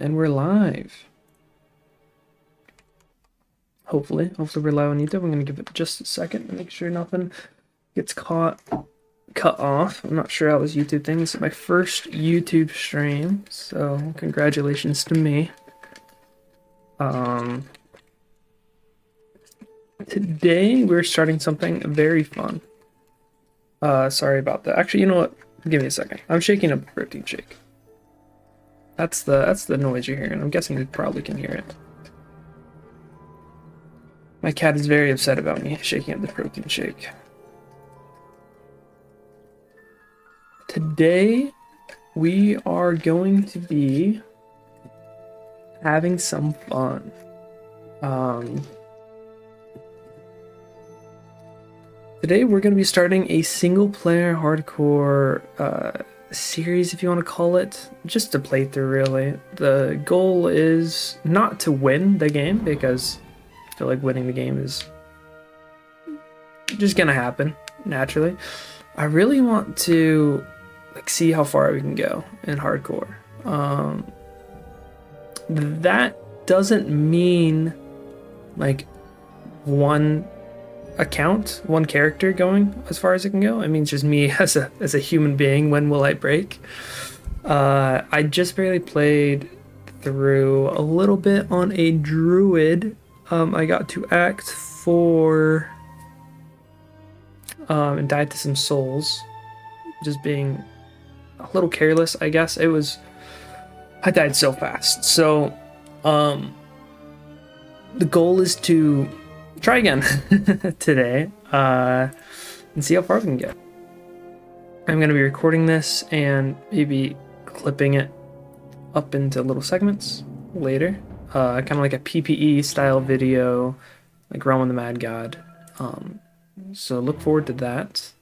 And we're live. Hopefully we're live on YouTube. I'm gonna give it just a second to make sure nothing gets cut off. I'm not sure how this YouTube thing. This is my first YouTube stream, so congratulations to me. Today we're starting something very fun. Sorry about that. Actually, you know what? Give me a second. I'm shaking up a protein shake. That's the noise you're hearing. I'm guessing you probably can hear it. My cat is very upset about me shaking up the protein shake. Today, we are going to be having some fun. Today, we're going to be starting a single-player hardcore series, if you want to call it, just to play through, really. The goal is not to win the game, because I feel like winning the game is just gonna happen naturally. I really want to see how far we can go in hardcore. That doesn't mean like one account, one character going as far as it can go. It means just me as a human being. When will I break? I just barely played through a little bit on a druid. I got to Act 4 and died to some souls, just being a little careless, I guess. I died so fast. So the goal is to try again today and see how far we can get. I'm going to be recording this and maybe clipping it up into little segments later. Kind of like a PPE style video, like Realm of the Mad God. So look forward to that.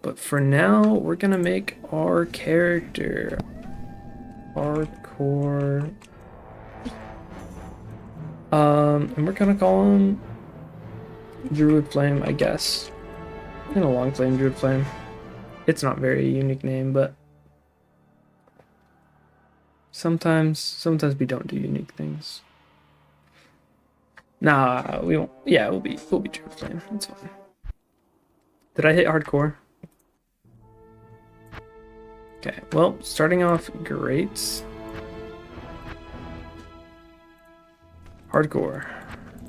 But for now, we're gonna make our character hardcore. And we're gonna call him Druid Flame, I guess. And a long flame, Druid Flame. It's not very unique name, but sometimes we don't do unique things. Nah, we won't. Yeah, we'll be Druid Flame. That's fine. Did I hit hardcore? Okay, well, starting off great. Hardcore.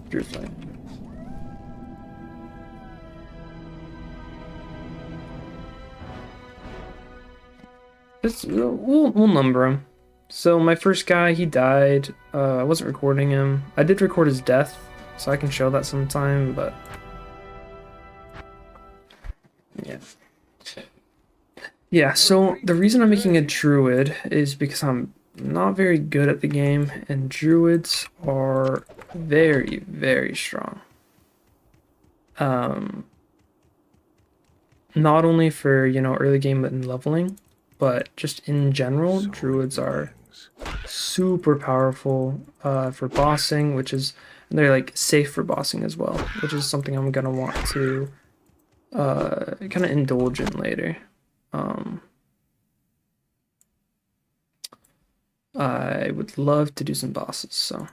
Druid Flame. We'll number him. So my first guy, he died. I wasn't recording him. I did record his death, so I can show that sometime, but yeah. Yeah, so the reason I'm making a druid is because I'm not very good at the game, and druids are very, very strong. Not only for, early game and leveling, but just in general, druids are super powerful for bossing, and they're like safe for bossing as well, which is something I'm gonna want to kind of indulge in later. I would love to do some bosses, so.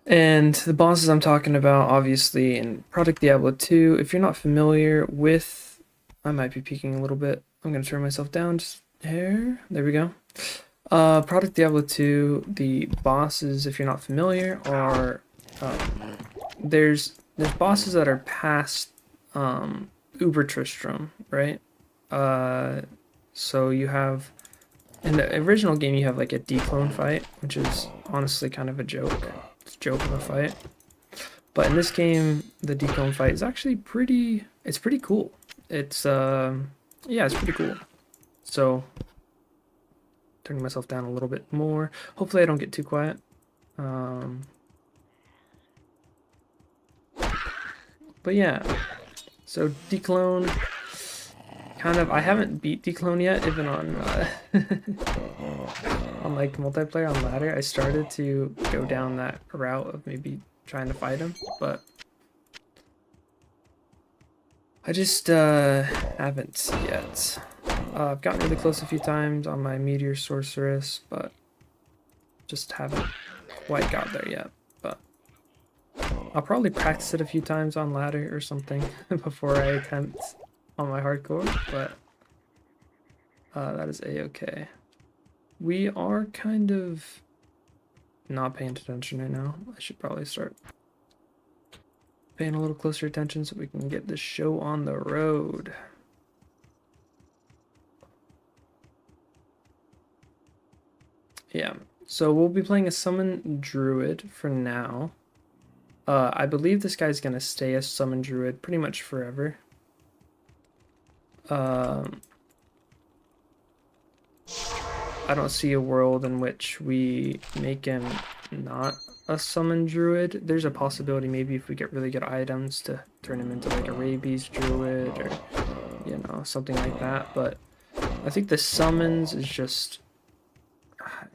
And the bosses I'm talking about, obviously, in Project Diablo 2, if you're not familiar with, I might be peeking a little bit. I'm going to turn myself down just here. There we go. Project Diablo 2, the bosses, if you're not familiar, are, there's bosses that are past Uber Tristram, right? So you have, in the original game, you have like a declone fight, which is honestly kind of a joke. It's a joke of a fight. But in this game, the declone fight is actually pretty cool. It's, yeah, it's pretty cool. So, turning myself down a little bit more. Hopefully I don't get too quiet. But yeah, so declone, kind of, I haven't beat declone yet, even on, on like multiplayer on ladder. I started to go down that route of maybe trying to fight him, but I just haven't yet. I've gotten really close a few times on my Meteor Sorceress, but just haven't quite got there yet. But I'll probably practice it a few times on ladder or something before I attempt on my hardcore, but that is a-okay. We are kind of not paying attention right now. I should probably start paying a little closer attention so we can get this show on the road. Yeah, so we'll be playing a Summon Druid for now. I believe this guy's gonna stay a Summon Druid pretty much forever. I don't see a world in which we make him not a Summon Druid. There's a possibility maybe if we get really good items to turn him into like a Rabies Druid or, you know, something like that. But I think the Summons is just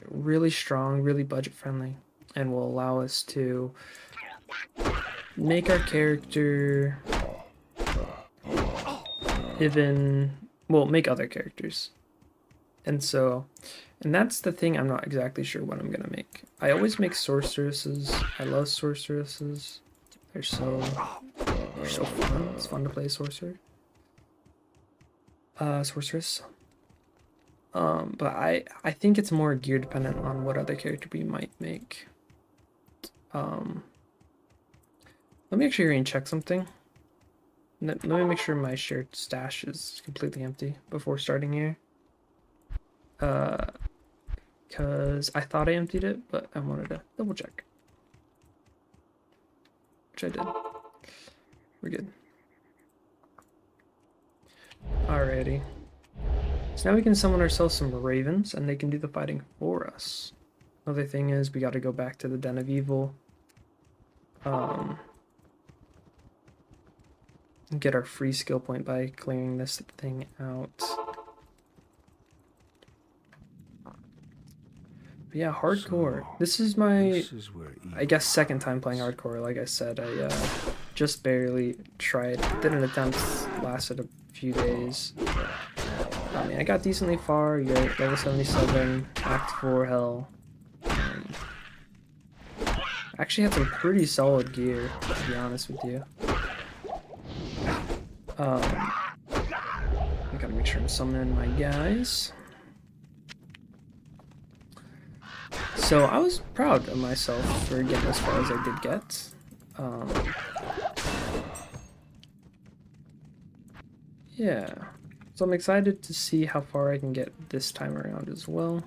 really strong, really budget friendly, and will allow us to make our character make other characters. And that's the thing, I'm not exactly sure what I'm gonna make. I always make sorceresses. I love sorceresses. They're so fun. It's fun to play sorcerer. Sorceress. But I think it's more gear dependent on what other character we might make. Let me actually check something. Let me make sure my shared stash is completely empty before starting here. Because I thought I emptied it, but I wanted to double check. Which I did. We're good. Alrighty. So now we can summon ourselves some ravens, and they can do the fighting for us. Another thing is we got to go back to the Den of Evil. Get our free skill point by clearing this thing out. But yeah, hardcore. This is my, I guess, second time playing hardcore. Like I said, I just barely tried. Did an attempt, lasted a few days. I mean, I got decently far. You're at level 77, Act 4 hell. Actually had some pretty solid gear, to be honest with you. I gotta make sure I'm summoning my guys. So I was proud of myself for getting as far as I did get. Yeah, so I'm excited to see how far I can get this time around as well.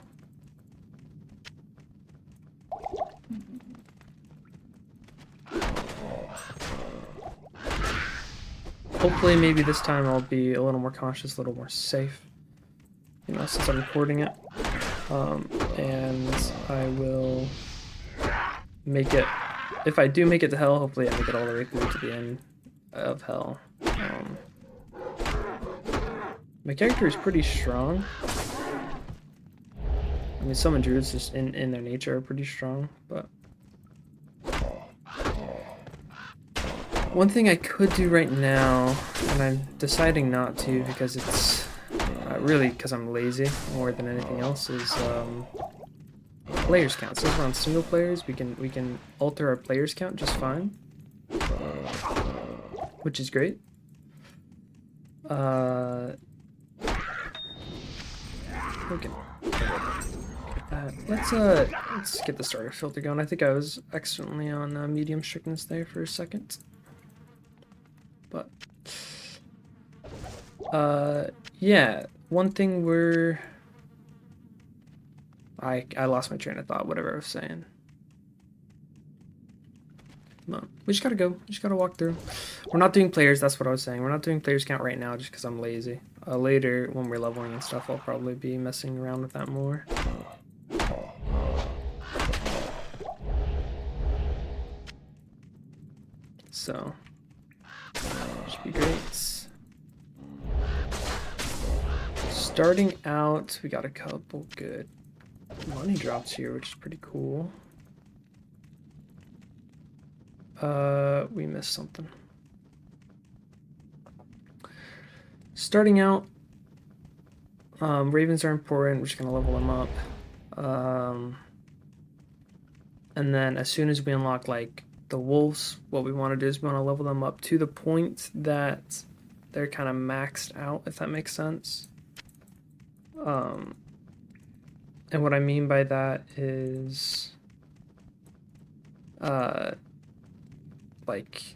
Hopefully maybe this time I'll be a little more cautious, a little more safe, you know, since I'm recording it. And I will make it, if I do make it to hell, hopefully I make it all the way through to the end of hell. My character is pretty strong. I mean, some druids just in their nature are pretty strong, but one thing I could do right now, and I'm deciding not to because it's really because I'm lazy more than anything else, is players count. So if we're on single players, we can alter our players count just fine, which is great. Okay. Let's get the starter filter going. I think I was accidentally on medium strictness there for a second. But yeah, one thing I lost my train of thought, whatever I was saying. Come on, we just gotta go. We just gotta walk through. We're not doing players, that's what I was saying. We're not doing players count right now just because I'm lazy. Later, when we're leveling and stuff, I'll probably be messing around with that more. So, should be great. Starting out, we got a couple good money drops here, which is pretty cool. We missed something. Starting out, Ravens are important. We're just gonna level them up. And then as soon as we unlock like the wolves, what we want to do is we want to level them up to the point that they're kind of maxed out, if that makes sense. And what I mean by that is, like,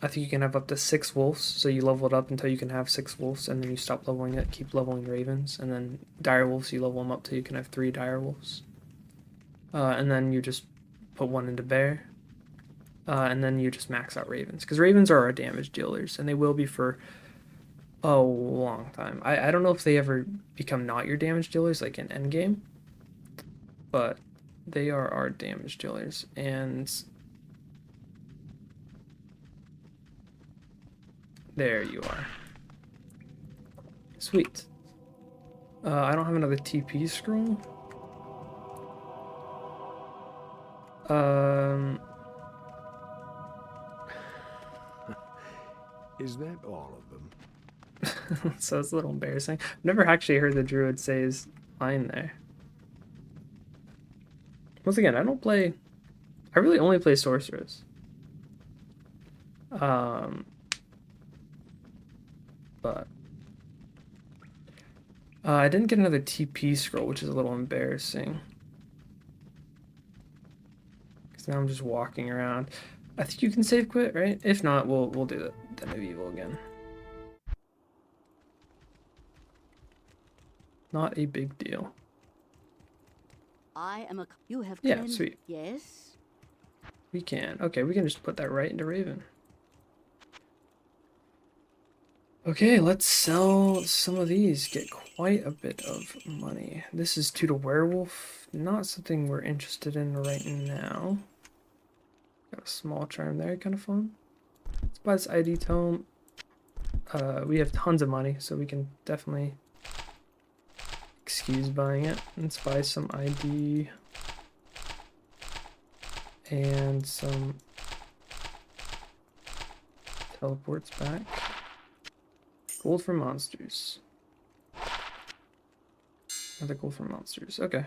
I think you can have up to 6 wolves, so you level it up until you can have 6 wolves, and then you stop leveling it, keep leveling ravens, and then dire wolves, you level them up till you can have 3 dire wolves. And then you just put 1 into bear, and then you just max out ravens, because ravens are our damage dealers, and they will be for a long time. I don't know if they ever become not your damage dealers, like in endgame, but they are our damage dealers, and there you are. Sweet. I don't have another TP scroll. Is that all of them? So it's a little embarrassing. I've never actually heard the druid say his line there. Once again, I really only play sorceress. But I didn't get another TP scroll, which is a little embarrassing. Because now I'm just walking around. I think you can save quit, right? If not, we'll do the Den of Evil again. Not a big deal. You have yeah, sweet. Yes. We can. Okay, we can just put that right into Raven. Okay, let's sell some of these. Get quite a bit of money. This is 2 to werewolf. Not something we're interested in right now. Got a small charm there, kind of fun. Let's buy this ID tome. We have tons of money, so we can definitely excuse buying it. Let's buy some ID and some teleports back. Gold for monsters. Another gold for monsters. Okay.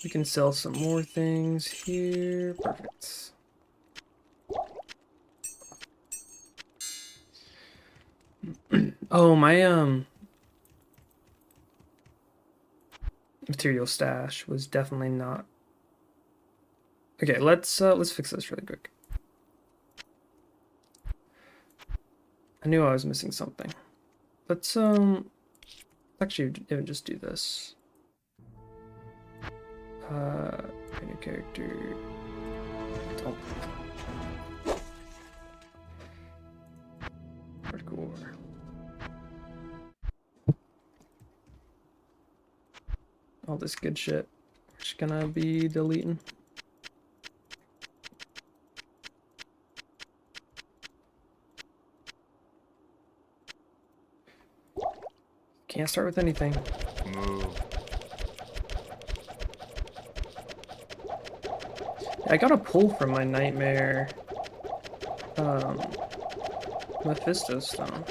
We can sell some more things here. Perfect. Oh, my material stash was definitely not. Okay, let's fix this really quick. I knew I was missing something. Let's actually even just do this. New character. Oh. Hardcore. All this good shit. We're just gonna be deleting. Can't start with anything. Move. I got a pull from my nightmare Mephisto stone.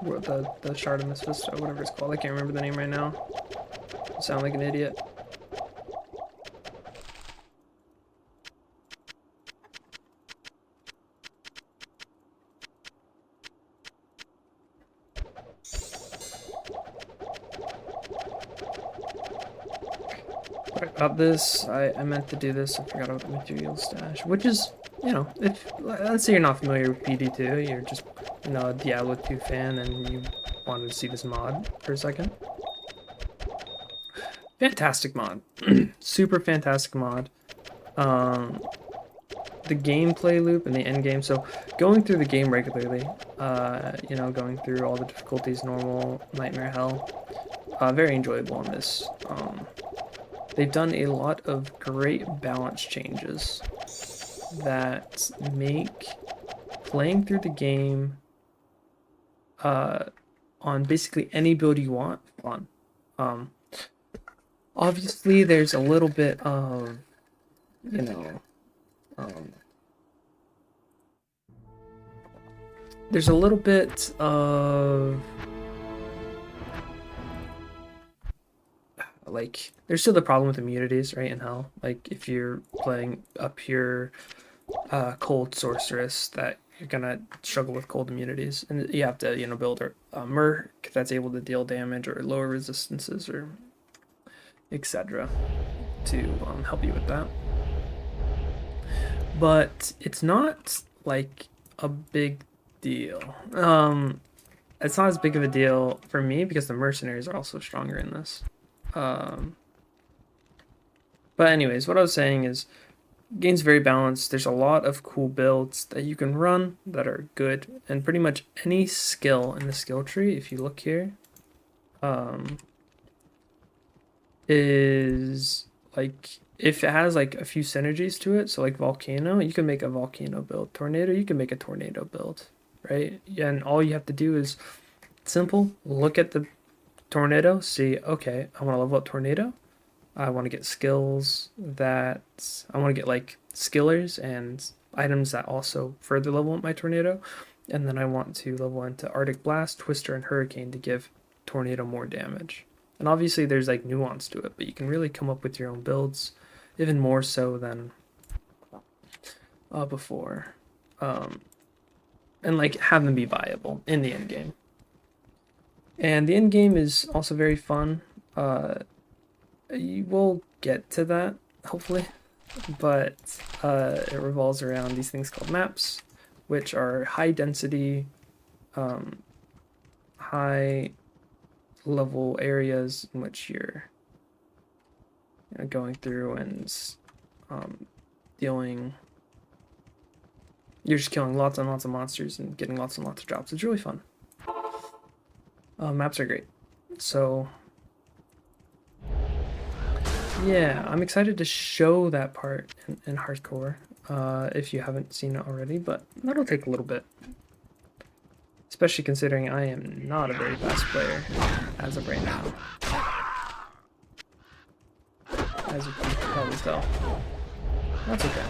Or the shard of Mephisto, whatever it's called. I can't remember the name right now. I sound like an idiot. About this, I meant to do this. I forgot about the material stash, which is, you know, if let's say you're not familiar with PD2, you're just, you know, a Diablo 2 fan, and you wanted to see this mod for a second. Fantastic mod, super fantastic mod. The gameplay loop and the end game. So going through the game regularly, you know, going through all the difficulties, normal, nightmare, hell, very enjoyable on this. They've done a lot of great balance changes that make playing through the game on basically any build you want fun. Obviously, there's a little bit of, you know, there's a little bit of like there's still the problem with immunities, right, in Hell. Like if you're playing a pure cold sorceress, that you're gonna struggle with cold immunities, and you have to build a merc that's able to deal damage or lower resistances or etc. to help you with that. But it's not like a big deal. It's not as big of a deal for me because the mercenaries are also stronger in this. Um, but anyways, what I was saying is game's very balanced. There's a lot of cool builds that you can run that are good, and pretty much any skill in the skill tree, if you look here, um, is like if it has like a few synergies to it. So like volcano, you can make a volcano build. Tornado, you can make a tornado build, right? Yeah, and all you have to do is simple. Look at the tornado, see, okay, I want to level up tornado. I want to get skills that I want to get like skillers and items that also further level up my tornado. And then I want to level into Arctic Blast, Twister, and Hurricane to give tornado more damage. And obviously there's like nuance to it, but you can really come up with your own builds, even more so than before. And like have them be viable in the end game. And the end game is also very fun. You will get to that, hopefully, but it revolves around these things called maps, which are high density, high level areas in which you're going through and dealing. You're just killing lots and lots of monsters and getting lots and lots of drops. It's really fun. Maps are great. So yeah, I'm excited to show that part in hardcore, if you haven't seen it already, but that'll take a little bit. Especially considering I am not a very fast player as of right now. As you can probably tell. That's okay.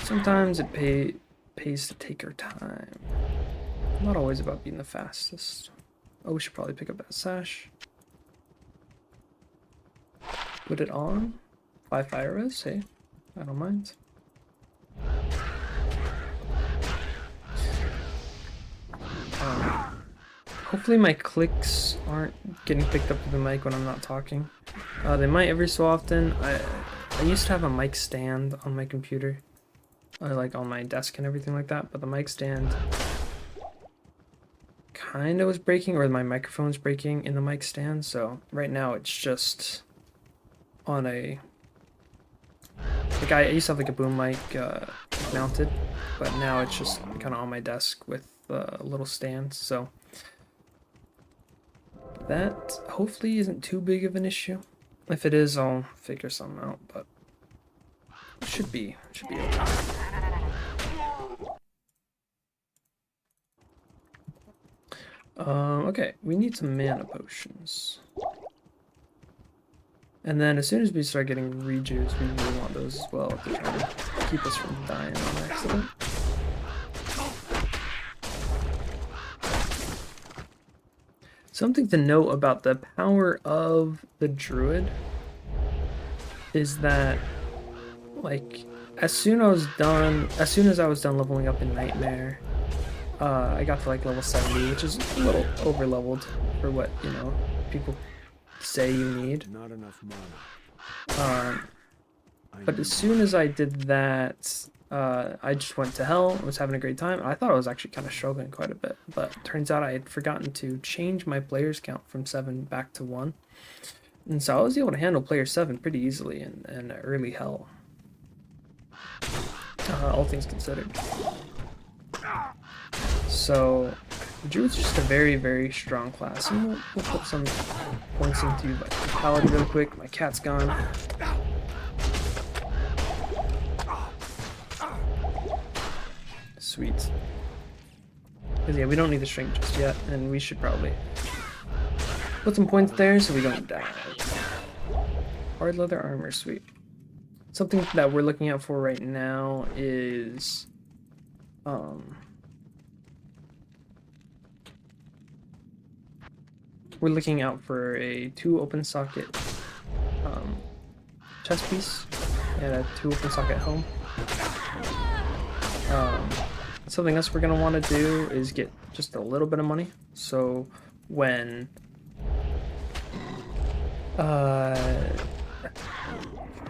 Sometimes it pays to take your time. Not always about being the fastest. Oh, we should probably pick up that sash. Put it on. 5 fire res, hey, I don't mind. Hopefully my clicks aren't getting picked up with the mic when I'm not talking. They might every so often. I used to have a mic stand on my computer, like on my desk and everything like that, but the mic stand kind of was breaking, or my microphone's breaking in the mic stand, so right now it's just on a, like I used to have like a boom mic mounted, but now it's just kind of on my desk with a little stand, so that hopefully isn't too big of an issue. If it is, I'll figure something out, but it should be okay. Okay, we need some mana potions. And then as soon as we start getting rejuves, we really want those as well to try to keep us from dying on accident. Something to note about the power of the druid is that, like, as soon as I was done leveling up in Nightmare, I got to like level 70, which is a little over leveled for what, people say you need. Not enough mana. But as soon as I did that, I just went to hell, was having a great time. I thought I was actually kind of struggling quite a bit, but turns out I had forgotten to change my players count from 7 back to 1. And so I was able to handle player 7 pretty easily in early hell, all things considered. So the druid's just a very, very strong class. And we'll put some points into the paladin really quick. My cat's gone. Sweet. Because yeah, we don't need the shrink just yet, and we should probably put some points there so we don't die. Hard leather armor, sweet. Something that we're looking out for right now is we're looking out for a 2 open socket chest piece and a 2 open socket home. Something else we're gonna want to do is get just a little bit of money. So when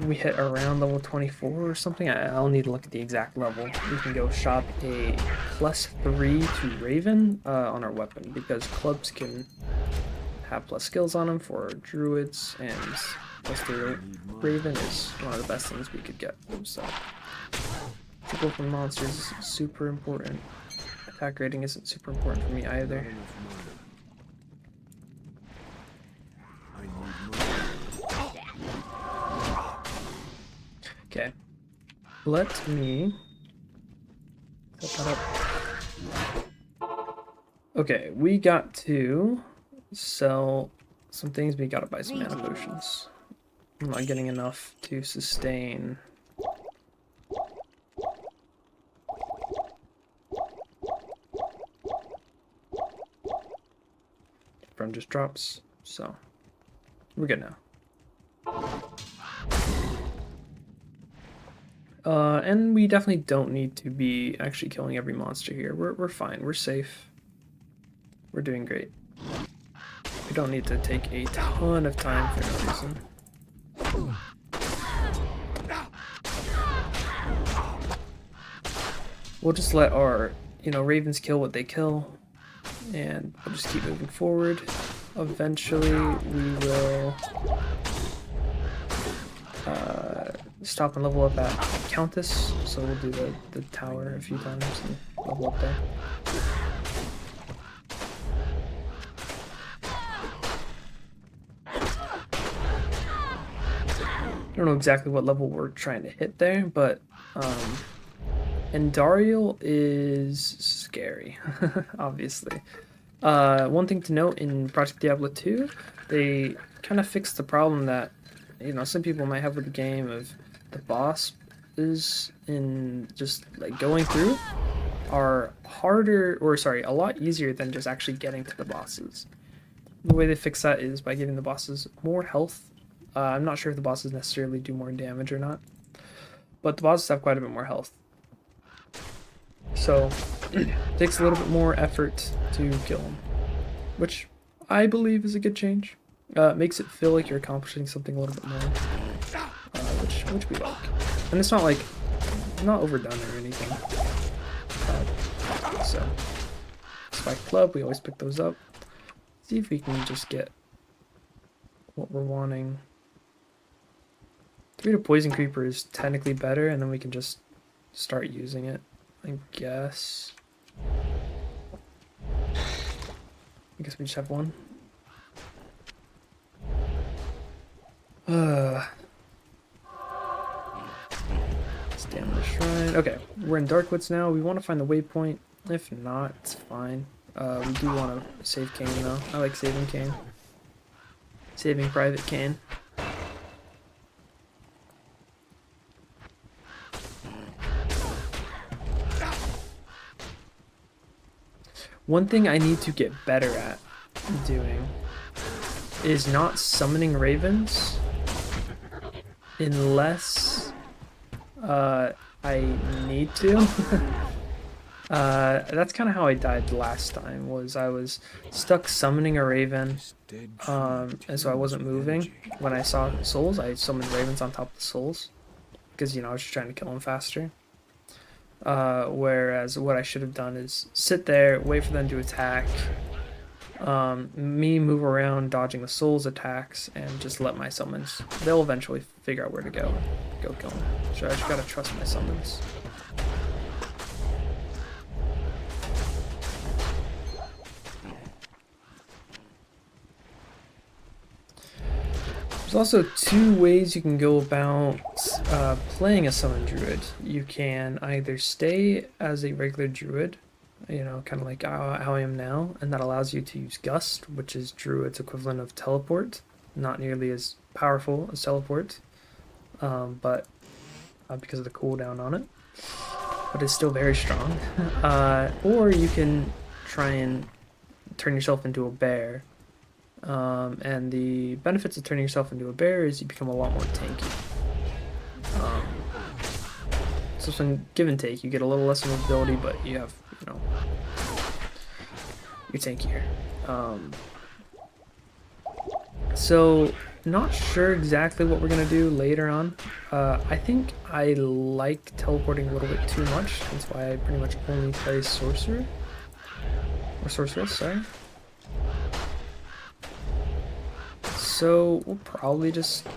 we hit around level 24 or something, I'll need to look at the exact level. We can go shop a +3 to Raven on our weapon, because clubs can have plus skills on them for druids, and +3 Raven is one of the best things we could get. So triple from monsters is super important. Attack rating isn't super important for me either. Okay, let me set that up. Okay, we got to sell some things. We gotta buy some mana potions. I'm not getting enough to sustain. From just drops, so we're good now. And we definitely don't need to be actually killing every monster here. We're fine. We're safe. We're doing great. We don't need to take a ton of time for no reason. We'll just let our, ravens kill what they kill, and we'll just keep moving forward. Eventually, we will stop and level up at Countess, so we'll do the tower a few times and level up there. I don't know exactly what level we're trying to hit there, but Endariel is scary, obviously. One thing to note in Project Diablo 2, they kind of fixed the problem that some people might have with the game of the boss is in just like going through are harder, or sorry, a lot easier than just actually getting to the bosses. The way they fix that is by giving the bosses more health. I'm not sure if the bosses necessarily do more damage or not, but the bosses have quite a bit more health. So it takes a little bit more effort to kill them, which I believe is a good change. It makes it feel like you're accomplishing something a little bit more, which we like. And it's not like not overdone or anything. So Spike Club, we always pick those up. See if we can just get what we're wanting. 3 to Poison Creeper is technically better, and then we can just start using it, I guess. I guess we just have one. Stamina Shrine. Okay, we're in Darkwoods now. We want to find the waypoint. If not, it's fine. We do want to save Kane though. I like saving Kane. Saving Private Kane. One thing I need to get better at doing is not summoning ravens unless I need to. That's kind of how I died last time, was I was stuck summoning a raven, and so I wasn't moving. When I saw souls, I summoned ravens on top of the souls, because, I was just trying to kill them faster. Whereas what I should have done is sit there, wait for them to attack, me move around dodging the souls attacks, and just let my summons. They'll eventually figure out where to go kill them. So I just gotta trust my summons. There's also 2 ways you can go about playing a summon druid. You can either stay as a regular druid, kind of like how I am now, and that allows you to use Gust, which is druid's equivalent of teleport. Not nearly as powerful as teleport, but because of the cooldown on it, but it's still very strong. Or you can try and turn yourself into a bear, And the benefits of turning yourself into a bear is you become a lot more tanky. Um, so some give and take. You get a little less of mobility, but you have, you're tankier. So not sure exactly what we're gonna do later on. I think I like teleporting a little bit too much. That's why I pretty much only play sorcerer or sorceress. Sorry. So we'll probably just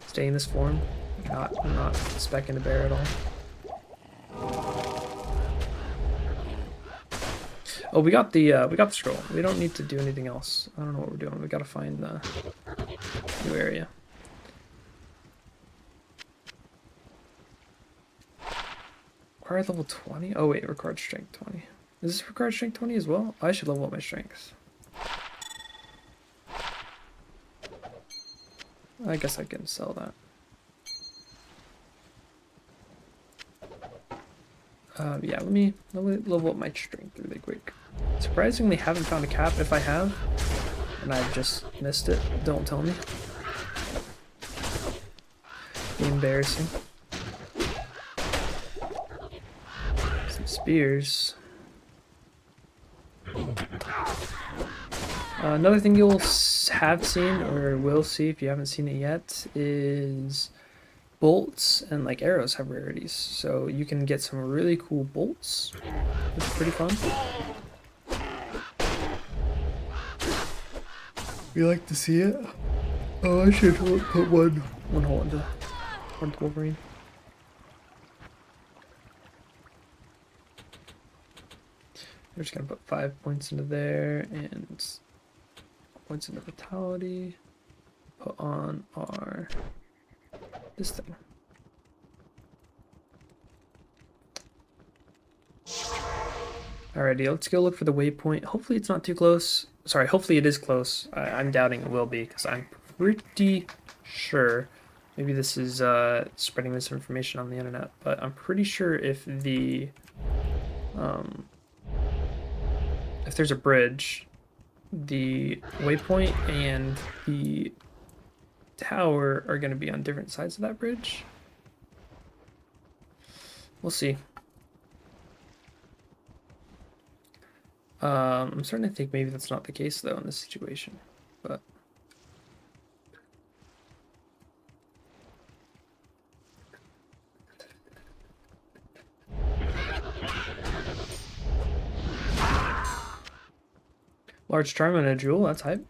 stay in this form. Not specking a bear at all. Oh, we got the scroll. We don't need to do anything else. I don't know what we're doing. We gotta find the new area. Required level 20? Oh wait, required strength 20. Is this required strength 20 as well? I should level up my strengths. I guess I can sell that. Yeah, let me level up my strength really quick. Surprisingly, haven't found a cap. If I have, and I've just missed it, don't tell me. Be embarrassing. Some spears. Another thing you'll have seen or will see if you haven't seen it yet is bolts and like arrows have rarities. So you can get some really cool bolts, which is pretty fun. You like to see it? Oh, I should put one hole into Wolverine. We're just gonna put 5 points into there and points into vitality. Put on our this thing. Alrighty, let's go look for the waypoint. Hopefully it's not too close. Sorry, hopefully it is close. I'm doubting it will be because I'm pretty sure. Maybe this is spreading misinformation on the internet, but I'm pretty sure if there's a bridge, the waypoint and the tower are going to be on different sides of that bridge. We'll see. I'm starting to think maybe that's not the case though in this situation, but large charm and a jewel, that's hype.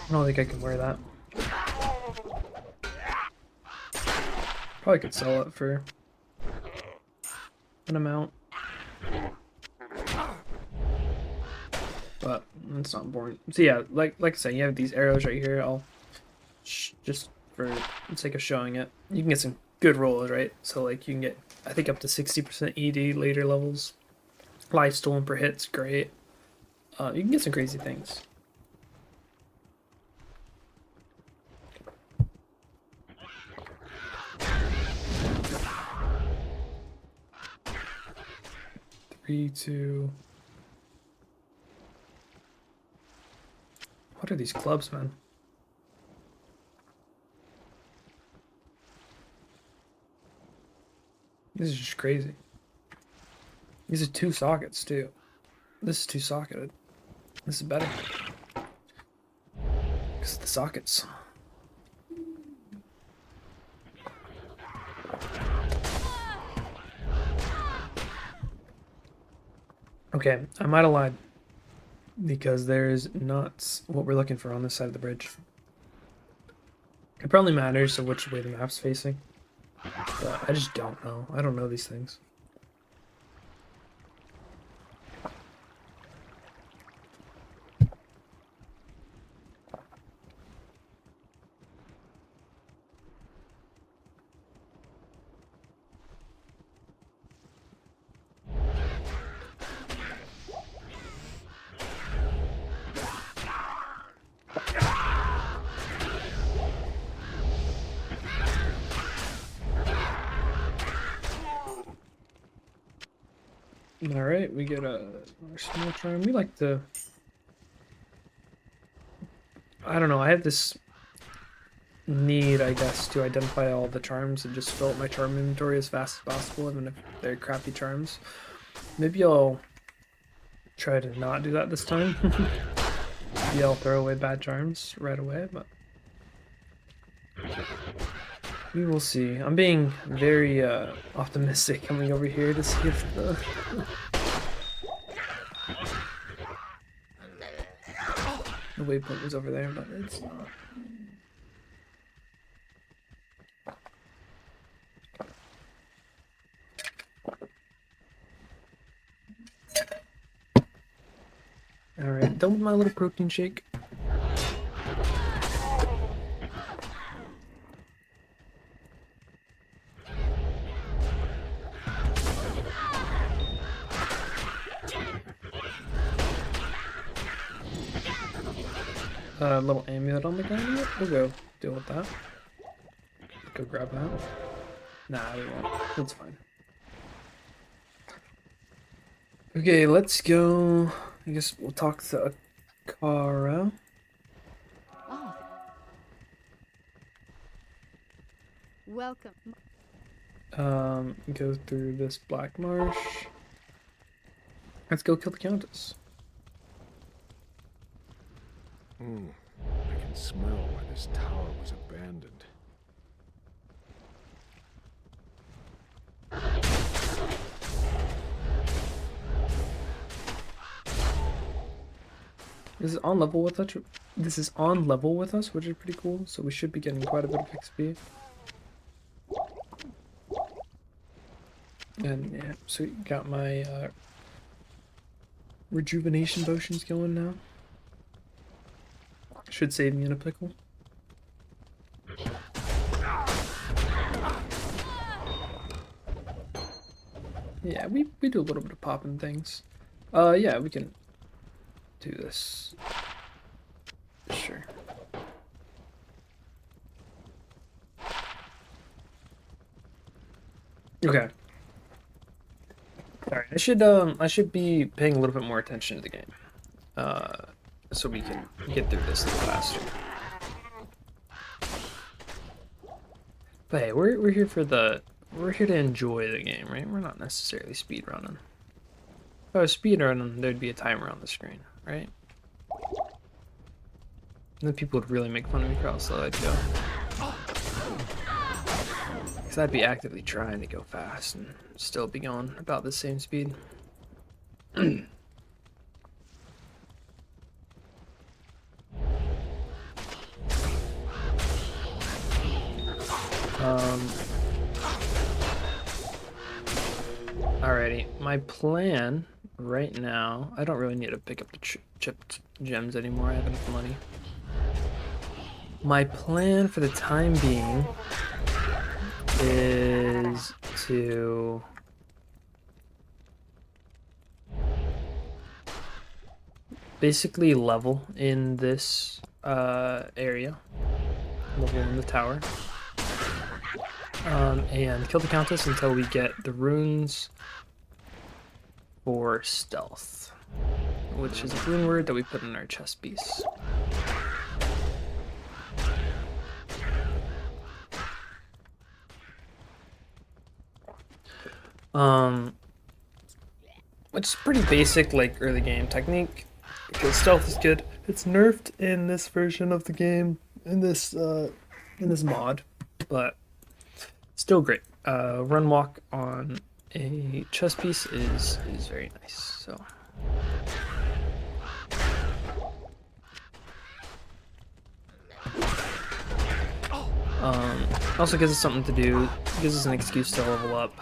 I don't think I can wear that. Probably could sell it for an amount. But it's not important. So yeah, like I said, you have these arrows right here. I'll just for the sake of showing it, you can get some good rolls, right? So like you can get I think up to 60% ED later levels. Life stolen per hit's great. You can get some crazy things. Three, two. What are these clubs, man? This is just crazy. These are 2 sockets too. This is 2 socketed. This is better. Because of the sockets. Okay, I might have lied. Because there's not what we're looking for on this side of the bridge. It probably matters to which way the map's facing. But I just don't know. I don't know these things. All right, we get a small charm. We like to. I don't know. I have this need, I guess, to identify all the charms and just fill up my charm inventory as fast as possible, even if they're crappy charms. Maybe I'll try to not do that this time. Maybe I'll throw away bad charms right away, but we will see. I'm being very optimistic coming over here to see if the waypoint was over there, but it's not. Alright, done with my little protein shake. Little amulet on the ground. We'll go deal with that. Go grab that. Nah, we won't. That's fine. Okay, let's go. I guess we'll talk to Akara. Oh, welcome. Go through this black marsh. Let's go kill the Countess. I can smell where this tower was abandoned. This is on level with us. This is on level with us, which is pretty cool. So we should be getting quite a bit of XP. And yeah, so you got my rejuvenation potions going now. Should save me in a pickle. Yeah, we do a little bit of popping things. Yeah, we can do this. Sure. Okay. Alright, I should be paying a little bit more attention to the game. So we can get through this a little faster. But hey, we're here for we're here to enjoy the game, right? We're not necessarily speedrunning. If I was speedrunning, there'd be a timer on the screen, right? And then people would really make fun of me for how slow I'd go. Because I'd be actively trying to go fast and still be going about the same speed. Alrighty, my plan right now, I don't really need to pick up the chipped gems anymore, I have enough money. My plan for the time being is to basically level in this area, level in the tower, and kill the Countess until we get the runes for stealth, which is a rune word that we put in our chest piece. Which is pretty basic, like, early game technique, because stealth is good. It's nerfed in this version of the game, in this mod, but still great. Run walk on a chest piece is very nice, so. Also gives us something to do, gives us an excuse to level up.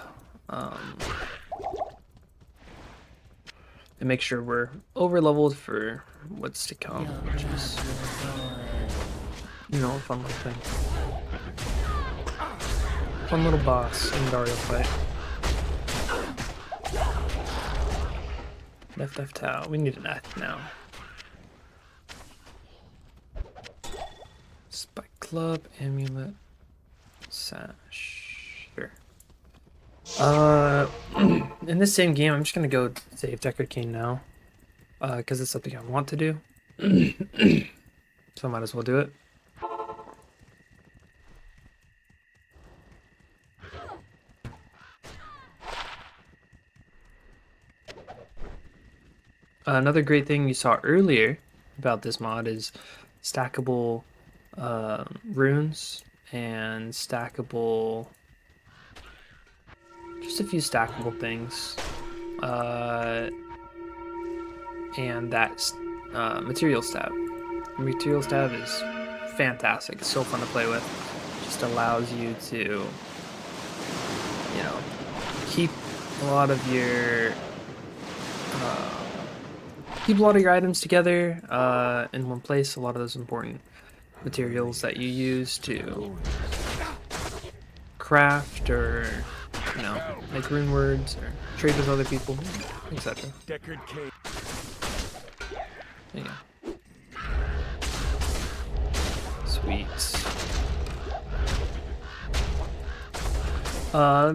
And make sure we're over leveled for what's to come, which is, you know, a fun little thing. Fun little boss in Dario fight. F Tau. We need an F now. Spike Club, Amulet, Sash. Sure. In this same game, I'm just gonna go save Deckard Cain now, because it's something I want to do. So I might as well do it. Another great thing you saw earlier about this mod is stackable runes and stackable, just a few stackable things, and that materials tab. The materials tab is fantastic. It's so fun to play with. Just allows you to, you know, keep a lot of your items together in one place. A lot of those important materials that you use to craft or, you know, make rune words or trade with other people, etc. Deckard Cain. There you go. Sweet.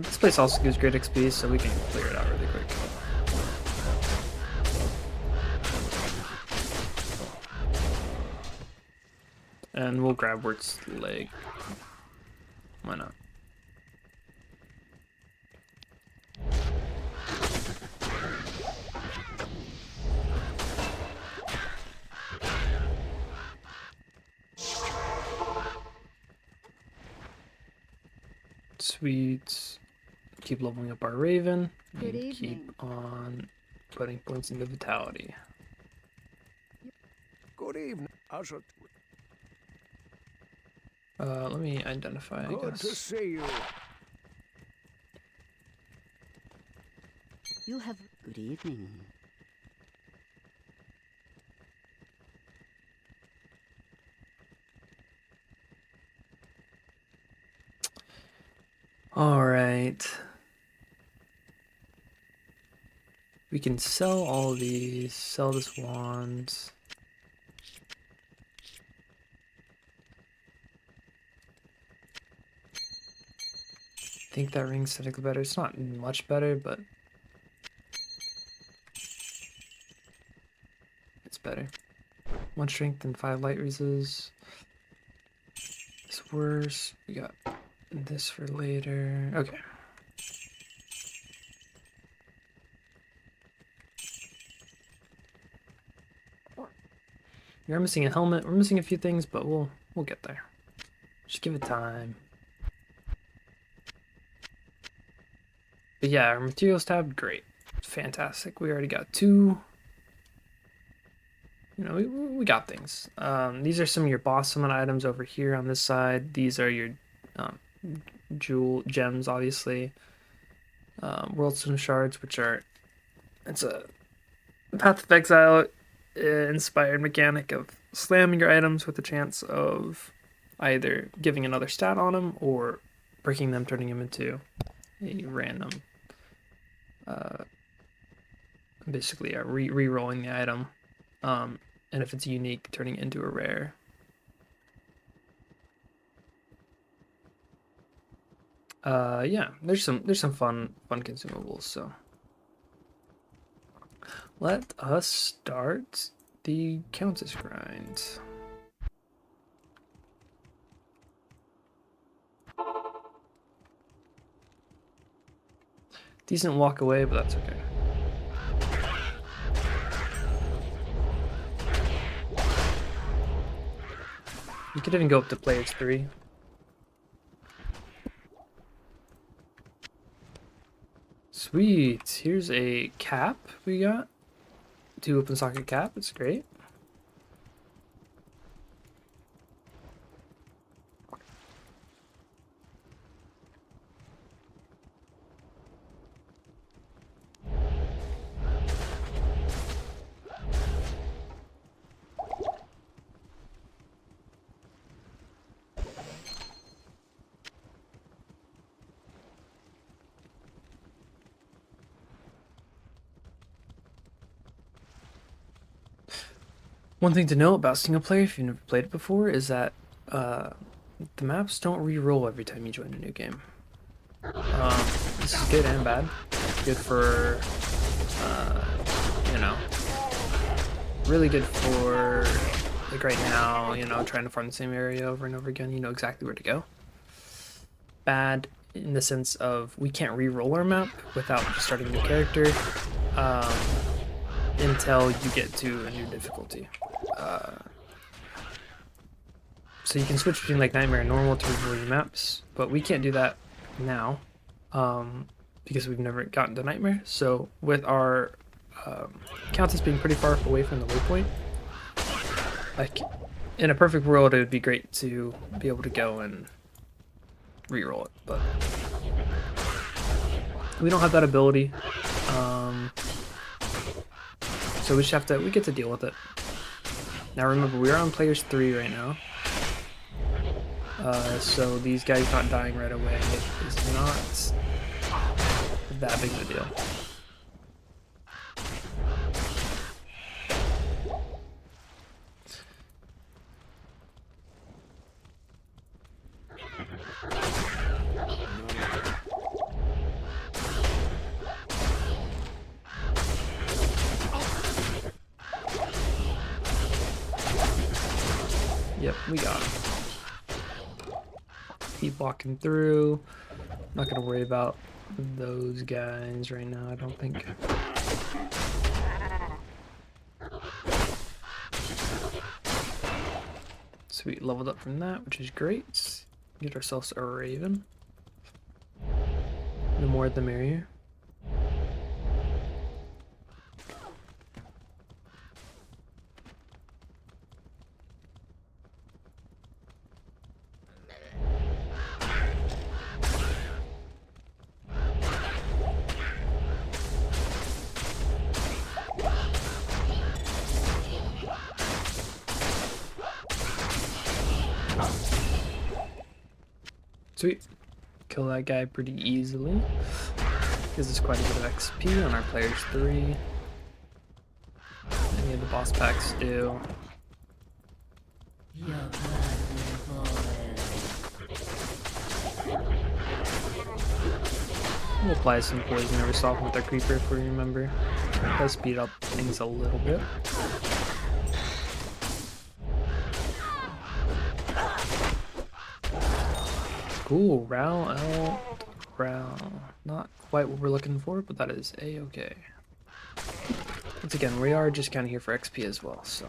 This place also gives great XP, so we can clear it out really quick. And we'll grab Wirt's leg. Why not? Sweet. Keep leveling up our Raven. Good And evening. keep on putting points into Vitality. Good evening. I shall. Let me identify, I Good to guess. see you. You have good evening. Alright. We can sell all of these, sell this wand. I think that ring's technically better. It's not much better, but it's better. 1 strength and 5 light reses. It's worse. We got this for later. Okay. We are missing a helmet. We're missing a few things, but we'll get there. Just give it time. But yeah, our materials tab, great. Fantastic. We already got 2. You know, we got things. These are some of your boss summon items over here on this side. These are your jewel gems, obviously. World Stone shards, which are, it's a Path of Exile inspired mechanic of slamming your items with a chance of either giving another stat on them or breaking them, turning them into a random, basically re-rolling the item, and if it's unique, turning it into a rare. Yeah, there's some fun consumables. So let us start the Countess grind. Decent walk away, but that's okay. You could even go up to players 3. Sweet. Here's a cap we got. 2 open socket cap. It's great. One thing to note about single player, if you've never played it before, is that the maps don't re-roll every time you join a new game. This is good and bad. Good for, you know, really good for, like right now, you know, trying to farm the same area over and over again. You know exactly where to go. Bad in the sense of we can't re-roll our map without just starting a new character um, until you get to a new difficulty. So you can switch between like Nightmare and Normal to re-roll your maps, but we can't do that now because we've never gotten to Nightmare. So with our Countess being pretty far away from the waypoint, like in a perfect world, it would be great to be able to go and re-roll it, but we don't have that ability. So we just have to, we get to deal with it. Now remember, we are on players 3 right now. So these guys not dying right away is not that big of a deal. Yep, we got him. Keep walking through. Not gonna worry about those guys right now, I don't think. Sweet, leveled up from that, which is great. Get ourselves a raven. The more the merrier. Sweet. Kill that guy pretty easily. Gives us quite a bit of XP on our players 3. Any of the boss packs do. We'll apply some poison every so often with our creeper if we remember. It does speed up things a little bit. Ooh, Ral out. Ral. Not quite what we're looking for, but that is a-okay. Once again, we are just kind of here for XP as well, so.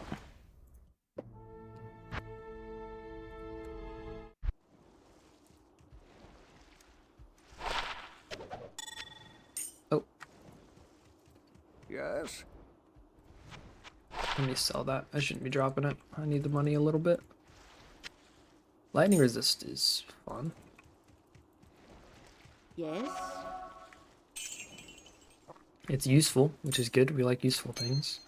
Oh. Yes? Let me sell that. I shouldn't be dropping it. I need the money a little bit. Lightning resist is fun. Yes? It's useful, which is good. We like useful things.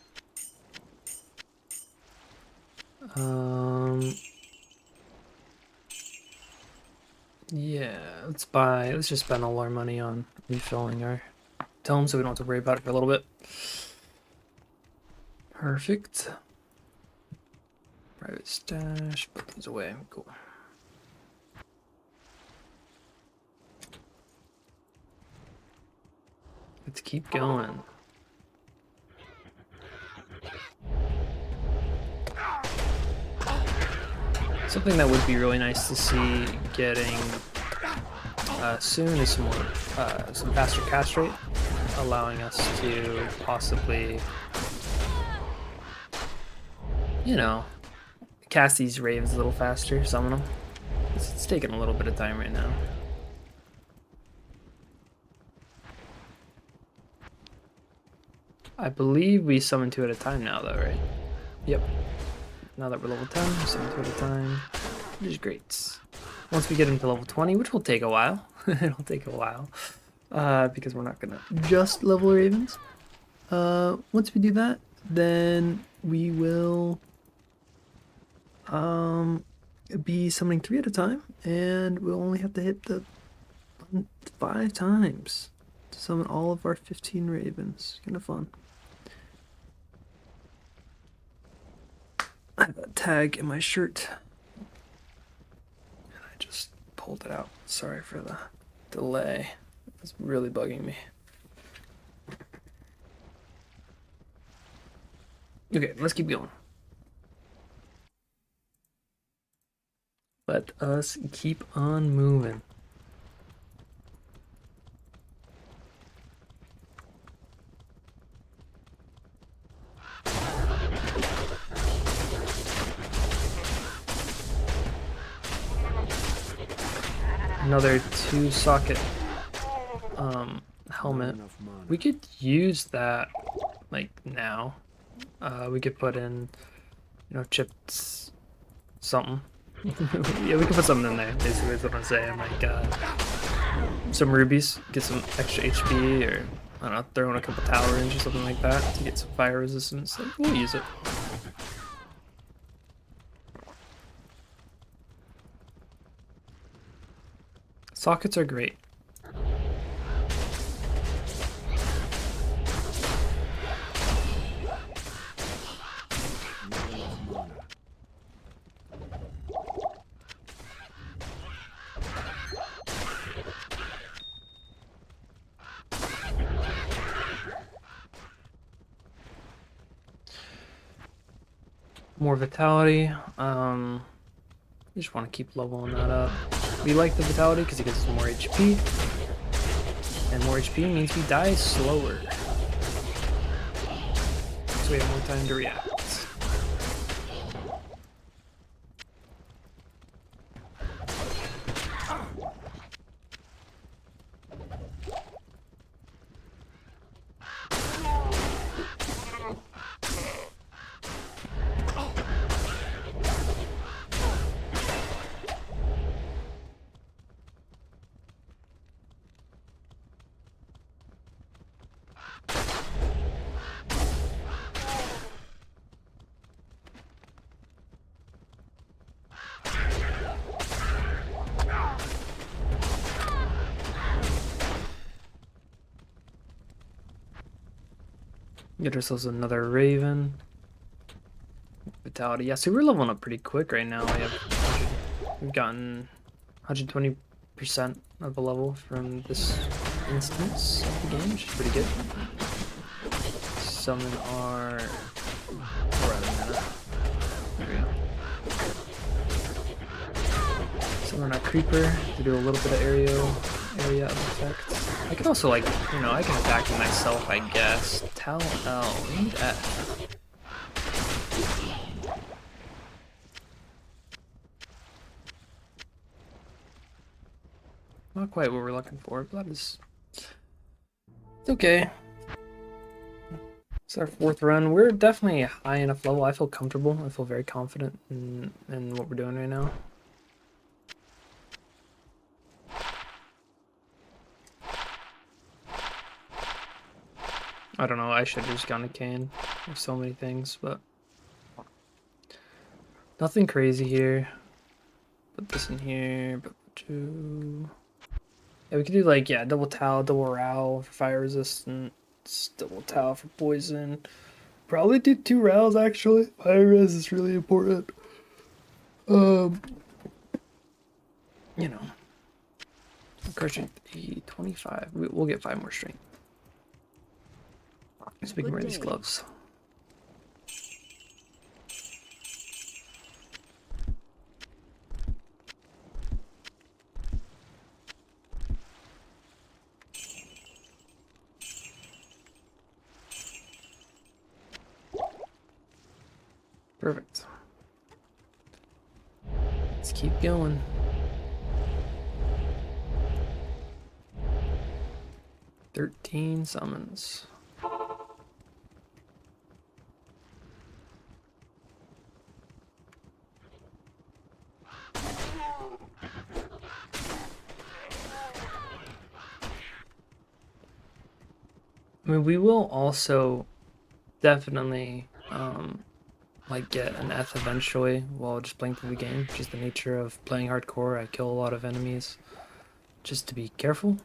Yeah, let's just spend all our money on refilling our tome so we don't have to worry about it for a little bit. Perfect. Private stash, put those away. Cool. Let's keep going. Something that would be really nice to see getting soon is some faster cast rate, allowing us to possibly, you know, cast these ravens a little faster, summon them. It's taking a little bit of time right now. I believe we summon 2 at a time now, though, right? Yep. Now that we're level 10, we summon 2 at a time, which is great. Once we get into level 20, which will take a while, it'll take a while, because we're not gonna just level ravens. Once we do that, then we will be summoning 3 at a time, and we'll only have to hit the 5 times to summon all of our 15 ravens. Kind of fun. I have a tag in my shirt, and I just pulled it out. Sorry for the delay. It's really bugging me. Okay, let's keep going. Let us keep on moving. Another 2-socket helmet. We could use that like now. We could put in, chips something. Yeah, we could put something in there. Basically, is what I'm saying. Like some rubies, get some extra HP, or I don't know, throw in a couple tower range or something like that to get some fire resistance. Like, we'll use it. Sockets are great. More vitality. We just want to keep leveling that up. We like the vitality because it gives us more HP. And more HP means we die slower. So we have more time to react. Get ourselves another Raven. Vitality. Yeah, so we're leveling up pretty quick right now. We've gotten 120% of a level from this instance of the game, which is pretty good. Summon our... We're out of mana. There we go. Summon our Creeper to do a little bit of area of effect. I can also, like, I can attack him myself, I guess. Tell L. We need F. Not quite what we're looking for, but it's okay. It's our 4th run. We're definitely high enough level. I feel comfortable. I feel very confident in what we're doing right now. I don't know, I should have just gone to Kane. There's so many things, but nothing crazy here. Put this in here, put 2. Yeah, we could do like, double Tau, double Row for fire resistance, double Tau for poison. Probably do 2 Rows actually. Fire res is really important. Crushing 25. We'll get 5 more strength. So we can wear these gloves. Perfect. Let's keep going. "13 summons." I mean, we will also definitely like get an F eventually while just playing through the game. Just the nature of playing hardcore. I kill a lot of enemies just to be careful.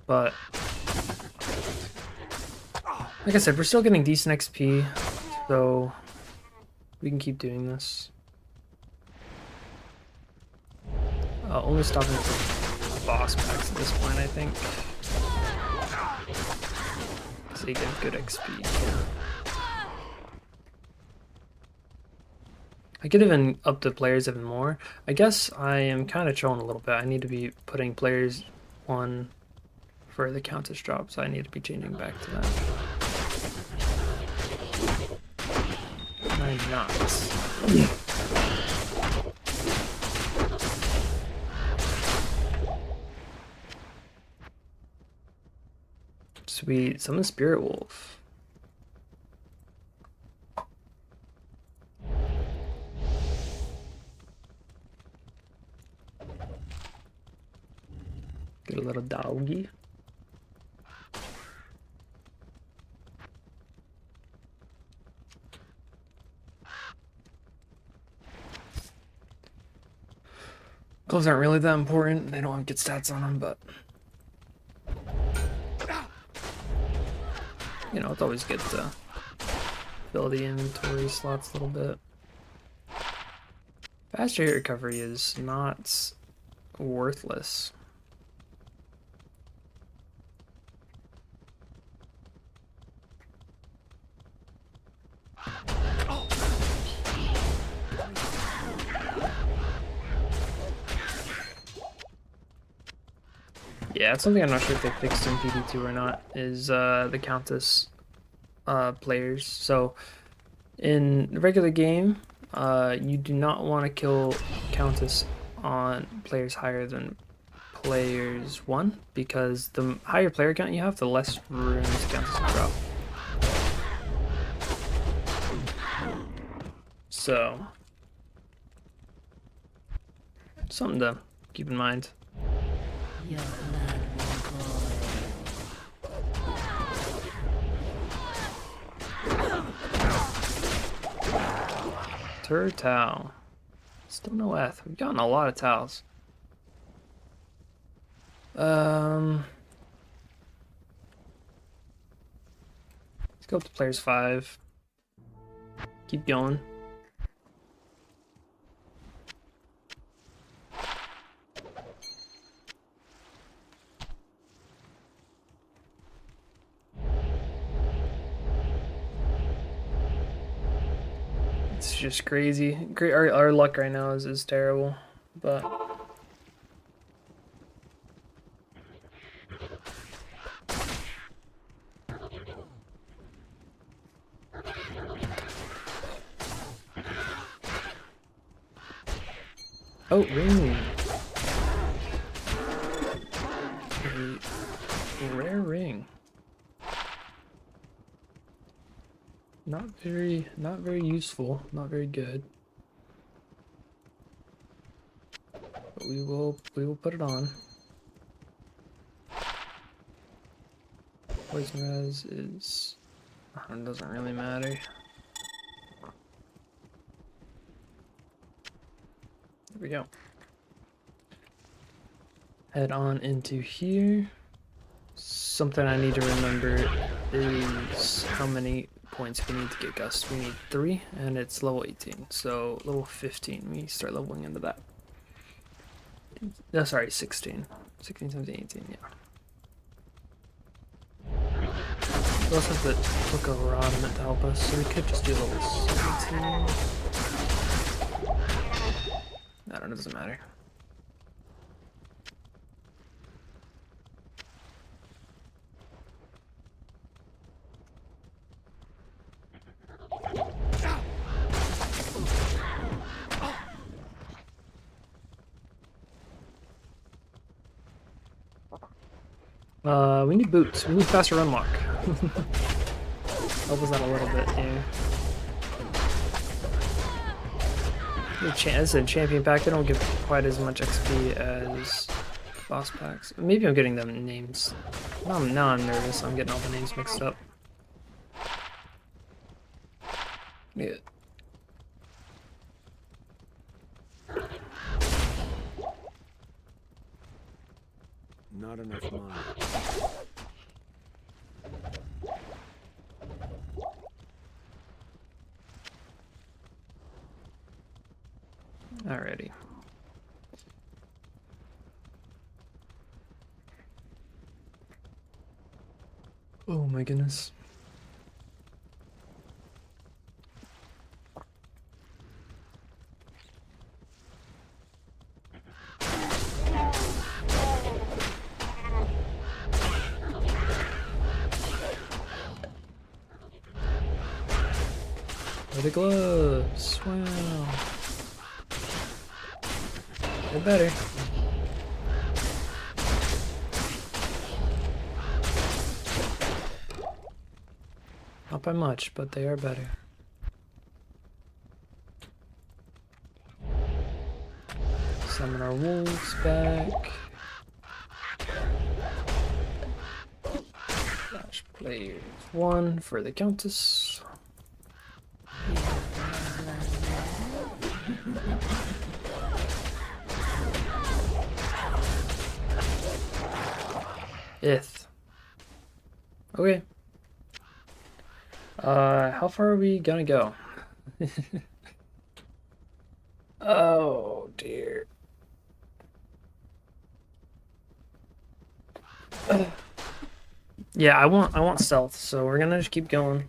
But like I said, we're still getting decent XP, so we can keep doing this. Only stopping for boss packs at this point, I think. So you get good XP. I could even up the players even more. I guess I am kind of trolling a little bit. I need to be putting players 1 for the Countess drop, so I need to be changing back to that. I'm not. Sweet, summon Spirit Wolf. Get a little doggy. Gloves aren't really that important. They don't have good stats on them, but you know, it's always good to fill the inventory slots a little bit. Faster hit recovery is not worthless. Yeah, it's something I'm not sure if they fixed in PD2 or not, is the Countess players. So in the regular game, you do not want to kill Countess on players higher than players 1, because the higher player count you have, the less runes Countess will drop. So, something to keep in mind. Turtle. Still no Eth. We've gotten a lot of towels. Let's go up to players 5. Keep going. It's just crazy. Our luck right now is terrible, but oh, ring. A rare ring. Not very useful, not very good. But we will put it on. Poison res is it doesn't really matter. There we go. Head on into here. Something I need to remember is how many points we need to get Gust. We need 3, and it's level 18. So level 15, we start leveling into that. No, sorry, 16. 16, 17, 18, yeah. We also have to look over on it to help us, so we could just do level 17. I don't know, it doesn't matter. We need boots. We need faster run lock. Help us out a little bit here. As a champion pack, they don't give quite as much XP as boss packs. Maybe I'm getting them names. Now I'm nervous. I'm getting all the names mixed up. Yeah. Not enough money. Alrighty. my goodness. The gloves. Wow. They're better. Not by much, but they are better. Summon our wolves back. Flash players 1 for the Countess. Ith. Okay. How far are we gonna go? Oh dear. Yeah, I want stealth, so we're gonna just keep going.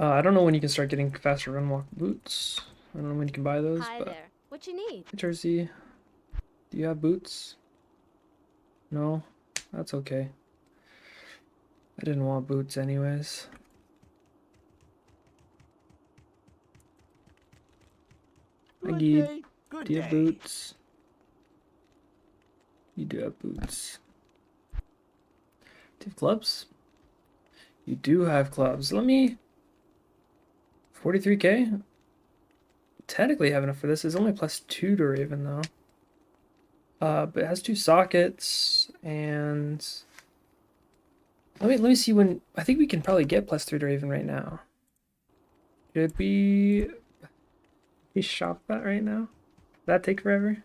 I don't know when you can start getting faster run walk boots. I don't know when you can buy those, Hi but there. What you need? Jersey, do you have boots? No? That's okay. I didn't want boots anyways. Hi, Geed. Do you have boots? You do have boots. Do you have gloves? You do have gloves. Let me... 43k? Technically have enough for this. It's only +2 to Raven though. But it has 2 sockets and... Let me see when... I think we can probably get +3 to Raven right now. Should we shop that right now? Does that take forever?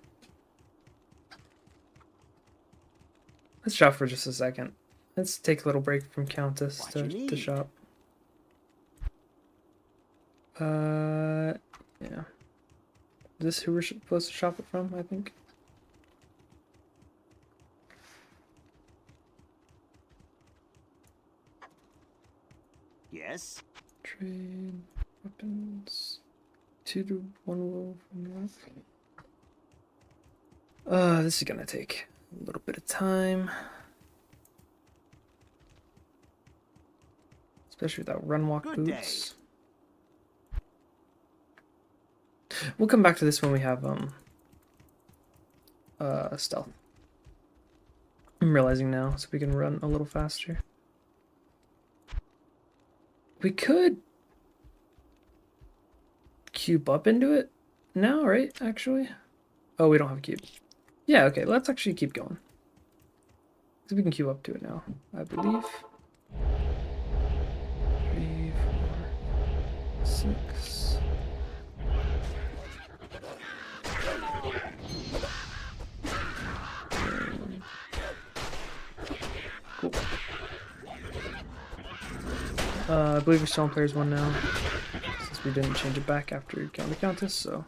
Let's shop for just a second. Let's take a little break from Countess to shop. Yeah. Is this who we're supposed to shop it from, I think? Yes. Trade weapons. 2 to 1 wolf. This is gonna take a little bit of time. Especially without run walk Good boots. Day. We'll come back to this when we have stealth. I'm realizing now, so we can run a little faster. We could cube up into it now, right? Actually. Oh, we don't have a cube. Yeah, okay, let's actually keep going. So we can queue up to it now, I believe. 3, 4, 6. Cool. I believe we're still on players 1 now, since we didn't change it back after Counter Countess, so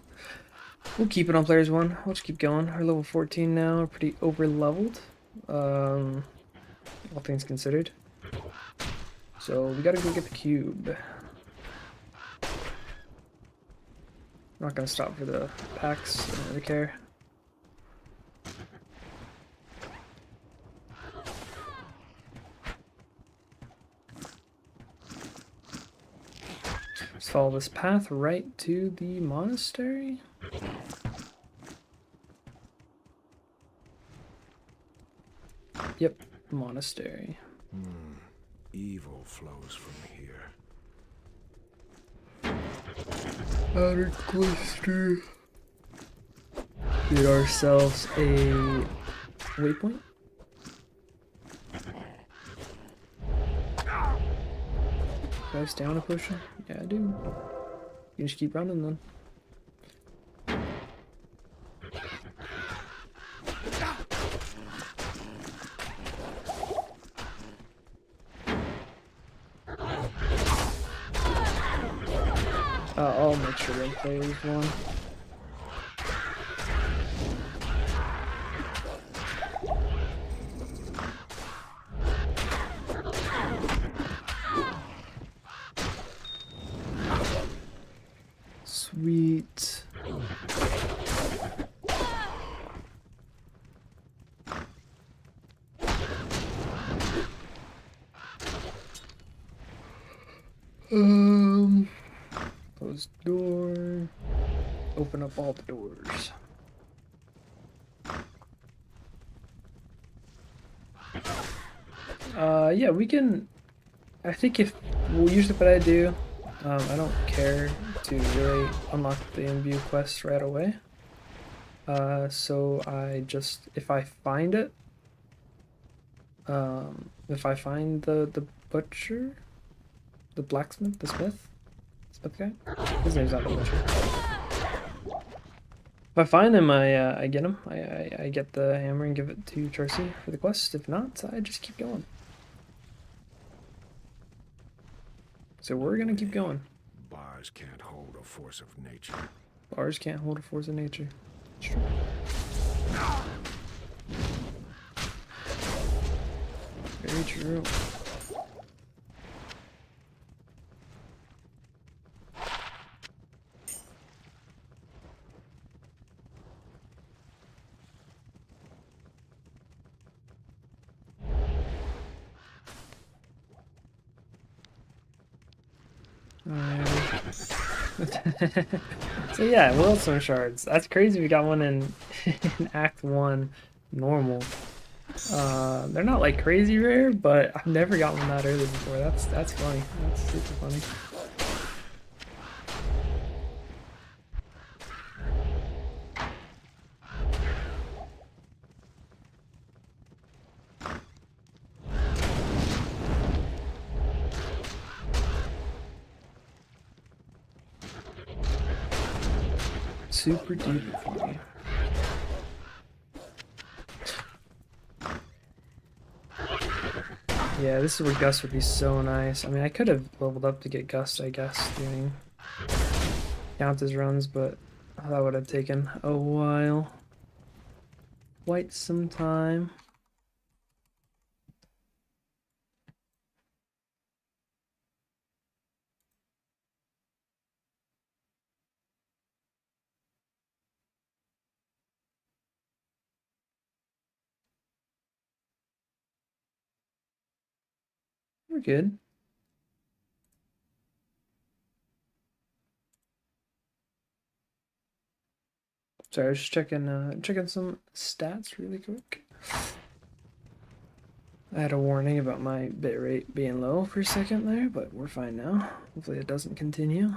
we'll keep it on players 1. We'll just keep going. We're level 14 now, we're pretty over leveled, all things considered. So we gotta go get the cube. I'm not gonna stop for the packs, I don't really care. Let's follow this path right to the monastery. Yep, monastery. Evil flows from here. Outer cloister. Get ourselves a waypoint. Do I have stamina potion? Yeah, I do. You can just keep running then. I'll make sure I play this one. Close door. Open up all the doors. Yeah, we can. I think if well, usually what I do, I don't care to really unlock the imbue quest right away. So I just if I find it, if I find the butcher, the blacksmith, the smith guy, his name's not the butcher. If I find him, I get him. I get the hammer and give it to Tracy for the quest. If not, I just keep going. So we're gonna keep going. Bars can't hold a force of nature. Bars can't hold a force of nature. It's true. Very true. So yeah, Willstone shards. That's crazy. We got one in, in Act 1 normal. They're not like crazy rare, but I've never got one that early before. That's funny. That's super funny. Super duper funny. Yeah, this is where Gust would be so nice. I mean, I could have leveled up to get Gust, I guess, doing count as runs, but that would have taken a while. Quite some time. We're good. Sorry, I was just checking some stats really quick. I had a warning about my bitrate being low for a second there, but we're fine now. Hopefully it doesn't continue.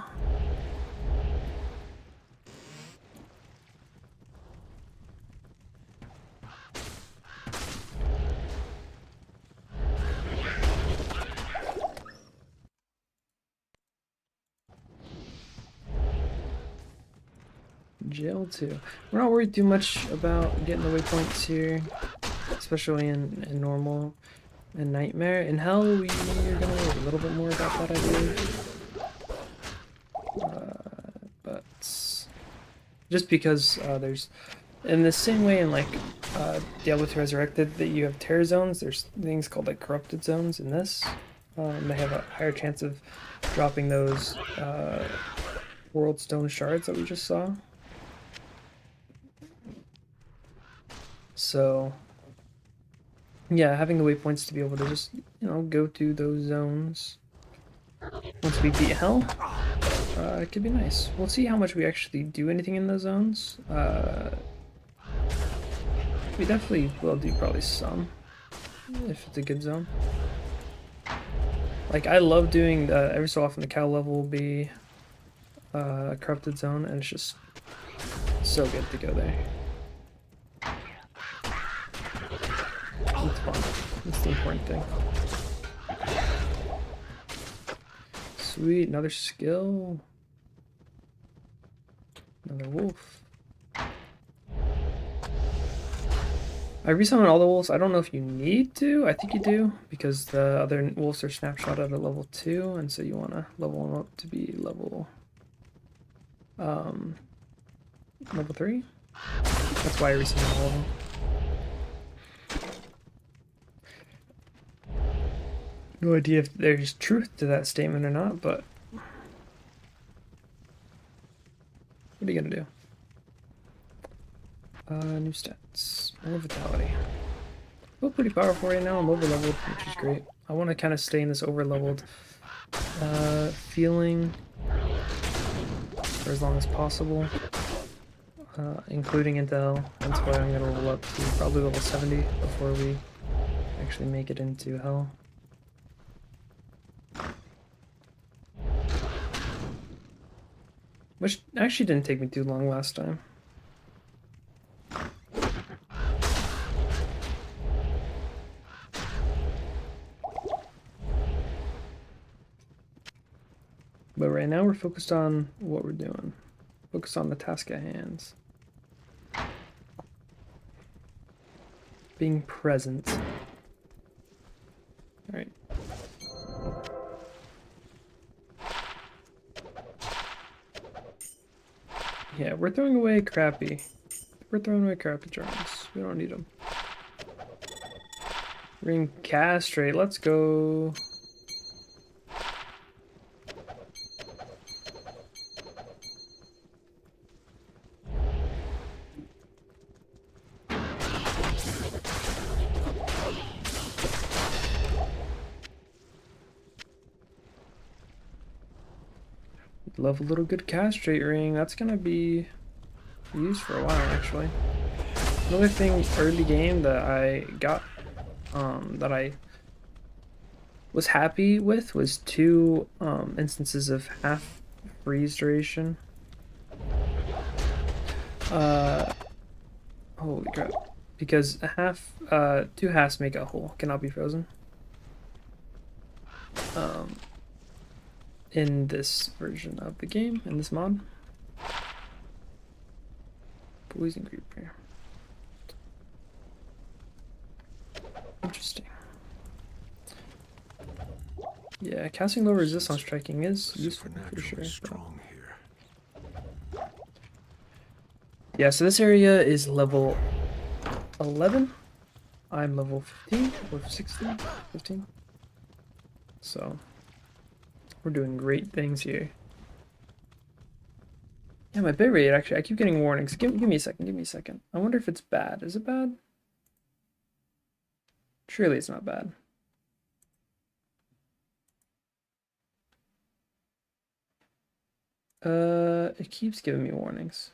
Jail 2. We're not worried too much about getting the waypoints here, especially in normal and nightmare. In hell, we are gonna worry a little bit more about that, I believe. But just because there's, in the same way in like Diablo 2 Resurrected, that you have terror zones, there's things called like corrupted zones in this. They have a higher chance of dropping those world stone shards that we just saw. So, yeah, having the waypoints to be able to just, go to those zones once we beat hell, it could be nice. We'll see how much we actually do anything in those zones. We definitely will do probably some, if it's a good zone. Like, I love doing, every so often the cow level will be a corrupted zone, and it's just so good to go there. It's fun. That's the important thing. Sweet, another skill. Another wolf. I resummoned all the wolves. I don't know if you need to. I think you do, because the other wolves are snapshotted at level 2, and so you want to level them up to be level 3. That's why I resummoned all of them. No idea if there's truth to that statement or not, but what are you gonna do? New stats. More vitality. Feel pretty powerful right now. I'm over leveled, which is great. I want to kind of stay in this over leveled Feeling for as long as possible, including into hell. That's why I'm gonna level up to probably level 70 before we actually make it into hell. Which actually didn't take me too long last time. But right now we're focused on what we're doing. Focus on the task at hand. Being present. Alright. Yeah, we're throwing away crappy. We're throwing away crappy charms. We don't need them. Ring castrate. Let's go. Love a little good castrate ring. That's gonna be used for a while, actually. Another thing early game that I got, that I was happy with was two instances of half freeze duration. Holy crap. Because two halves make a whole, cannot be frozen. In this version of the game, in this mod. Poison creeper. Interesting. Yeah, casting low resist on striking is useful for sure. Strong here. Yeah, so this area is level 11. I'm level 15 or 16, 15. So we're doing great things here. Yeah, my bit rate actually, I keep getting warnings. Give me a second, give me a second. I wonder if it's bad. Is it bad? Surely it's not bad. It keeps giving me warnings.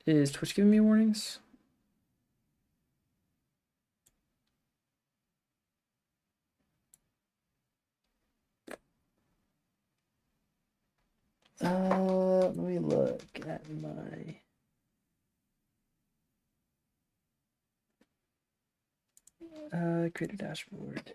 Is Twitch giving me warnings? Let me look at my create a dashboard.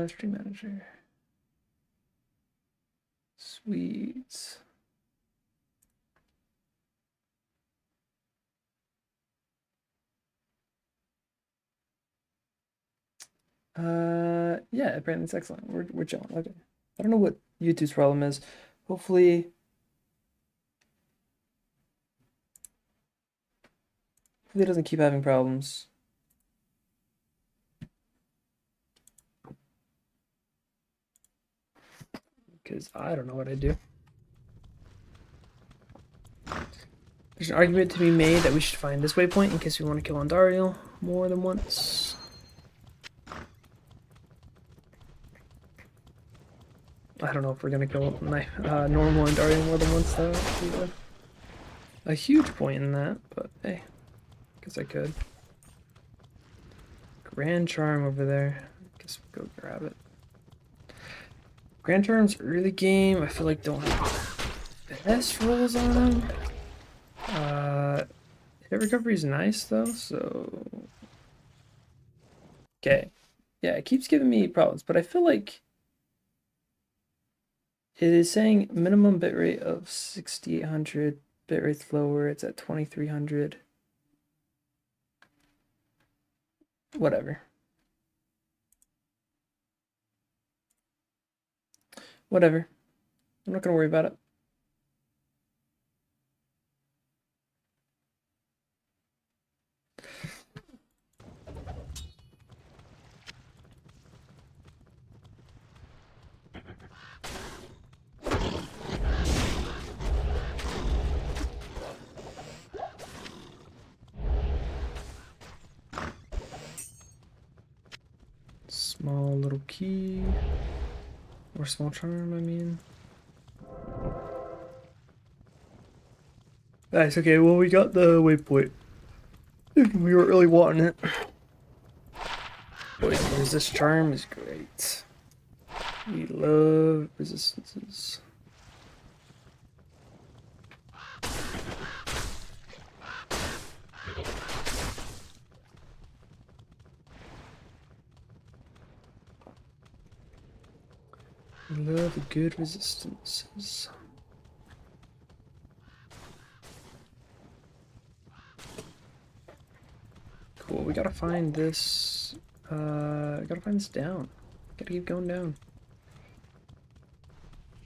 Stream manager. Sweet. Yeah, apparently it's excellent. We're chilling. Okay. I don't know what YouTube's problem is. Hopefully it doesn't keep having problems. Because I don't know what I do. There's an argument to be made that we should find this waypoint in case we want to kill Andariel more than once. I don't know if we're gonna kill normal Andariel more than once though. There's a huge point in that, but hey, guess I could. Grand Charm over there. Guess we'll go grab it. Grand Charms early game, I feel like don't have the best rolls on them. Hit recovery is nice though, so okay. Yeah, it keeps giving me problems, but I feel like it is saying minimum bitrate of 6800, bitrate's lower, it's at 2300. Whatever. Whatever. I'm not gonna worry about it. little key. Or small charm, I mean. Nice, okay, well we got the waypoint. We weren't really wanting it. Boy, resist charm is great. We love resistances. We love the good resistances. Cool, we gotta find this. Gotta find this down. Gotta keep going down.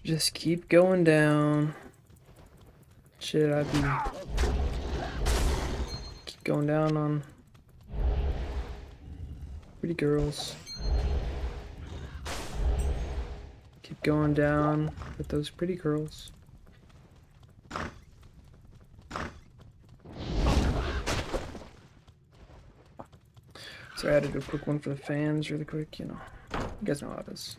Just keep going down. Should I be. Keep going down on. Pretty girls. Keep going down with those pretty girls. So I had to do a quick one for the fans really quick, you know. You guys know how it is.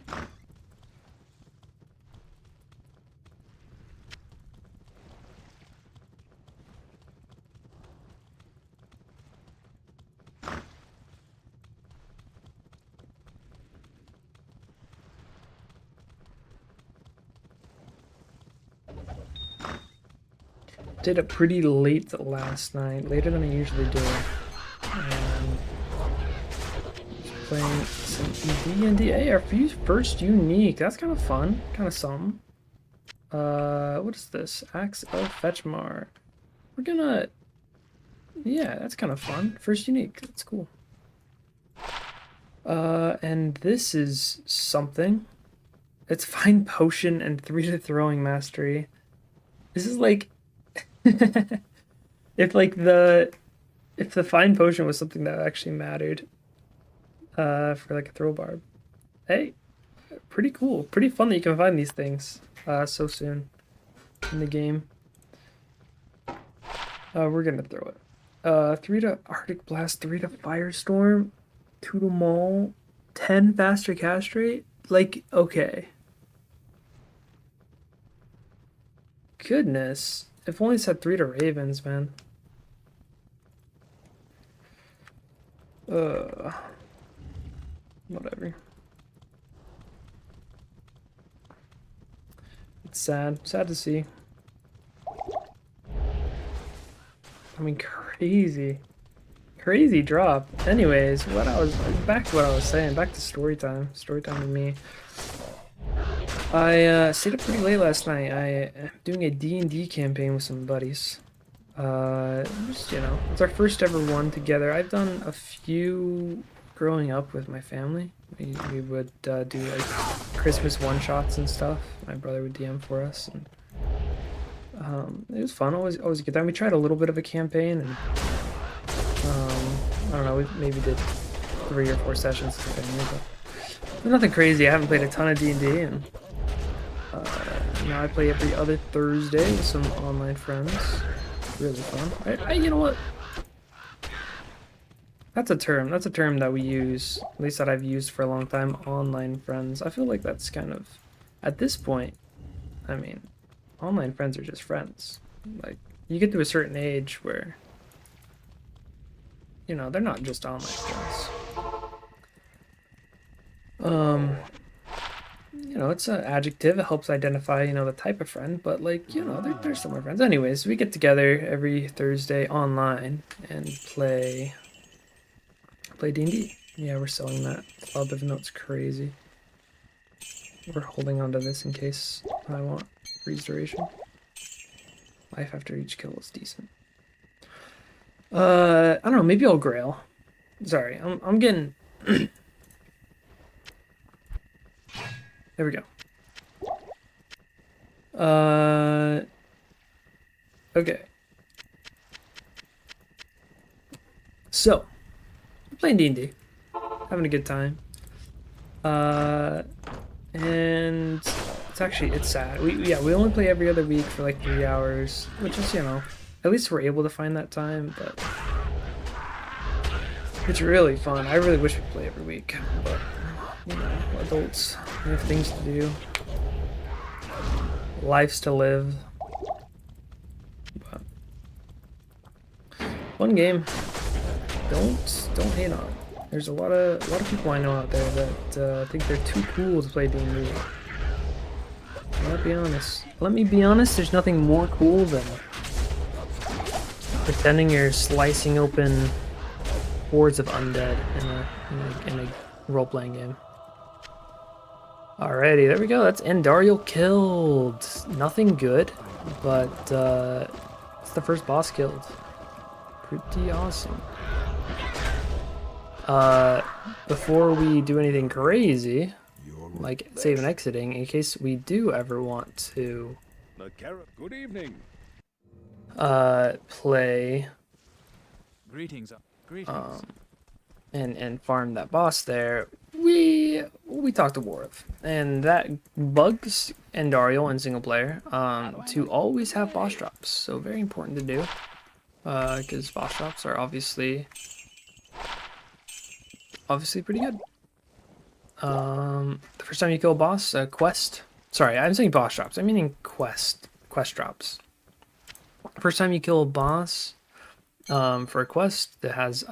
Did it pretty late last night, later than I usually do. Playing some D&D. Hey, our first unique. That's kind of fun. Kind of something. What is this? Axe of Fetchmar. We're gonna... Yeah, that's kind of fun. First unique. That's cool. And this is something. It's Fine Potion and 3 to Throwing Mastery. This is like... if the Fine Potion was something that actually mattered. For like a throw barb. Hey, pretty cool. Pretty fun that you can find these things so soon in the game. We're gonna throw it. 3 to Arctic Blast, 3 to Firestorm, 2 to Maul, 10 faster cast rate. Like, okay. Goodness. If only said 3 to Ravens, man. Whatever. It's sad. Sad to see. I mean, crazy. Crazy drop. Anyways, back to what I was saying. Back to story time. Story time with me. I stayed up pretty late last night. I am doing a D&D campaign with some buddies. Just, you know, it's our first ever one together. I've done a few growing up with my family. We would do like Christmas one-shots and stuff. My brother would DM for us, and it was fun. Always a good time. We tried a little bit of a campaign, and I don't know, we maybe did 3 or 4 sessions with the family, but nothing crazy. I haven't played a ton of D&D, and now I play every other Thursday with some online friends. Really fun. You know what? That's a term that we use, at least that I've used for a long time, online friends. I feel like that's kind of, at this point, I mean, online friends are just friends. Like, you get to a certain age where, you know, they're not just online friends. You know, it's an adjective. It helps identify, you know, the type of friend, but like, you know, they're still my friends. Anyways, we get together every Thursday online and play D&D. Yeah, we're selling that club, even though it's crazy. We're holding on to this in case I want freeze duration. Life after each kill is decent. I don't know, maybe I'll grail. Sorry, I'm getting... There we go. Okay. So, we're playing D&D. Having a good time. And it's sad. We only play every other week for like 3 hours, which is, you know, at least we're able to find that time, but it's really fun. I really wish we'd play every week, but you know, adults. We have things to do, lives to live. But fun game. Don't hate on it. There's a lot of people I know out there that think they're too cool to play D&D. Let me be honest. Let me be honest. There's nothing more cool than pretending you're slicing open hordes of undead in a role-playing game. Alrighty, there we go. That's Andariel killed. Nothing good, but it's the first boss killed. Pretty awesome. Before we do anything crazy, like save and exiting, in case we do ever want to Good evening. play Greetings. Greetings. and farm that boss there, we talked to Warv, and that bugs Andariel in single player to always have boss drops. So very important to do, because boss drops are obviously pretty good. The first time you kill a boss, quest. Sorry, I'm saying boss drops. I'm meaning quest drops. First time you kill a boss, for a quest that has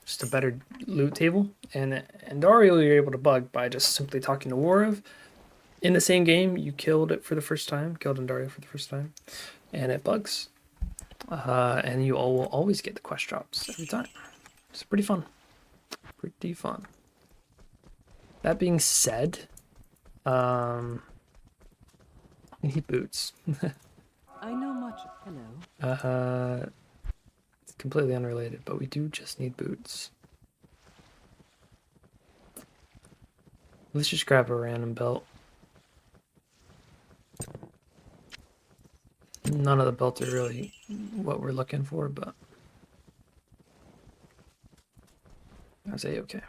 just a better loot table, and Dario you're able to bug by just simply talking to Warv. In the same game, you killed it for the first time, killed Andario for the first time, and it bugs. And you all will always get the quest drops every time. It's pretty fun. Pretty fun. That being said, I need boots. I know much. Hello. It's completely unrelated, but we do just need boots. Let's just grab a random belt. None of the belts are really what we're looking for, but I say okay.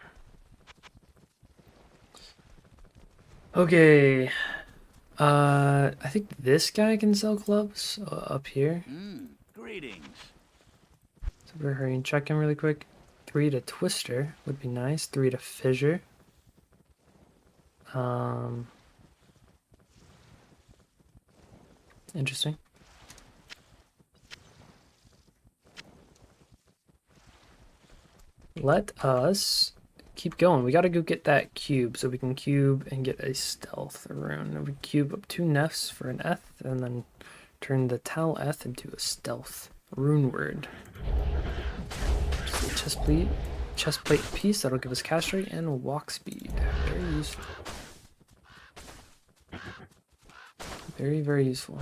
Okay. I think this guy can sell clubs up here. Greetings. So we're hurrying. Check him really quick. 3 to Twister would be nice. 3 to Fissure. Interesting. Let us keep going. We gotta go get that cube so we can cube and get a stealth rune. And we cube up 2 nefs for an eth, and then turn the tal eth into a stealth rune word. Just a chestplate piece that'll give us cast rate and walk speed. Very useful. Very, very useful.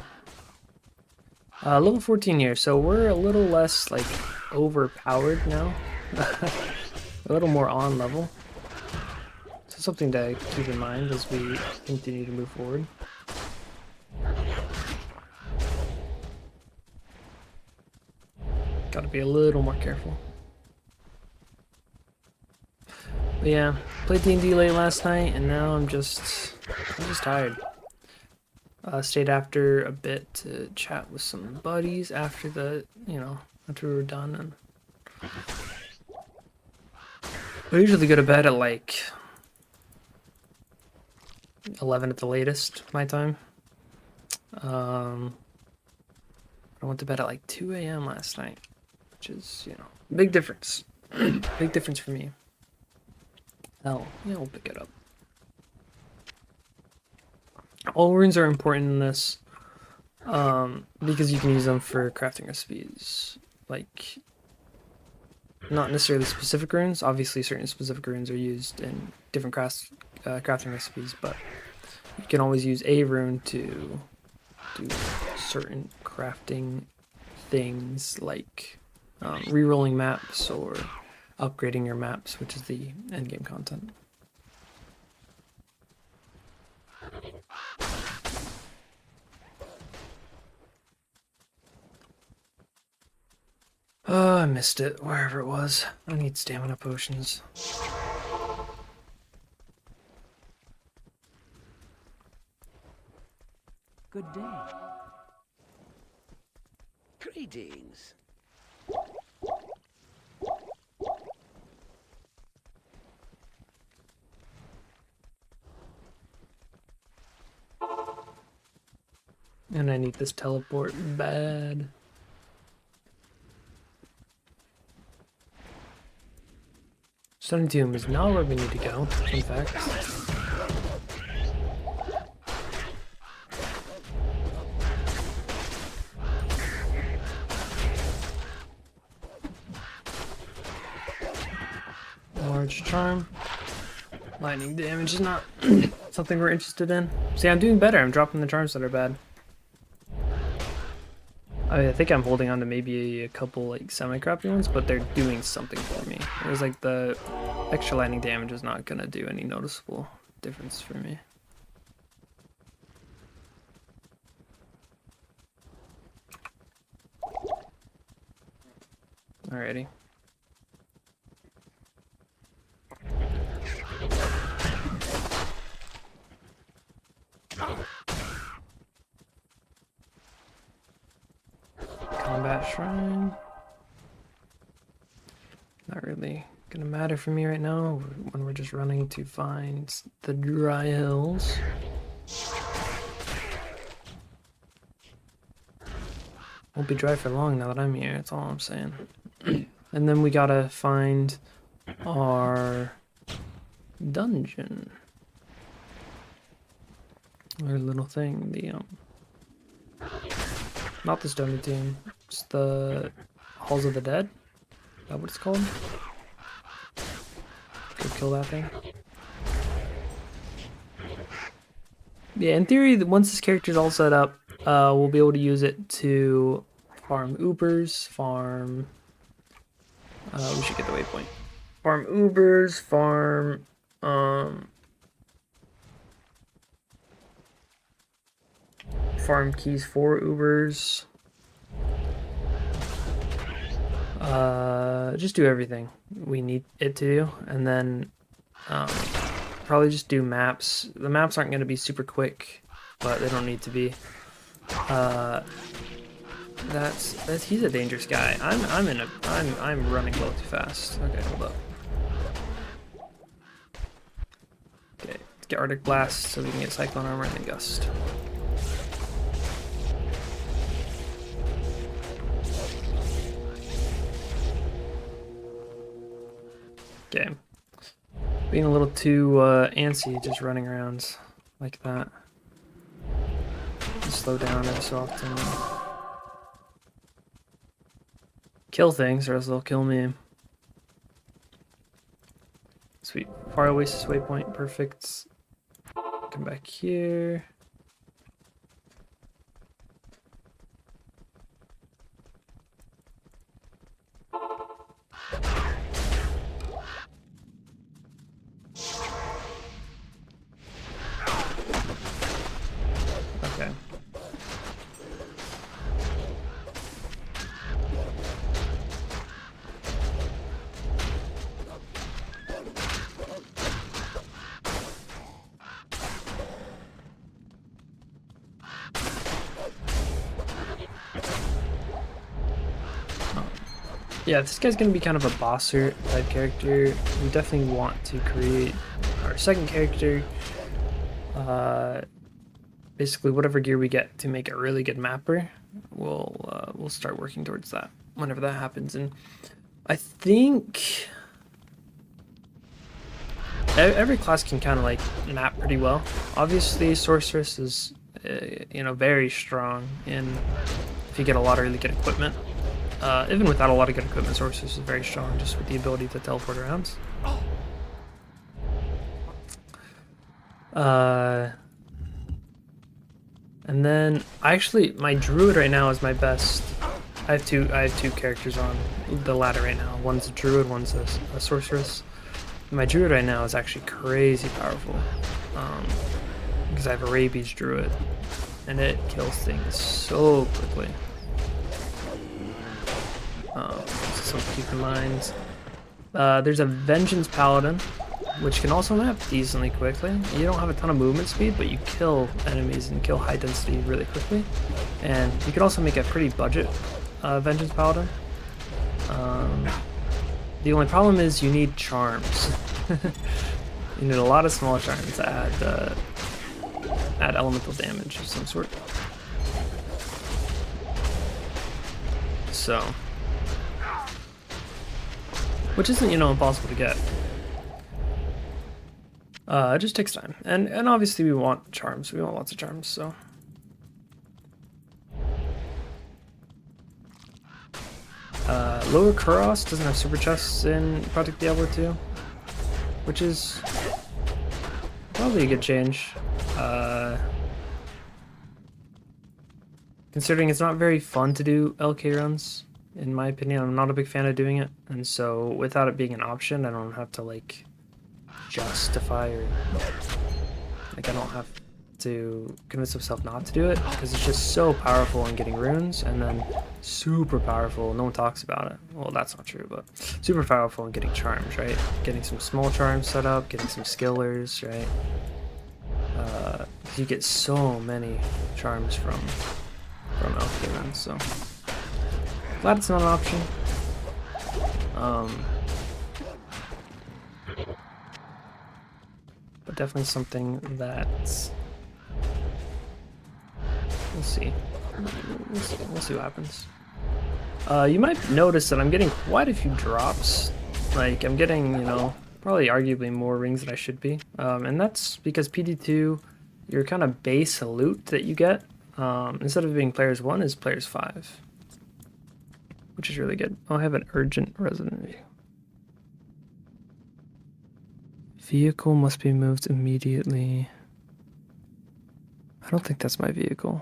Level 14 here, so we're a little less like overpowered now. A little more on level. So something to keep in mind as we continue to move forward. Gotta be a little more careful. But yeah, played D&D late last night, and now I'm just tired. Stayed after a bit to chat with some buddies after after we were done, and I usually go to bed at like 11 at the latest, my time. I went to bed at like 2 a.m. last night, which is, big difference. Big difference for me. Hell, we'll pick it up. All runes are important in this, because you can use them for crafting recipes. Like, not necessarily specific runes. Obviously, certain specific runes are used in different crafting recipes, but you can always use a rune to do certain crafting things, like re-rolling maps or upgrading your maps, which is the endgame content. Oh, I missed it, wherever it was. I need stamina potions. Good day. Greetings. And I need this teleport bad. Stunning Tomb is not where we need to go, in fact. Large charm. Lightning damage is not something we're interested in. See, I'm doing better. I'm dropping the charms that are bad. I think I'm holding on to maybe a couple like semi-crappy ones, but they're doing something for me. Whereas like the extra lightning damage is not gonna do any noticeable difference for me. Alrighty. Combat Shrine. Not really gonna matter for me right now when we're just running to find the dry hills. Won't be dry for long now that I'm here, that's all I'm saying. And then we gotta find our dungeon. Our little thing, the not the Stony Tomb, it's the Halls of the Dead. Is that what it's called? Go kill that thing. Yeah, in theory, once this character's all set up, we'll be able to use it to farm Ubers, farm... we should get the waypoint. Farm Ubers, farm... farm keys for Ubers. Just do everything we need it to do, and then probably just do maps. The maps aren't going to be super quick, but they don't need to be. That's he's a dangerous guy. I'm running a little too fast. Okay, hold up. Okay, let's get Arctic Blast so we can get Cyclone Armor and then Gust. Okay. Being a little too antsy, just running around like that. Just slow down every so often. Kill things, or else they'll kill me. Sweet. Far Oasis waypoint, perfect. Come back here. Okay. Yeah, this guy's gonna be kind of a bosser type character. We definitely want to create our second character. Basically, whatever gear we get to make a really good mapper, we'll start working towards that whenever that happens. And I think every class can kind of like map pretty well. Obviously, Sorceress is very strong in if you get a lot of really good equipment. Even without a lot of good equipment, Sorceress is very strong just with the ability to teleport around. And then my Druid right now is my best. I have two characters on the ladder right now. One's a Druid, one's a Sorceress. My Druid right now is actually crazy powerful. Because I have a Rabies Druid. And it kills things so quickly. Something to keep in mind. There's a Vengeance Paladin, which can also map decently quickly. You don't have a ton of movement speed, but you kill enemies and kill high density really quickly. And you could also make a pretty budget Vengeance Paladin. The only problem is you need charms. You need a lot of small charms to add elemental damage of some sort. So, which isn't, you know, impossible to get. It just takes time, and obviously we want charms. We want lots of charms. So, Lower Kuros doesn't have super chests in Project Diablo 2, which is probably a good change. Considering it's not very fun to do LK runs, in my opinion. I'm not a big fan of doing it, and so without it being an option, I don't have to like justify or like I don't have to convince myself not to do it because it's just so powerful in getting runes, and then super powerful. No one talks about it. Well, that's not true, but super powerful in getting charms, right? Getting some small charms set up, getting some skillers, right? You get so many charms from LK runs, so glad it's not an option. But definitely something that we'll see. We'll see what happens. You might notice that I'm getting quite a few drops. Like I'm getting, you know, probably arguably more rings than I should be. And that's because PD2, your kind of base loot that you get, instead of being players 1 is players 5. Which is really good. Oh, I have an urgent resident view. Vehicle must be moved immediately. I don't think that's my vehicle.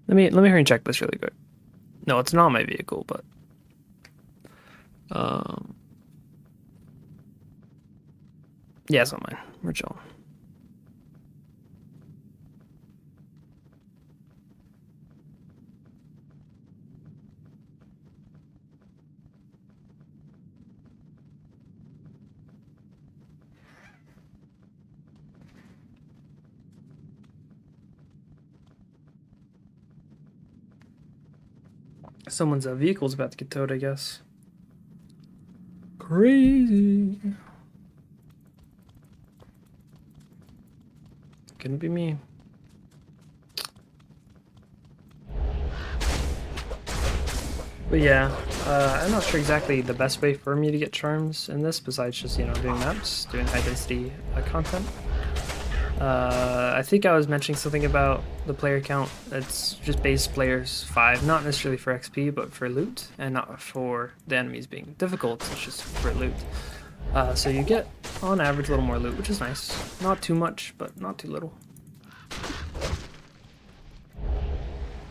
Let me hurry and check this really quick. No, it's not my vehicle, but yeah, it's not mine. We're chilling. Someone's vehicle's about to get towed, I guess. Crazy. Couldn't be me. But yeah, I'm not sure exactly the best way for me to get charms in this, besides just, you know, doing maps, doing high density content. I think I was mentioning something about the player count. It's just base players 5, not necessarily for XP, but for loot, and not for the enemies being difficult, it's just for loot. So you get, on average, a little more loot, which is nice. Not too much, but not too little.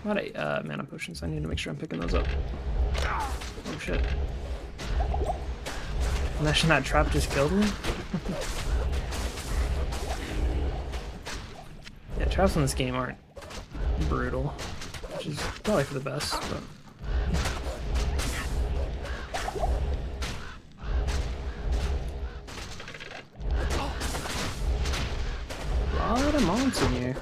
A lot of mana potions, I need to make sure I'm picking those up. Oh shit. Imagine that trap just killed me. Yeah, traps in this game aren't brutal, which is probably for the best, but... A lot of mobs in here.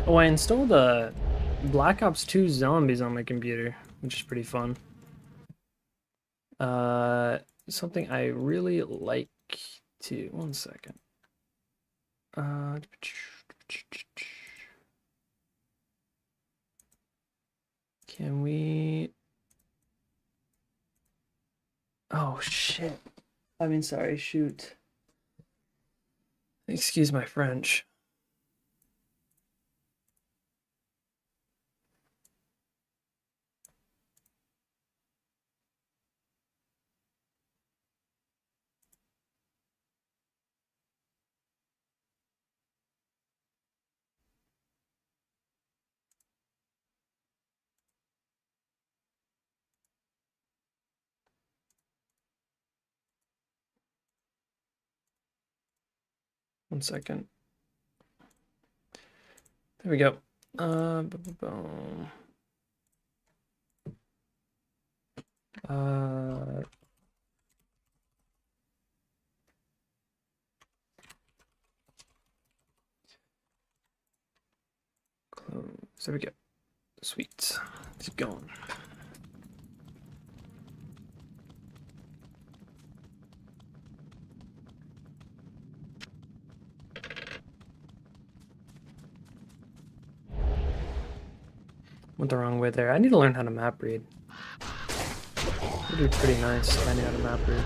Oh, I installed Black Ops 2 Zombies on my computer, which is pretty fun. Something I really like to... One second. Can we... Oh, shit. I mean, sorry, shoot. Excuse my French. One second. There we go. Boom. Close. There we go. Sweet. Keep going. Went the wrong way there. I need to learn how to map read. It'd be pretty nice if I knew how to map read.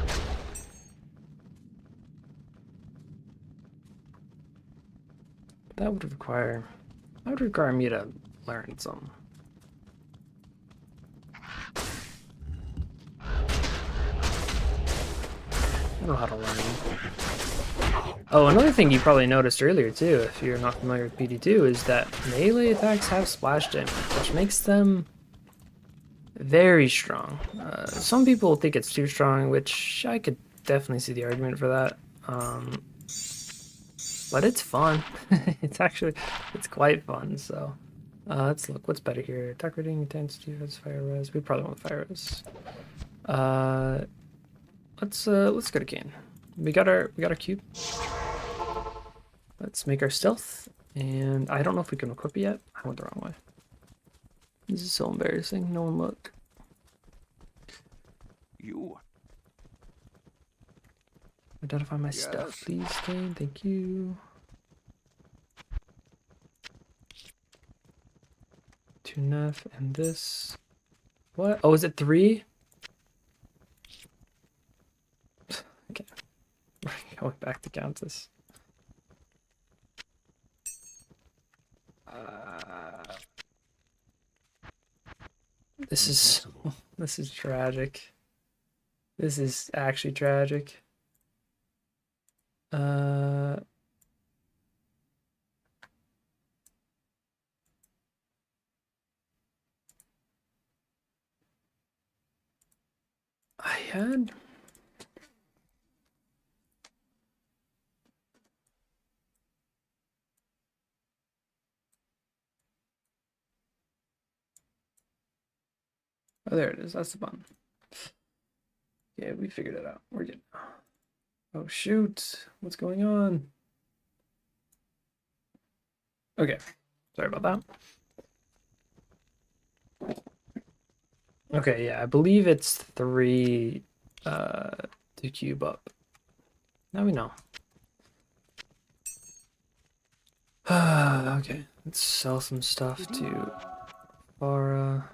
But that would require me to learn some. I don't know how to learn. Oh, another thing you probably noticed earlier too, if you're not familiar with PD2, is that melee attacks have splash damage, which makes them very strong. Some people think it's too strong, which I could definitely see the argument for that. But it's fun. It's quite fun. So let's look. What's better here? Attack rating, intensity, defense, fire res. We probably want fire res. Let's go to Kane. We got our cube. Let's make our stealth, and I don't know if we can equip it yet. I went the wrong way. This is so embarrassing. No one look. You. Identify my stuff, please, Kane. Thank you. 2 Neff and this. What? Oh, is it 3? Okay. We're going back to Countess. This is tragic. This is actually tragic. I had. Oh, there it is. That's the button. Yeah, we figured it out. We're good. Oh, shoot. What's going on? Okay. Sorry about that. Okay, yeah, I believe it's 3 to cube up. Now we know. Okay, let's sell some stuff to Farah.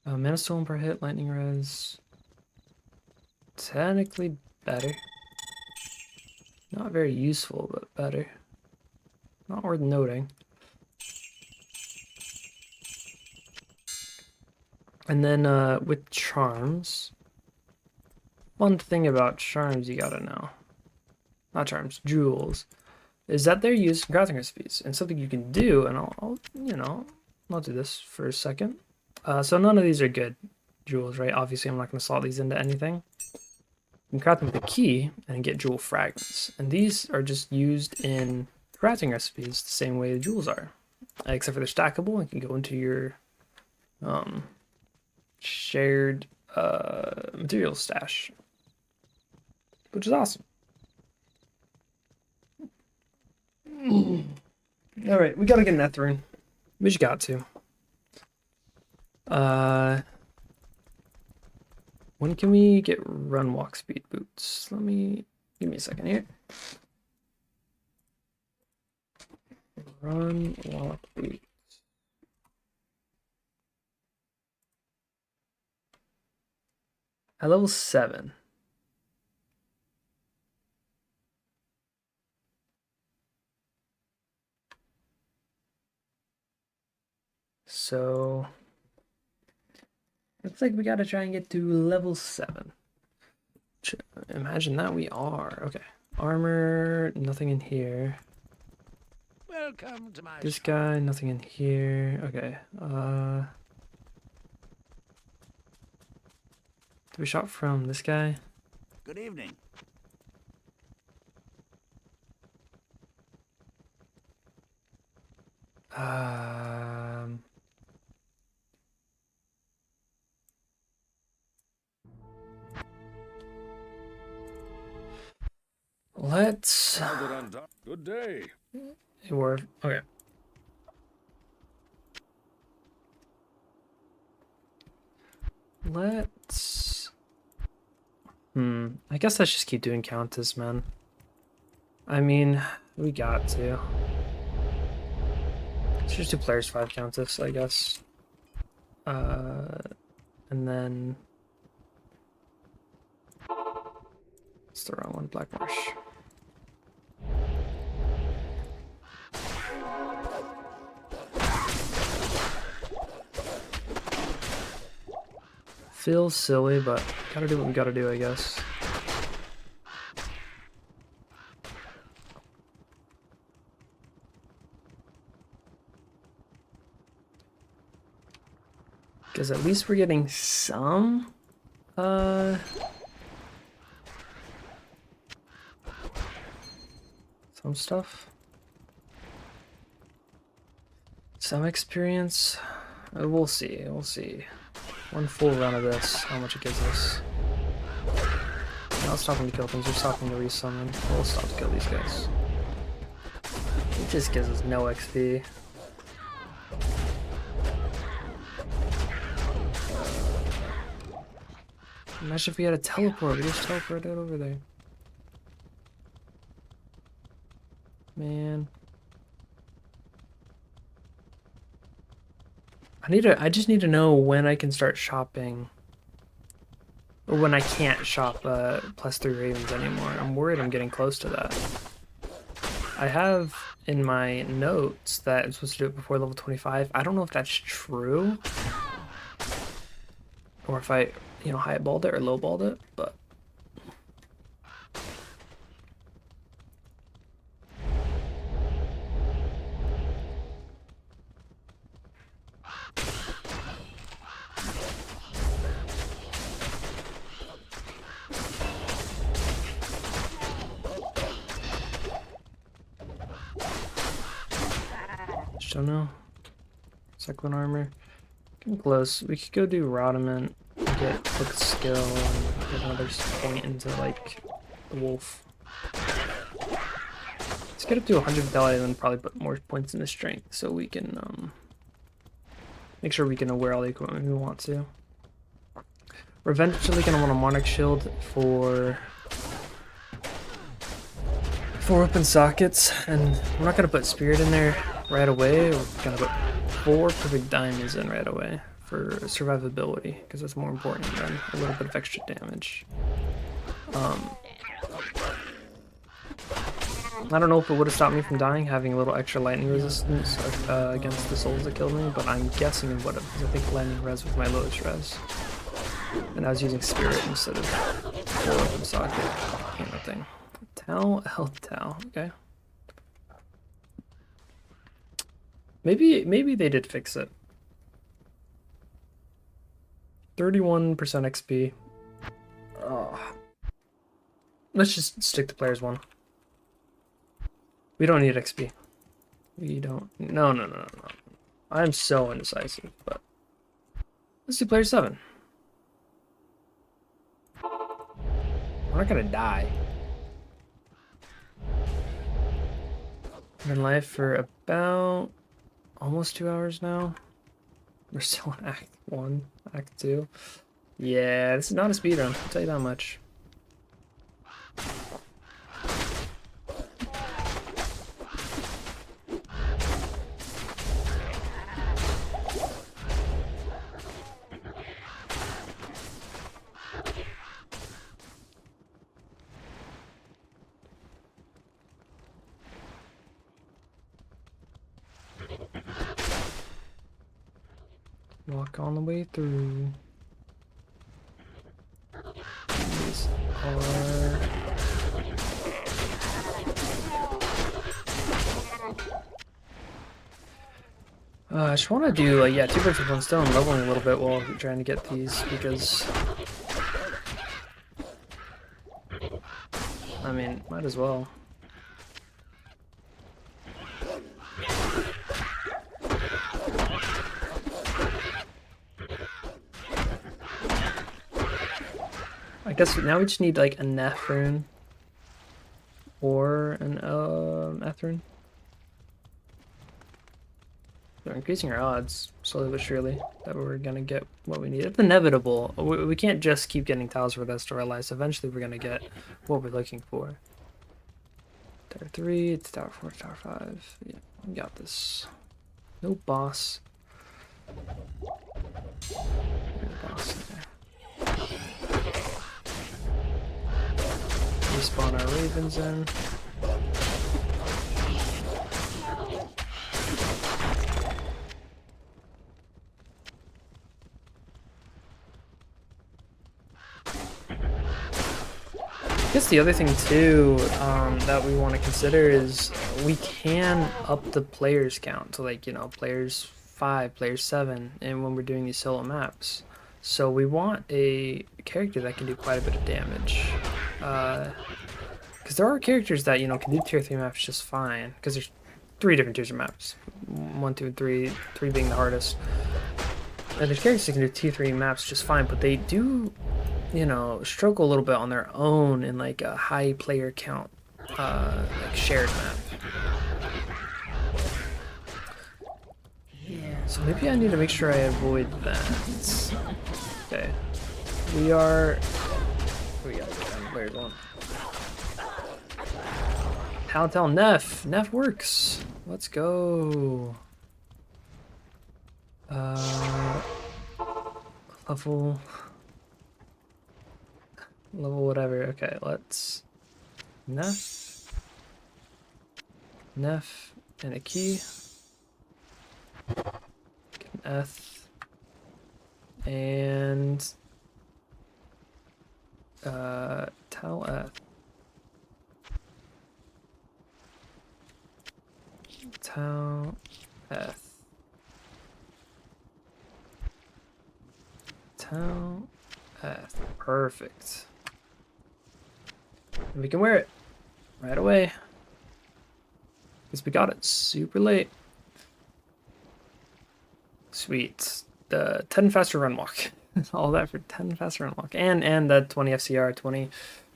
Mana stolen per hit, lightning res. Technically better. Not very useful, but better. Not worth noting. And then with charms, one thing about charms you gotta know, not charms, jewels, is that they're used in crafting recipes, and something you can do, and I'll do this for a second. So none of these are good jewels, right? Obviously, I'm not going to slot these into anything. You can craft them with a key and get jewel fragments, and these are just used in crafting recipes the same way the jewels are, except for they're stackable and can go into your shared material stash, which is awesome. All right, we gotta get an Ethrine. We just got to. When can we get run walk speed boots? Give me a second here. Run walk boots. At level 7. So looks like we gotta try and get to level 7. Imagine that we are. Okay. Armor, nothing in here. Welcome to my This guy, nothing in here. Okay. Do we shop from this guy? Good evening. Let's. Good day. Okay. Let's. I guess let's just keep doing countess, man. I mean, we got to. Let's just do players 5 countess, I guess. And then it's the wrong one, Black Marsh. Feels silly, but gotta do what we gotta do, I guess. Because at least we're getting some, some stuff. Some experience. We'll see, we'll see. One full run of this, how much it gives us. Not stopping to kill things, we're stopping to resummon. We'll stop to kill these guys. It just gives us no XP. Imagine if we had a teleport, we just teleported over there. Man. I just need to know when I can start shopping. Or when I can't shop +3 Ravens anymore. I'm worried I'm getting close to that. I have in my notes that I'm supposed to do it before level 25. I don't know if that's true. Or if I, you know, highballed it or lowballed it, but just don't know. Cyclone armor. Getting close. We could go do Rodament, get quick skill, and get another point into like the wolf. Let's get up to 100 vitality and then probably put more points into strength so we can make sure we can wear all the equipment we want to. We're eventually gonna want a Monarch Shield for open sockets, and we're not gonna put Spirit in there right away. We're gonna put 4 perfect diamonds in right away for survivability, because that's more important than a little bit of extra damage. I don't know if it would have stopped me from dying, having a little extra lightning resistance against the souls that killed me, but I'm guessing it would have, because I think lightning res was my lowest res. And I was using Spirit instead of 4 open socket. Ain't nothing. Tau, health Tau, okay. Maybe they did fix it. 31% XP. Oh. Let's just stick to players 1. We don't need XP. We don't. No. I'm so indecisive, but let's do player 7. We're not gonna die. Been live for about almost 2 hours now. We're still in Act 1, Act 2. Yeah, this is not a speedrun, I'll tell you that much. Walk on the way through. These are... I just want to do, like, yeah, 2 birds with 1 stone, leveling a little bit while trying to get these, because... I mean, might as well. I guess now we just need like a Nef rune or an Eth rune. We're increasing our odds slowly but surely that we're gonna get what we need. It's inevitable. We can't just keep getting tiles for the rest of our lives. Eventually we're gonna get what we're looking for. Tower 3, it's Tower 4, Tower 5. Yeah, we got this. No boss. There's a boss in there. Respawn our ravens in. I guess the other thing too that we want to consider is we can up the players count to, like, you know, players 5, players 7, and when we're doing these solo maps. So we want a character that can do quite a bit of damage. Because there are characters that, you know, can do tier 3 maps just fine. Because there's 3 different tiers of maps. 1, 2, and 3. 3 being the hardest. And there's characters that can do tier 3 maps just fine, but they do, you know, struggle a little bit on their own in like a high player count, like shared map. So maybe I need to make sure I avoid that. Okay. We are... We got players on. Telltale Neff. Neff works. Let's go. Level whatever. Okay, let's Neff and a key. Get an Eth and Tell Eth. Tell Eth. Tell Eth. Perfect. And we can wear it right away. Because we got it super late. Sweet. The 10 faster run walk. All that for 10 faster run walk. And the 20 FCR, 20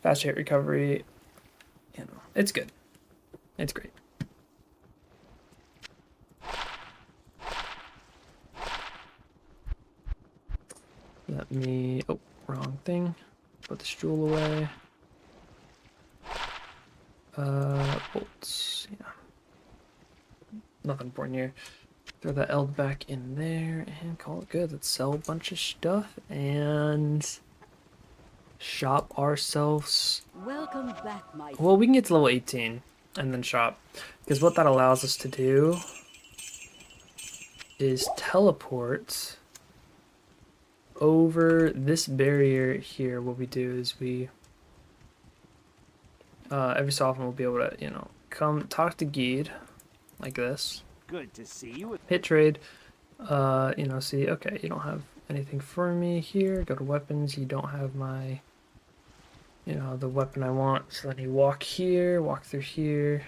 fast hit recovery. You know, it's good. It's great. Let me... Oh, wrong thing. Put this jewel away. Bolts. Yeah. Nothing important here. Throw that eld back in there and call it good. Let's sell a bunch of stuff and shop ourselves. Welcome back, my Well, we can get to level 18 and then shop. Because what that allows us to do is teleport over this barrier here. What we do is we every so often we'll be able to, you know, come talk to Geed like this. Good to see you. Hit trade. You know, see, okay, you don't have anything for me here. Go to weapons. You don't have my, you know, the weapon I want. So then you walk here, walk through here,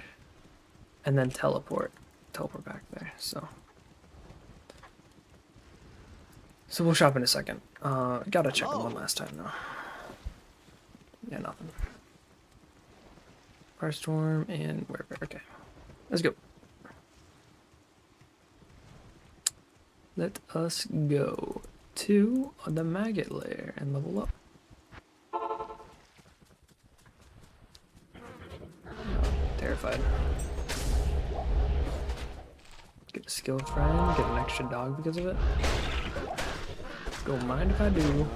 and then teleport. Teleport back there. So we'll shop in a second. Gotta check them one last time though. Yeah, nothing. Firestorm and wherever. Okay, let's go. Let us go to the maggot lair and level up. Terrified. Get a skill friend, get an extra dog because of it. Don't mind if I do.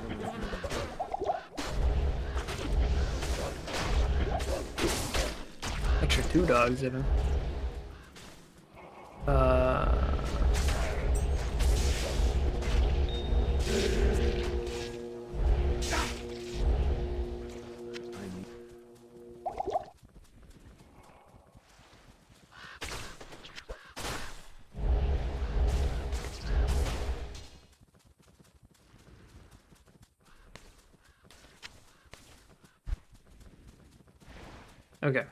Extra 2 dogs even. Okay,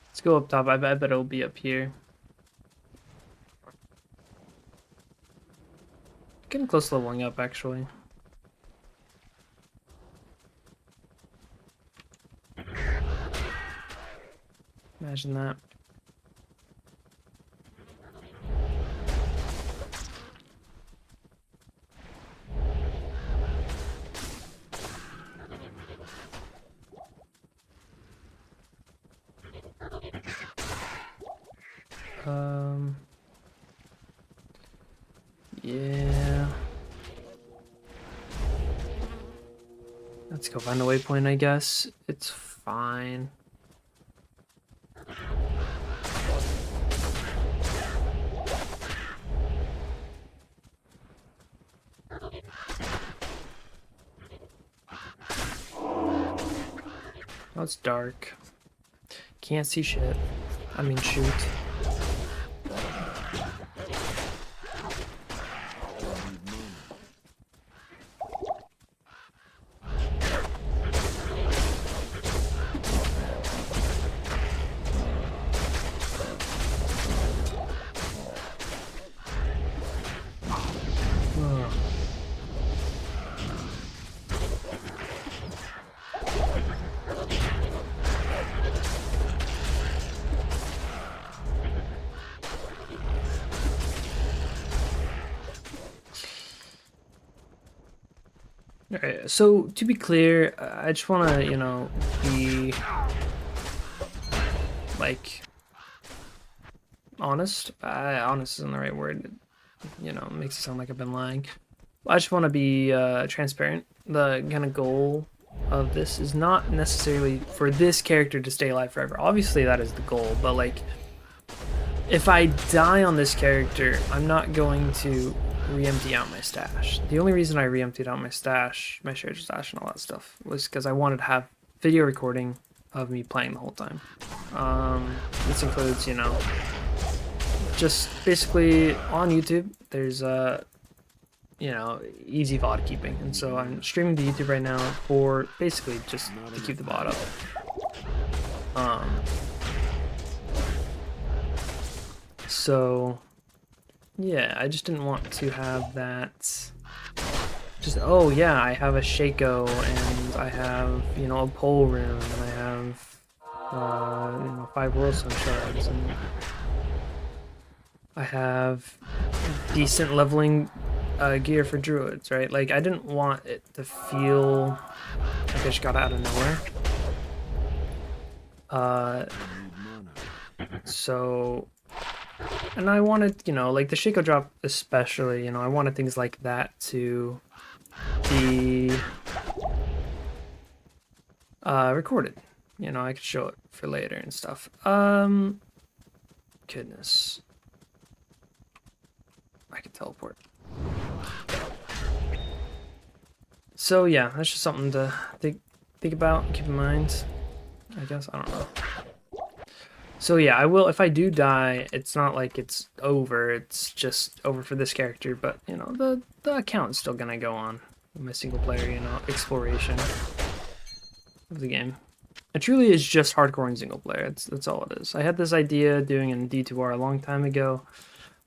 let's go up top. I bet it'll be up here. Getting close to leveling up, actually. Imagine that. Yeah. Let's go find a waypoint, I guess. It's fine. Oh, it's dark. Can't see shit. I mean, shoot. Ugh. Alright, so to be clear, I just want to, you know, be like honest. Honest isn't the right word. You know, makes it sound like I've been lying. I just want to be transparent. The kind of goal of this is not necessarily for this character to stay alive forever. Obviously, that is the goal, but like, if I die on this character, I'm not going to re-empty out my stash. The only reason I re-emptied out my stash, my shared stash and all that stuff, was because I wanted to have video recording of me playing the whole time. This includes, you know, just basically on YouTube, there's you know, easy VOD keeping, and so I'm streaming to YouTube right now for basically just to keep the VOD up. So yeah, I just didn't want to have that just, oh yeah, I have a Shaco and I have, you know, a pole room and I have you know, 5 World Stone shards and I have decent leveling gear for druids, right? Like, I didn't want it to feel like I just got out of nowhere. So, and I wanted, you know, like the Shaco drop especially, you know, I wanted things like that to be recorded. You know, I could show it for later and stuff. Goodness. I could teleport. So yeah, that's just something to think about, keep in mind. I guess, I don't know. So yeah, I will, if I do die, it's not like it's over, it's just over for this character, but you know, the account is still gonna go on. My single player, you know, exploration of the game. It truly is just hardcore and single player. That's all it is. I had this idea doing in D2R a long time ago.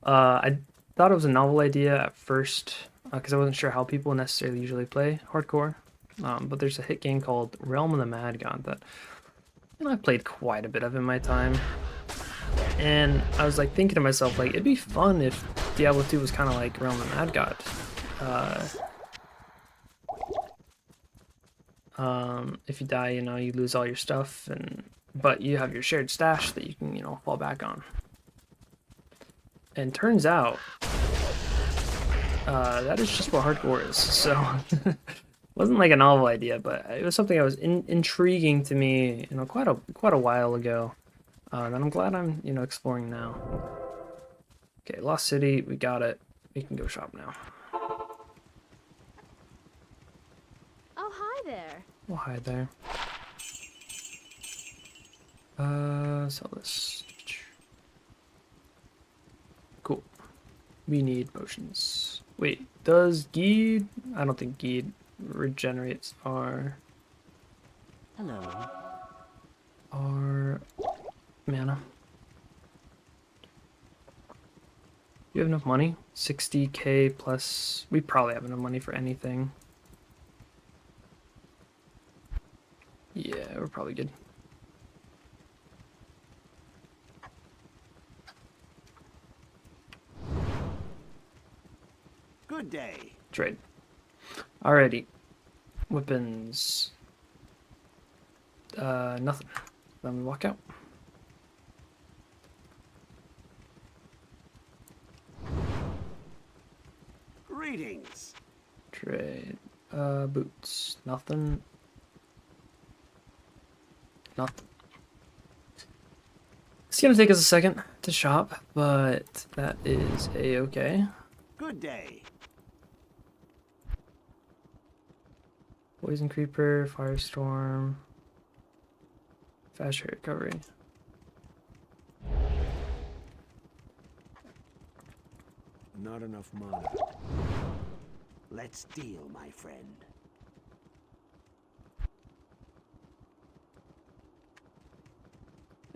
I thought it was a novel idea at first because I wasn't sure how people necessarily usually play hardcore. But there's a hit game called Realm of the Mad God that, you know, I played quite a bit of in my time. And I was like thinking to myself, like, it'd be fun if Diablo 2 was kind of like Realm of the Mad God. If you die, you know, you lose all your stuff, but you have your shared stash that you can, you know, fall back on. And turns out, that is just what hardcore is. So, it wasn't like a novel idea, but it was something that was intriguing to me, you know, quite a while ago. That I'm glad I'm, you know, exploring now. Okay, Lost City, we got it. We can go shop now. Oh, hi there. We'll hide there. Sell this. Cool. We need potions. Wait, does Geed? I don't think Geed regenerates our mana. Do you have enough money? 60k plus. We probably have enough money for anything. Yeah, we're probably good. Good day. Trade. Alrighty. Weapons. Nothing. Then we walk out. Greetings. Trade. Boots. Nothing. Nothing. It's gonna take us a second to shop, but that is a-okay. Good day. Poison Creeper, Firestorm, Fast Rate Recovery. Not enough mana. Let's deal, my friend.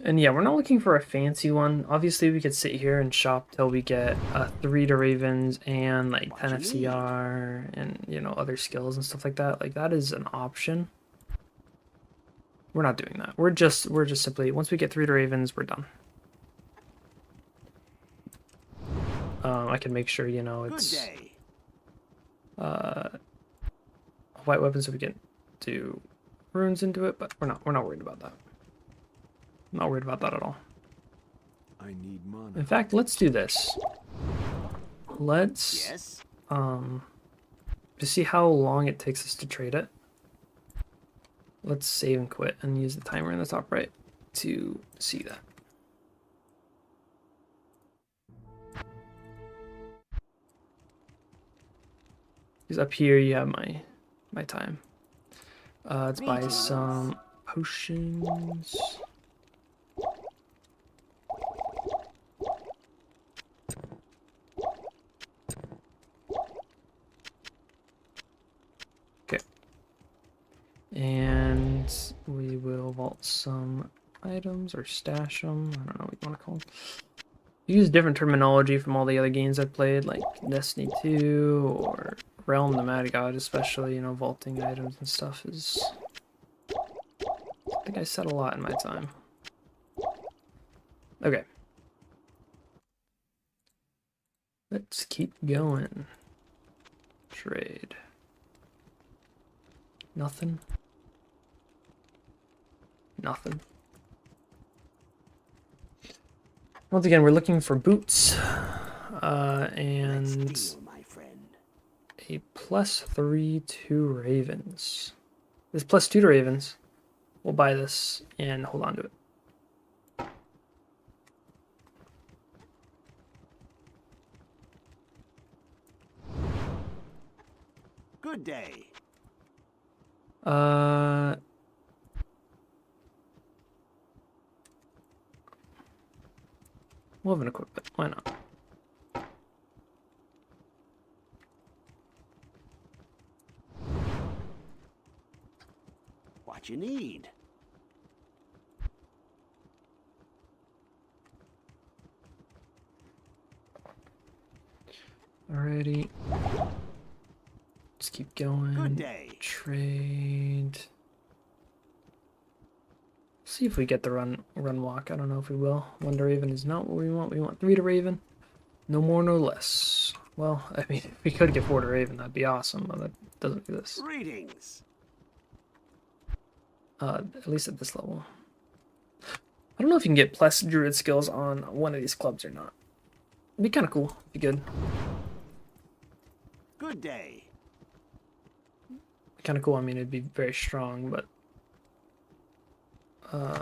And yeah, we're not looking for a fancy one. Obviously, we could sit here and shop till we get 3 to Ravens and like 10 FCR and, you know, other skills and stuff like that. Like, that is an option. We're not doing that. We're just simply, once we get 3 to Ravens, we're done. I can make sure, you know, it's white weapon so we can do runes into it, but we're not worried about that. I'm not worried about that at all. I need mana. In fact, let's do this. Let's to see how long it takes us to trade it. Let's save and quit and use the timer in the top right to see that. Because up here you have my time. Let's buy some potions. And we will vault some items or stash them. I don't know what you want to call them. Use different terminology from all the other games I've played, like Destiny 2 or Realm the Mad God, especially, you know, vaulting items and stuff is... I think I said a lot in my time. Okay. Let's keep going. Trade. Nothing. Nothing. Once again, we're looking for boots, and a +3 to Ravens. This +2 to Ravens. We'll buy this and hold on to it. Good day. We'll have an equipment. Why not? What you need? Alrighty. Let's keep going. Good day. Trade. See if we get the run walk. I don't know if we will. 1 to Raven is not what we want. We want 3 to Raven. No more, no less. Well, I mean, if we could get 4 to Raven, that'd be awesome, but that doesn't do this. Greetings. At least at this level. I don't know if you can get plus druid skills on one of these clubs or not. It'd be kind of cool. Be good. Good day. Kind of cool. I mean, it'd be very strong, but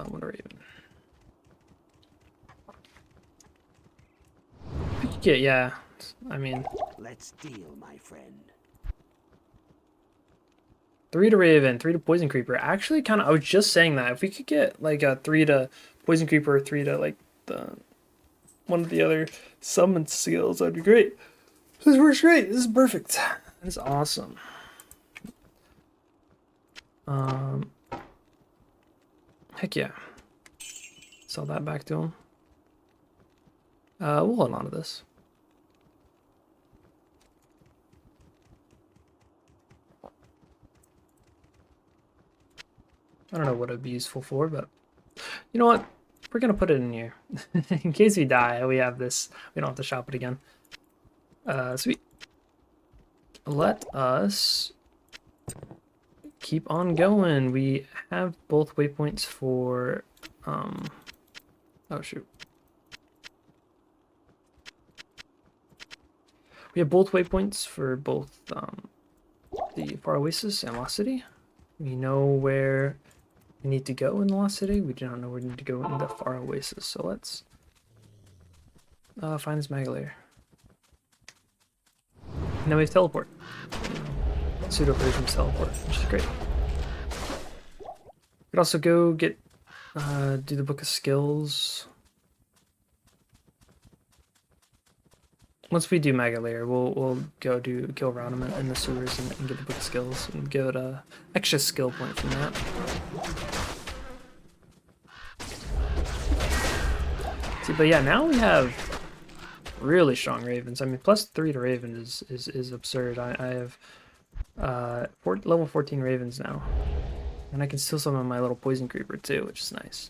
what are even? We could get, yeah. I mean, Let's deal, my friend. 3 to Raven, 3 to Poison Creeper. Actually, kind of, I was just saying that if we could get like a 3 to Poison Creeper, or 3 to like the one of the other summon skills, that'd be great. This works great. This is perfect. This is awesome. Heck yeah. Sell that back to him. We'll hold on to this. I don't know what it'd be useful for, but you know what? We're gonna put it in here. In case we die, we have this. We don't have to shop it again. Sweet. Let us keep on going. We have both waypoints for oh shoot. We have both waypoints for both the Far Oasis and Lost City. We know where we need to go in the Lost City. We do not know where we need to go in the Far Oasis. So let's find this mega layer. And then we have teleport. Pseudo version of teleport, which is great. We could also go get do the book of skills. Once we do mega layer, we'll go kill around him in the sewers and get the book of skills and get a extra skill point from that. See, but yeah, now we have really strong ravens. I mean, +3 to raven is absurd. I have level 14 ravens now, and I can steal some of my little poison creeper too, which is nice.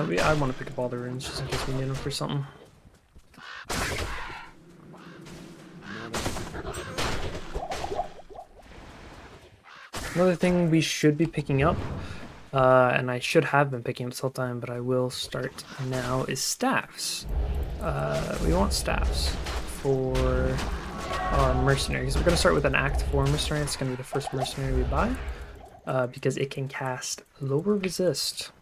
Yeah, I want to pick up all the runes just in case we need them for something. Another thing we should be picking up, and I should have been picking up this whole time, but I will start now, is staffs. We want staffs for our mercenaries. We're going to start with an Act 4 mercenary. It's going to be the first mercenary we buy, because it can cast lower resist,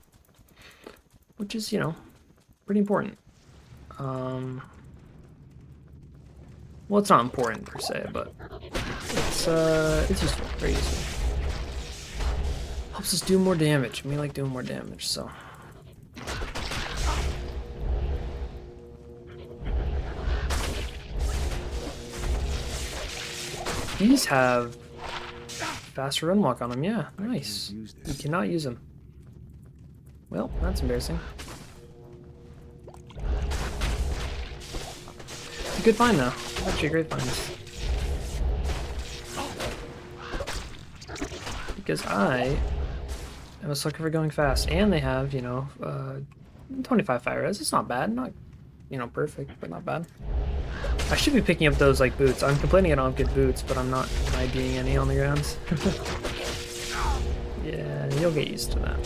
which is, you know, pretty important. Well, it's not important per se, but it's useful, very useful. Helps us do more damage. We like doing more damage, so. These have faster run walk on them, yeah, nice. We cannot use them. Well, that's embarrassing. It's a good find though. Actually a great find. Because I am a sucker for going fast. And they have, you know, 25 fire res. It's not bad. Not, you know, perfect, but not bad. I should be picking up those like boots. I'm complaining I don't have good boots, but I'm not IDing any on the grounds. Yeah, you'll get used to that.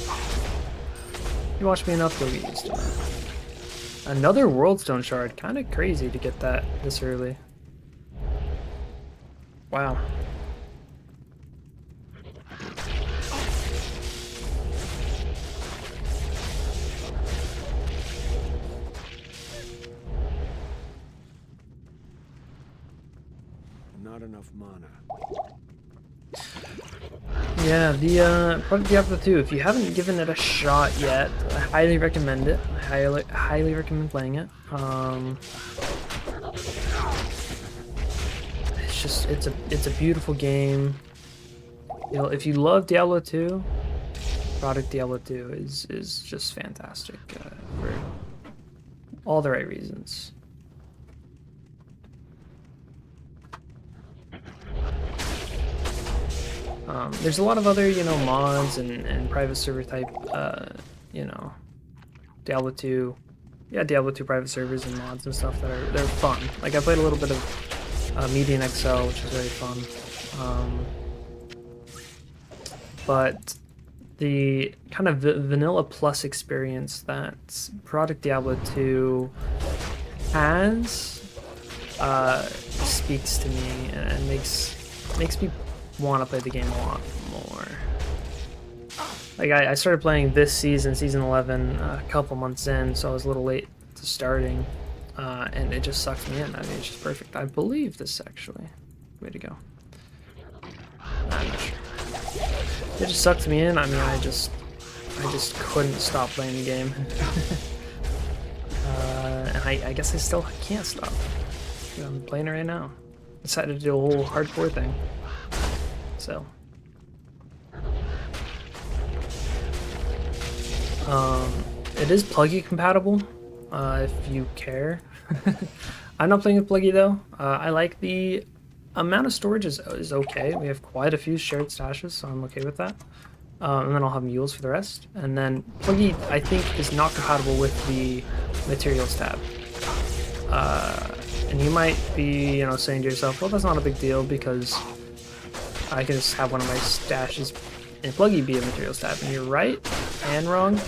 You watch me enough, you'll get used to that. Another Worldstone shard. Kind of crazy to get that this early. Wow. Not enough mana. Yeah, the probably Diablo 2. If you haven't given it a shot yet, I highly recommend it. I highly recommend playing it. It's a beautiful game. You know, if you love Diablo 2, product Diablo 2 is just fantastic for all the right reasons. There's a lot of other, you know, mods and private server type, you know, Diablo 2, yeah, Diablo 2 private servers and mods and stuff that they're fun. Like I played a little bit of Median XL, which is very fun. But the kind of vanilla plus experience that product Diablo 2 has speaks to me and makes me want to play the game a lot more. Like I started playing this season, season 11, a couple months in, so I was a little late to starting, and it just sucked me in. I mean, it's just perfect. I believe this actually. Way to go. I'm not sure. It just sucked me in. I mean, I just couldn't stop playing the game, and I guess I still can't stop. You know, I'm playing it right now. Decided to do a whole hardcore thing. So, it is Pluggy compatible, if you care. I'm not playing with Pluggy though. I like the amount of storage is okay. We have quite a few shared stashes, so I'm okay with that. And then I'll have mules for the rest. And then Pluggy, I think, is not compatible with the materials tab. And you might be, saying to yourself, well, that's not a big deal because I can just have one of my stashes in Pluggy be a materials tab. And you're right and wrong.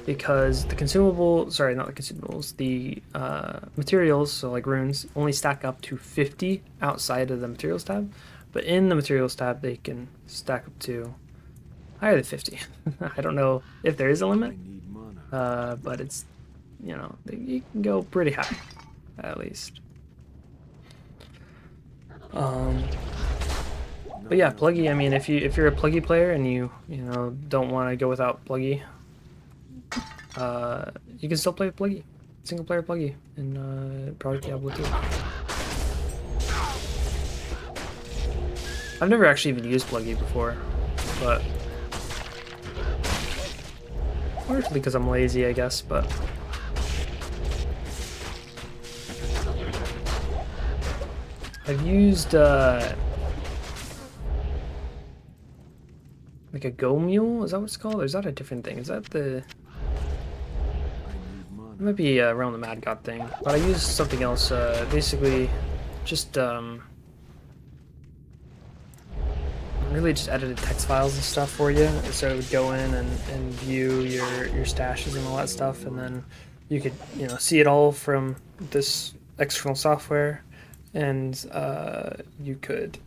Because the materials, so like runes, only stack up to 50 outside of the materials tab. But in the materials tab, they can stack up to higher than 50. I don't know if there is a limit, but it's, you can go pretty high, at least. But yeah, Pluggy, I mean, if you're a Pluggy player and you don't want to go without Pluggy, you can still play Pluggy, single player Pluggy in Product Diablo 2. I've never actually even used Pluggy before, but partially because I'm lazy, I guess, but I've used like a Go Mule, is that what it's called? Or is that a different thing? Is that the... It might be around the Mad God thing, but I used something else, basically just really just edited text files and stuff for you, so it would go in and view your stashes and all that stuff, and then you could see it all from this external software, and you could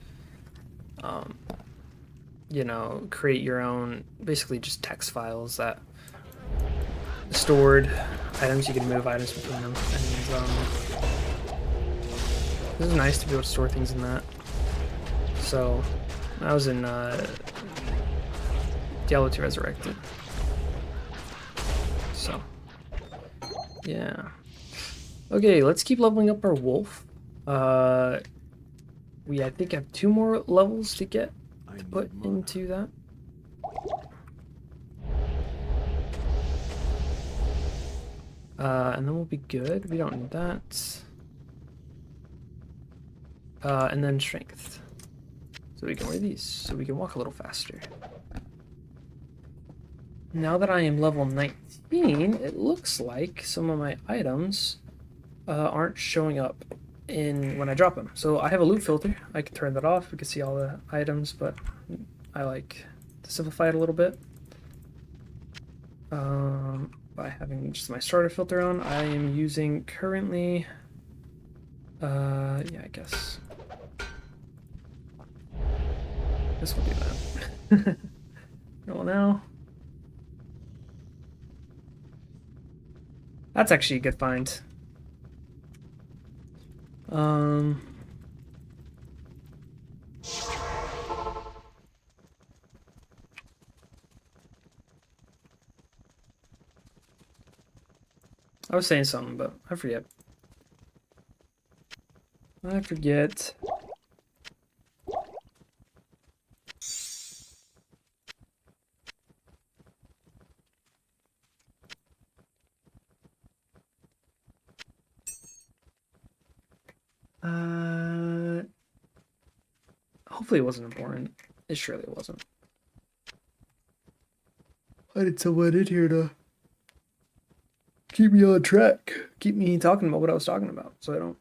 create your own, basically just text files that stored items. You can move items between them, and this is nice to be able to store things in that. So I was in Diablo 2 Resurrected. So yeah. Okay, let's keep leveling up our wolf. We I think have 2 more levels to get to put into that. And then we'll be good. We don't need that. And then strength. So we can wear these, so we can walk a little faster. Now that I am level 19, it looks like some of my items aren't showing up when I drop them. So I have a loot filter. I can turn that off. We can see all the items, but I like to simplify it a little bit. By having just my starter filter on, I am using currently, yeah, I guess this will do that. Well, now that's actually a good find. I was saying something, but I forget. Hopefully it wasn't important. It surely wasn't. I did someone in here to keep me on track. Keep me talking about what I was talking about, so I don't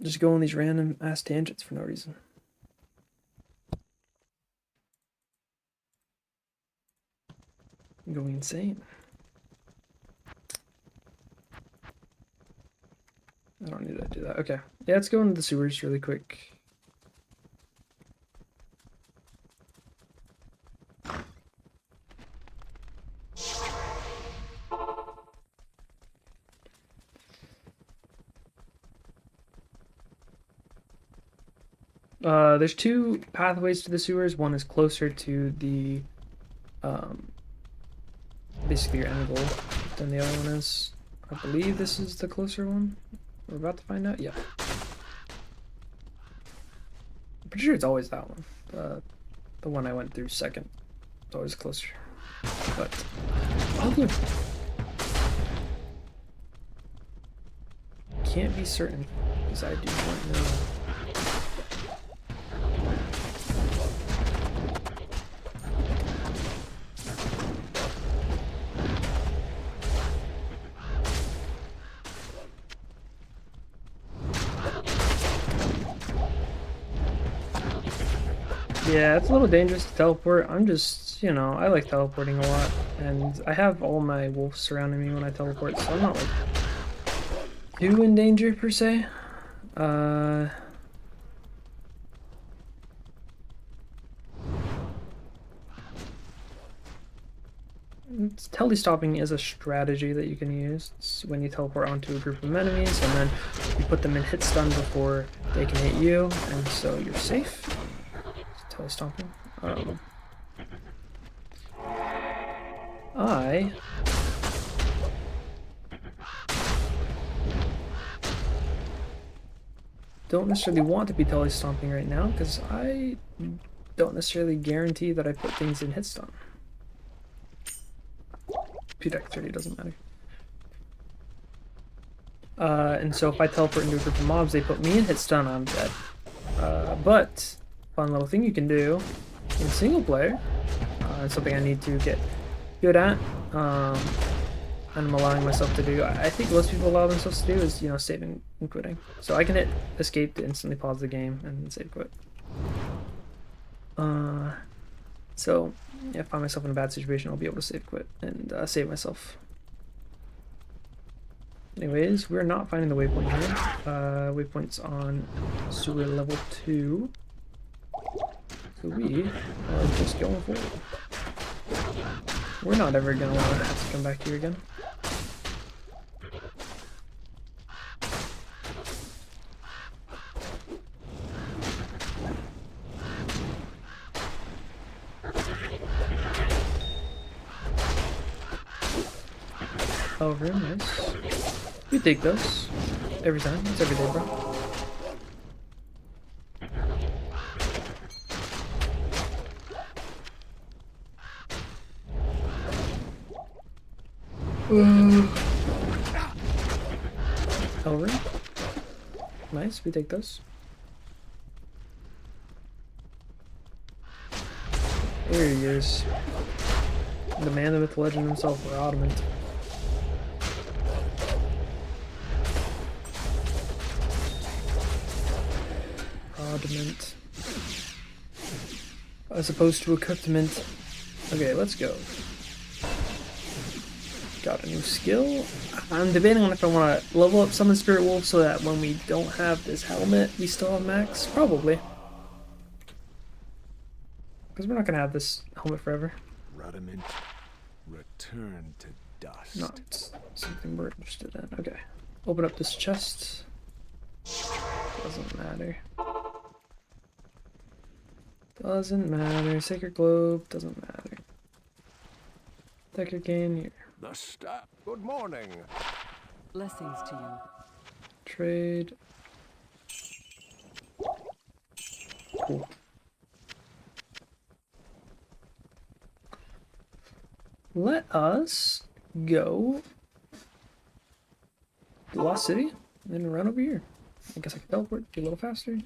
just go on these random ass tangents for no reason. I'm going insane. I don't need to do that. Okay. Yeah, let's go into the sewers really quick. There's 2 pathways to the sewers. One is closer to the, basically your end goal than the other one is. I believe this is the closer one. We're about to find out. Yeah. I'm pretty sure it's always that one. The one I went through second. It's always closer. But oh, yeah. Can't be certain because I do not know. Yeah, it's a little dangerous to teleport. I'm just, you know, I like teleporting a lot, and I have all my wolves surrounding me when I teleport, so I'm not like too in danger per se. Uh, Tele-stopping is a strategy that you can use. It's when you teleport onto a group of enemies, and then you put them in hit stun before they can hit you, and so you're safe. Tele-stomping. I don't necessarily want to be tele-stomping right now because I don't necessarily guarantee that I put things in hit stun. P-Deck 30 doesn't matter. And so if I teleport into a group of mobs, they put me in hit stun, I'm dead. But fun little thing you can do in single player, something I need to get good at, and I'm allowing myself to do. I think most people allow themselves to do is, you know, saving and quitting. So I can hit escape to instantly pause the game and save quit. So if I find myself in a bad situation, I'll be able to save quit and save myself. Anyways, we're not finding the waypoint here. Waypoint's on sewer level 2. So we are just going forward. We're not ever gonna want to have to come back here again. However, nice. We take those every time. It's every day, bro. Over. Nice, we take those. There he is. The man, the myth, legend himself, Rodman. Rodment. As opposed to equipment. Okay, let's go. Got a new skill. I'm debating on if I want to level up Summon Spirit Wolf so that when we don't have this helmet, we still have max. Probably. Because we're not going to have this helmet forever. Rudiment, return to dust. Not something we're interested in. Okay. Open up this chest. Doesn't matter. Doesn't matter. Sacred Globe. Doesn't matter. Decker gain here. The staff. Good morning. Blessings to you. Trade. Cool. Let us go to Lost City and then run over here. I guess I can teleport, be a little faster.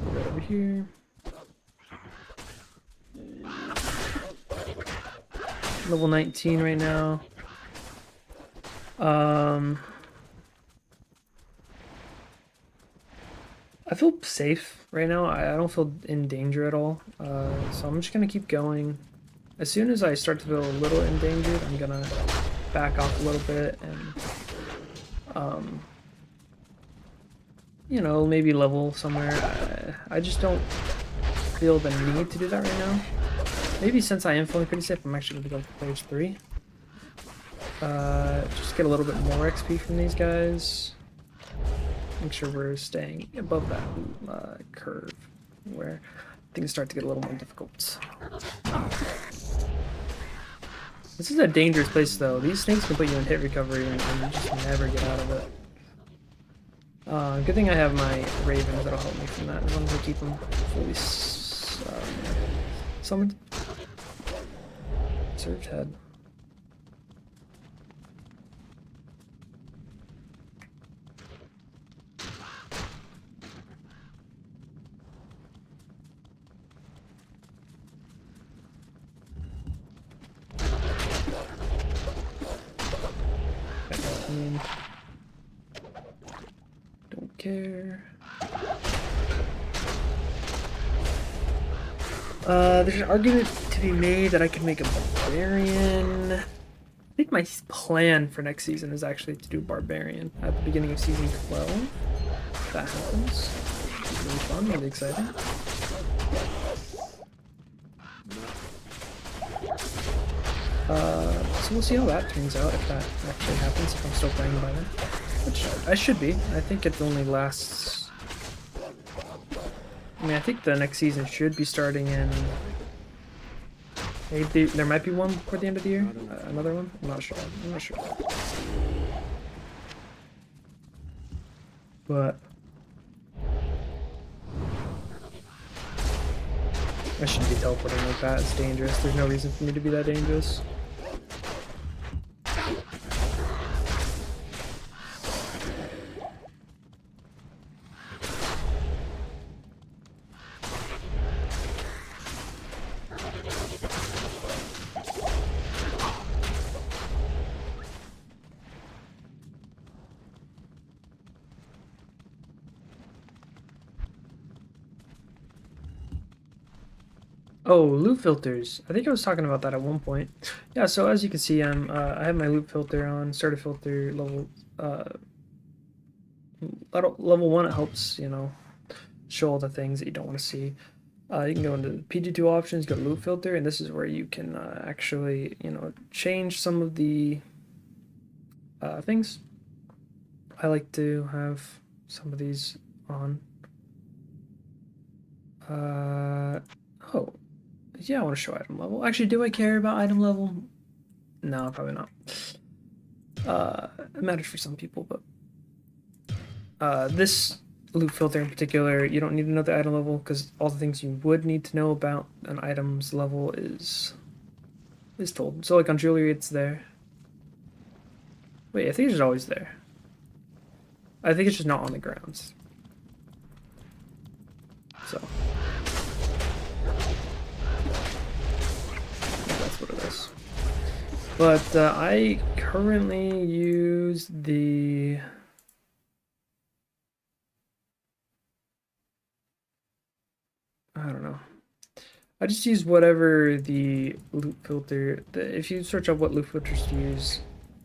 Right over here. Level 19 right now. I feel safe right now. I don't feel in danger at all. So I'm just gonna keep going. As soon as I start to feel a little endangered, I'm gonna back off a little bit and, you know, maybe level somewhere. I just don't feel the need to do that right now. Maybe since I am feeling pretty safe, I'm actually gonna go to page 3. Just get a little bit more XP from these guys. Make sure we're staying above that curve where things start to get a little more difficult. This is a dangerous place though. These snakes can put you in hit recovery and you just never get out of it. Good thing I have my ravens that'll help me from that as long as I keep them fully summoned. Served head. care. There's an argument to be made that I could make a barbarian. I think my plan for next season is actually to do barbarian at the beginning of season 12. If that happens. It's really fun, really exciting. So we'll see how that turns out, if that actually happens, if I'm still playing by then. Which I should be. I think it only lasts... I mean, I think the next season should be starting in... Maybe there might be one before the end of the year? Another one? I'm not sure. I'm not sure. But... I shouldn't be teleporting like that. It's dangerous. There's no reason for me to be that dangerous. Oh, loot filters. I think I was talking about that at one point. Yeah, so as you can see, I have my loot filter on, starter filter level level 1. It helps, you know, show all the things that you don't want to see. You can go into the PG2 options, go to loot filter, and this is where you can actually, you know, change some of the things. I like to have some of these on. Oh. Yeah, I want to show item level. Actually, do I care about item level? No, probably not. It matters for some people, but this loot filter in particular, you don't need to know the item level because all the things you would need to know about an item's level is told. So like on jewelry, it's there. Wait, I think it's just always there. I think it's just not on the grounds. So. What it is. But I currently use the I don't know. I just use whatever the loot filter. If you search up what loot filters to use,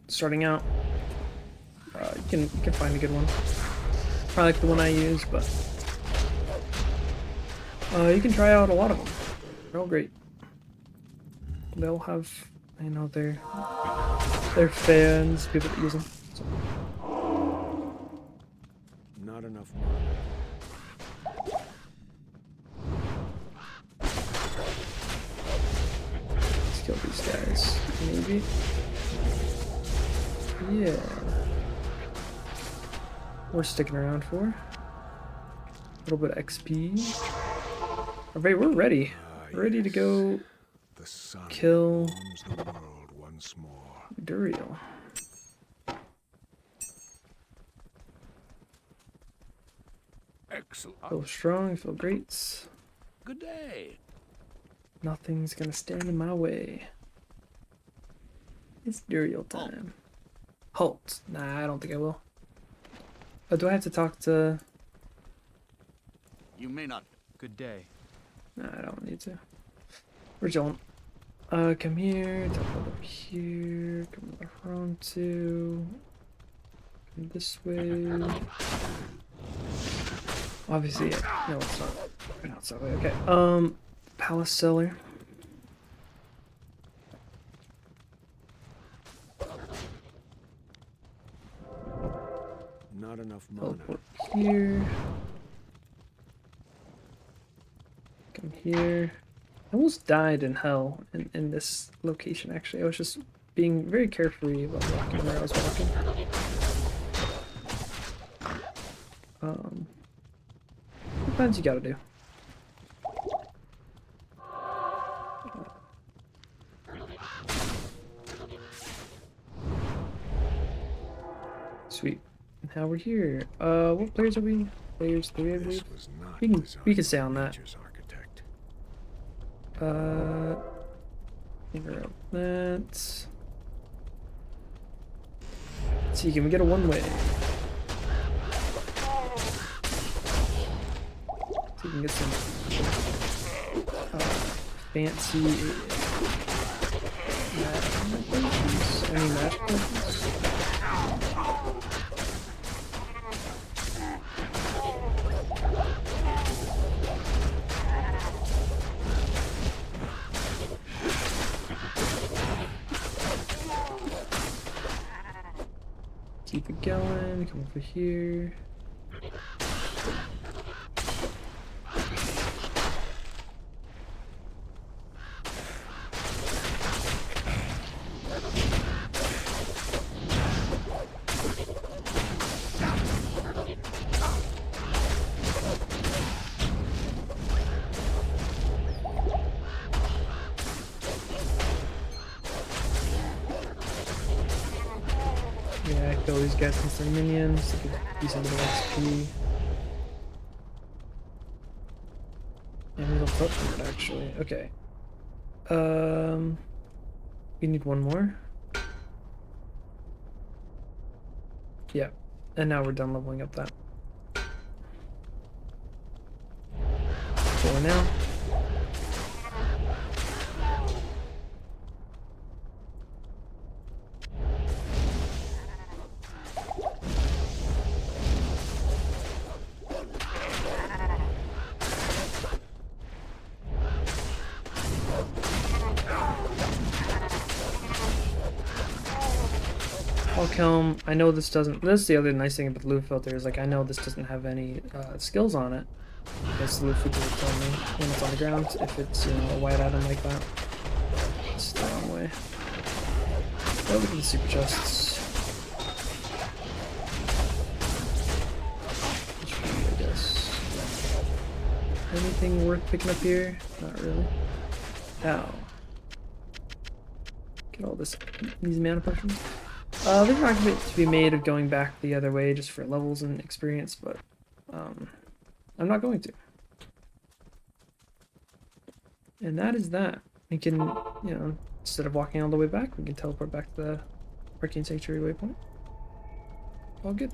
starting out, you can find a good one. I like the one I use, but you can try out a lot of them. They're all great. They'll have, you know, their fans, people that use them. So. Not enough money. Let's kill these guys. Maybe. Yeah. We're sticking around for a little bit of XP. Alright, we're ready. We're ready to go. The sun Kill warms the world once more. Duriel. Excellent. Feel strong, feel great. Good day. Nothing's gonna stand in my way. It's Duriel time. Halt. Nah, I don't think I will. Oh, do I have to talk to... You may not. Good day. Nah, I don't need to. We're chilling. Come here, teleport up here, come around to... Come this way. Obviously, no, it's not. Right now, it's that way. Okay. Palace cellar. Not enough money. Teleport here. Come here. I almost died in hell in this location, actually. I was just being very carefree about walking where I was walking. Sometimes you gotta do. Sweet. Now we're here. What players are we? Players 3, I believe. This was not We can designed stay on by that. nature's architect. Figure out that. Let's see, can we get a one-way? can get some fancy magic potions. Keep it going, come over here. Yeah, kill these guys and some minions to get a decent bit of XP. And we'll flip from it actually. Okay. We need one more. Yeah. And now we're done leveling up that. For now. I'll kill him. I know this doesn't. This is the other nice thing about the loot filter is like I know this doesn't have any skills on it. Because the loot filter will tell me when it's on the ground if it's a white item like that. It's the wrong way. Oh, look at the super chests. I guess. Anything worth picking up here? Not really. Ow. Get all these mana potions. There's an argument to be made of going back the other way just for levels and experience, but I'm not going to. And that is that. We can, instead of walking all the way back, we can teleport back to the Arcane Sanctuary waypoint. All good.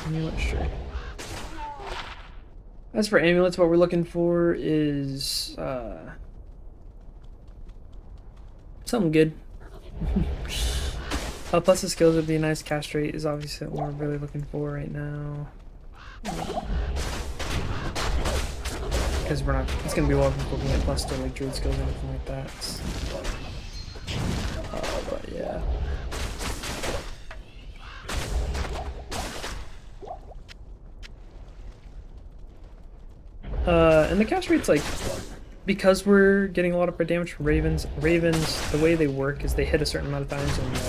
Amulet, sure. As for amulets, what we're looking for is something good. Plus the skills would be a nice cast rate is obviously what we're really looking for right now. Because we're not, it's gonna be welcome if we can get plus to like druid skills or anything like that. But yeah. And the cast rate's like, because we're getting a lot of damage from ravens, the way they work is they hit a certain amount of times and they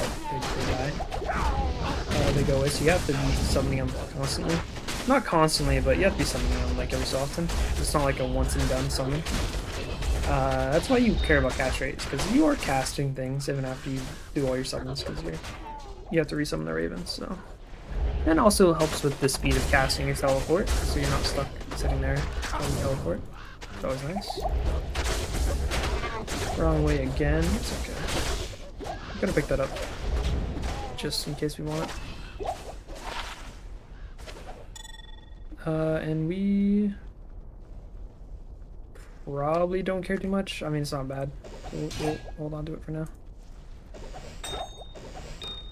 die. They go away, so you have to be summoning them constantly. Not constantly, but you have to be summoning them like every so often. It's not like a once and done summon. That's why you care about cast rates, because you are casting things even after you do all your summons, because you have to resummon the ravens, so. And also helps with the speed of casting your teleport, so you're not stuck sitting there on the teleport. It's always nice. Wrong way again. It's okay. I'm gonna pick that up, just in case we want it. And we probably don't care too much. I mean, it's not bad. We'll hold on to it for now.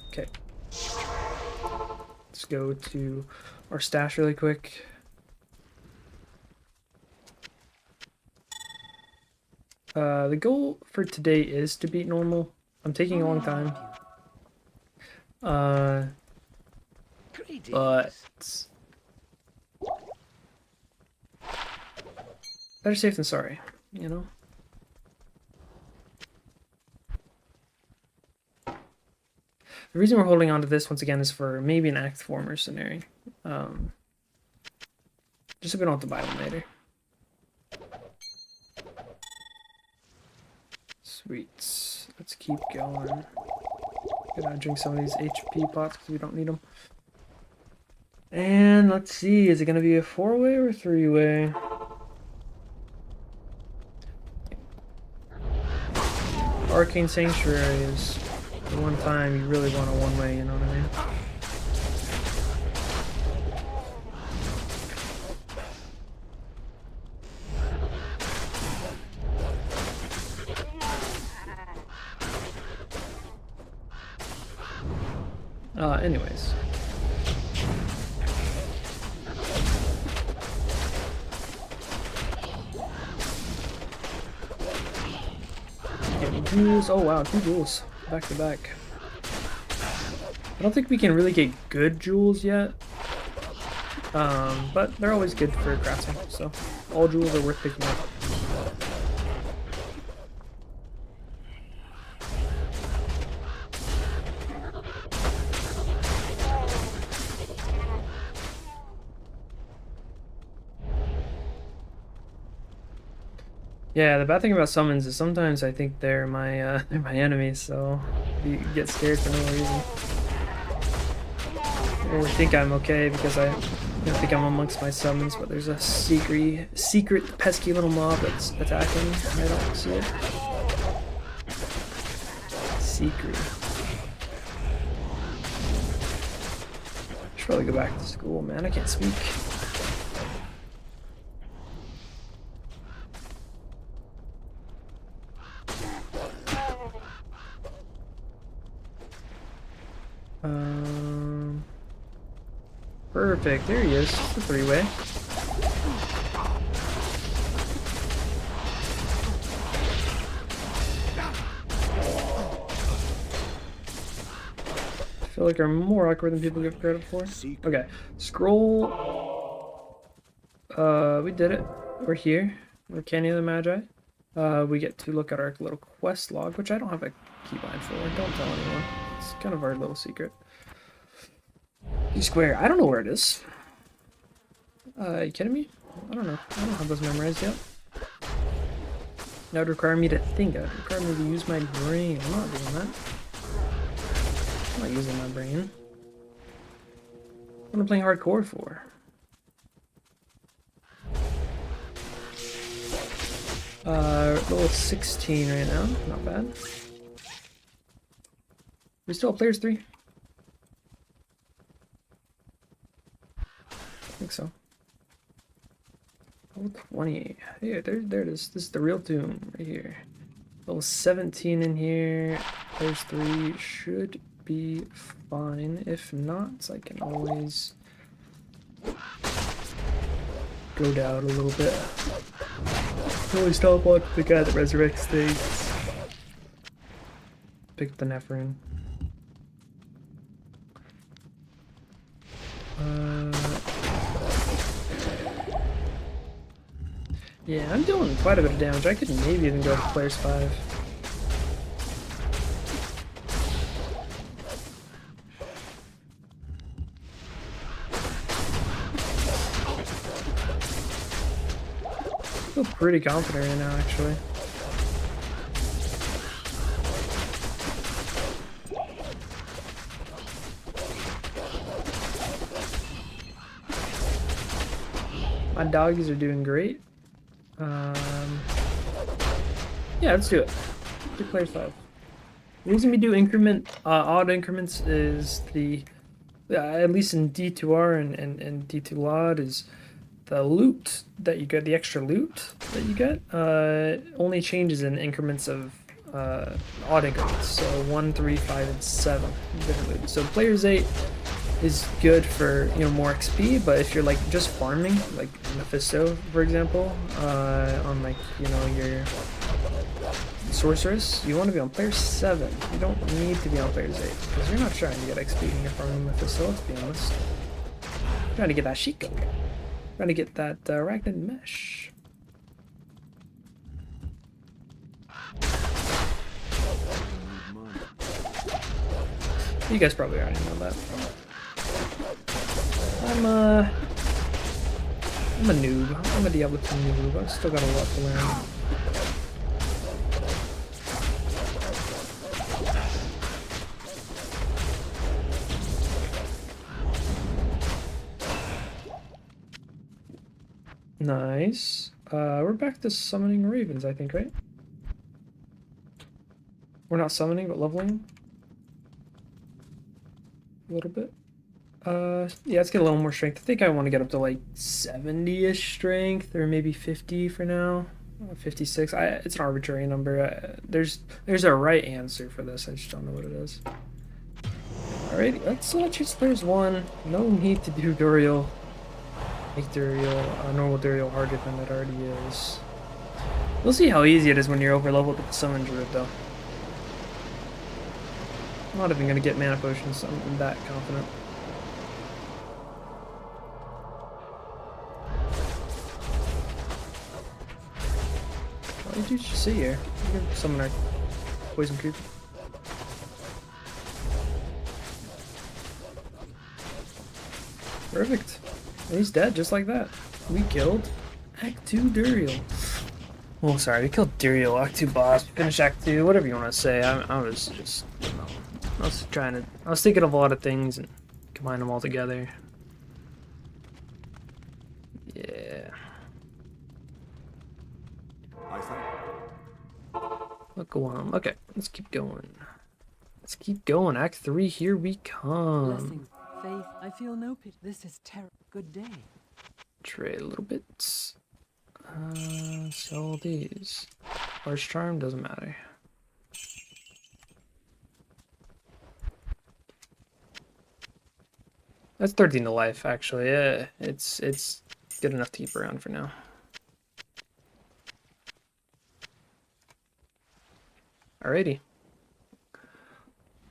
Okay. Let's go to our stash really quick. The goal for today is to beat normal. I'm taking a long time. But better safe than sorry, you know? The reason we're holding on to this once again is for maybe an Act 4 mercenary. Just so we don't have to buy one later. Sweet. Let's keep going. Gotta drink some of these HP pots because we don't need them. And let's see, is it gonna be a 4-way or a 3-way? Arcane Sanctuary is the one time you really want a 1-way, you know what I mean? Anyways. Getting jewels. Oh wow, 2 jewels. Back to back. I don't think we can really get good jewels yet. But they're always good for crafting, so all jewels are worth picking up. Yeah, the bad thing about summons is sometimes I think they're my enemies, so you get scared for no reason. Or think I'm okay because I think I'm amongst my summons, but there's a secret pesky little mob that's attacking. I don't see it. Secret. Should probably go back to school, man. I can't speak. Perfect, there he is, the 3-way. I feel like I'm more awkward than people give credit for. Okay, scroll. We did it. We're here. We're Canyon of the Magi. We get to look at our little quest log, which I don't have a keybind for. Don't tell anyone. It's kind of our little secret. Square. I don't know where it is. Are you kidding me? I don't know. I don't have those memorized yet. That would require me to think. That would require me to use my brain. I'm not doing that. I'm not using my brain. What am I playing hardcore for? Level 16 right now. Not bad. We still have players 3? I think so. Level 28. Yeah, there it is. This is the real tomb right here. Level 17 in here. There's 3. Should be fine. If not, I can always go down a little bit. Always stop watching the guy that resurrects things. Pick up the Nephrine. Yeah, I'm doing quite a bit of damage. I could maybe even go to players 5. I feel pretty confident right now, actually. My doggies are doing great. Yeah, let's do it. Do players 5. The reason we do odd increments is at least in D2R and D2 LOD, is the loot that you get, the extra loot that you get, only changes in increments of odd increments. So 1, 3, 5, and 7 different loot. So players 8 is good for, more XP, but if you're like just farming, like Mephisto, for example, on like, your sorceress, you want to be on player 7. You don't need to be on players 8, because you're not trying to get XP when you're farming Mephisto, let's be honest. You're trying to get that Sheikah. Trying to get that arachnid mesh. You guys probably already know that. I'm a noob. I'm a Diablo 2 noob. I've still got a lot to learn. Nice. We're back to summoning ravens, I think, right? We're not summoning, but leveling a little bit. Yeah, let's get a little more strength. I think I want to get up to like 70-ish strength, or maybe 50 for now. 56. It's an arbitrary number. There's a right answer for this. I just don't know what it is. Alrighty, let's choose players one. No need to do Duriel. Make Duriel, normal Duriel harder than it already is. We'll see how easy it is when you're over leveled with the summon druid, though. I'm not even gonna get mana potions. I'm that confident. What did you just see here? We're gonna summon our poison creep. Perfect. He's dead just like that. We killed Act 2 Duriel. Oh, sorry, we killed Duriel, Act 2 boss, finished Act 2, whatever you want to say. I was just, you know, I was thinking of a lot of things and combine them all together. Yeah. I think. Look, go on. Okay, let's keep going. Let's keep going. Act 3, here we come. Blessings, faith. I feel no pity. This is terrible. Good day. Trade a little bit. Sell these. Large charm doesn't matter. That's 13 to life, actually. Yeah, it's good enough to keep around for now. Alrighty.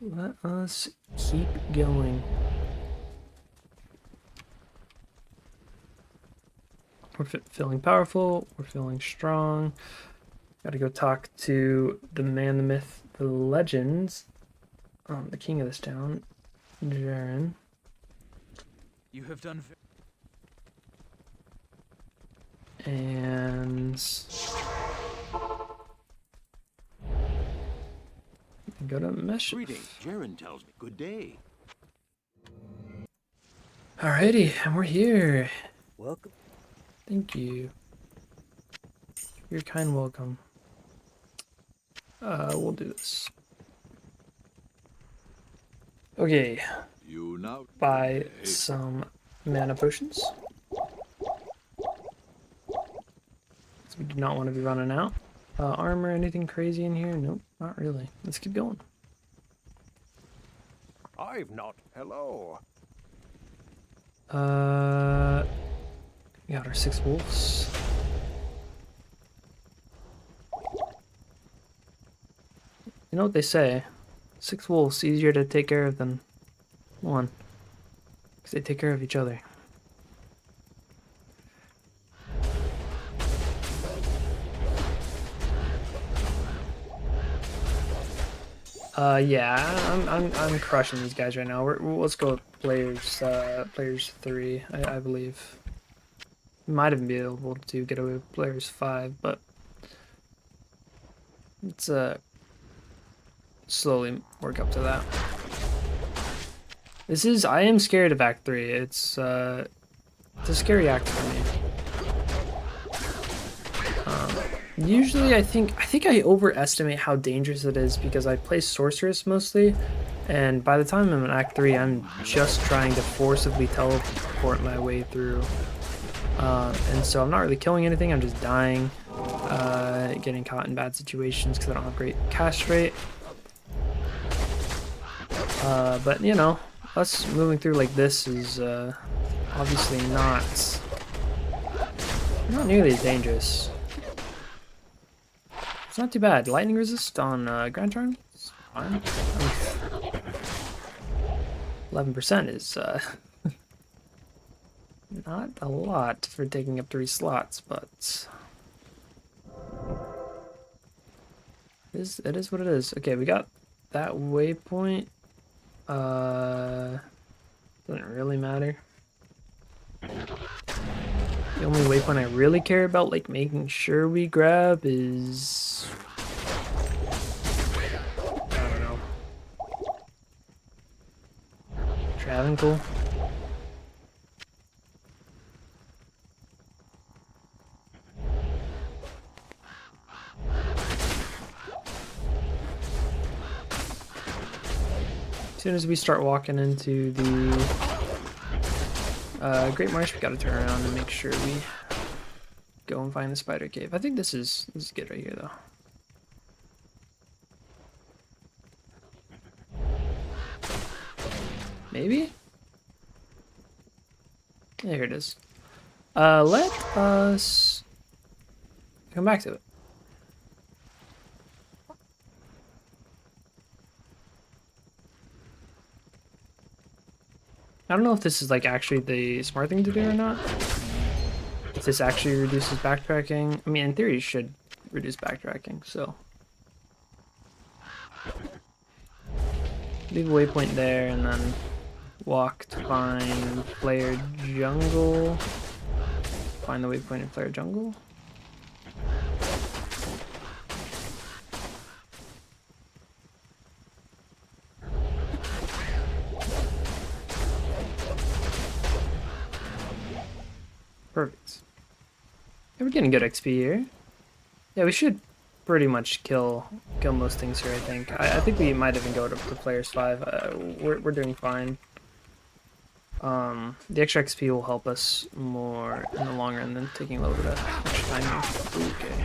Let us keep going. We're feeling powerful. We're feeling strong. Gotta go talk to the man, the myth, the legends. The king of this town, Jaren. You have done. And go to mesh. Greetings. Jaren tells me. Good day. Alrighty, and we're here. Welcome. Thank you. You're kind welcome. We'll do this. Okay, You now buy some mana potions. So we do not want to be running out. Armor, anything crazy in here? Nope, not really. Let's keep going. I've not. Hello. We got our 6 wolves. You know what they say? 6 wolves easier to take care of than 1. Because they take care of each other. Yeah, I'm crushing these guys right now. Let's go with players 3, I believe. Might even be able to get away with players 5, but let's slowly work up to that. I am scared of Act 3. It's a scary act for me. Usually I think I overestimate how dangerous it is because I play sorceress mostly, and by the time I'm in Act 3 I'm just trying to forcibly teleport my way through. And so I'm not really killing anything, I'm just dying, getting caught in bad situations because I don't have great cast rate. But you know, us moving through like this is obviously not nearly as dangerous. It's not too bad. Lightning resist on Grand Charm? It's fine. 11% is not a lot for taking up 3 slots, but it is what it is. Okay, we got that waypoint. Doesn't really matter. The only waypoint I really care about, like, making sure we grab is... I don't know. Travancore. soon as we start walking into the Great Marsh, we gotta turn around and make sure we go and find the spider cave. I think this is good right here, though. Maybe? Yeah, here it is. Let us come back to it. I don't know if this is like actually the smart thing to do or not. If this actually reduces backtracking. I mean, in theory, it should reduce backtracking, so. Leave a waypoint there and then walk to find Flare Jungle. Find the waypoint in Flare Jungle. Perfect. Yeah, we're getting good XP here. Yeah, we should pretty much kill most things here, I think. I think we might even go to players 5. We're doing fine. The extra XP will help us more in the long run than taking a little bit of extra time here. Okay.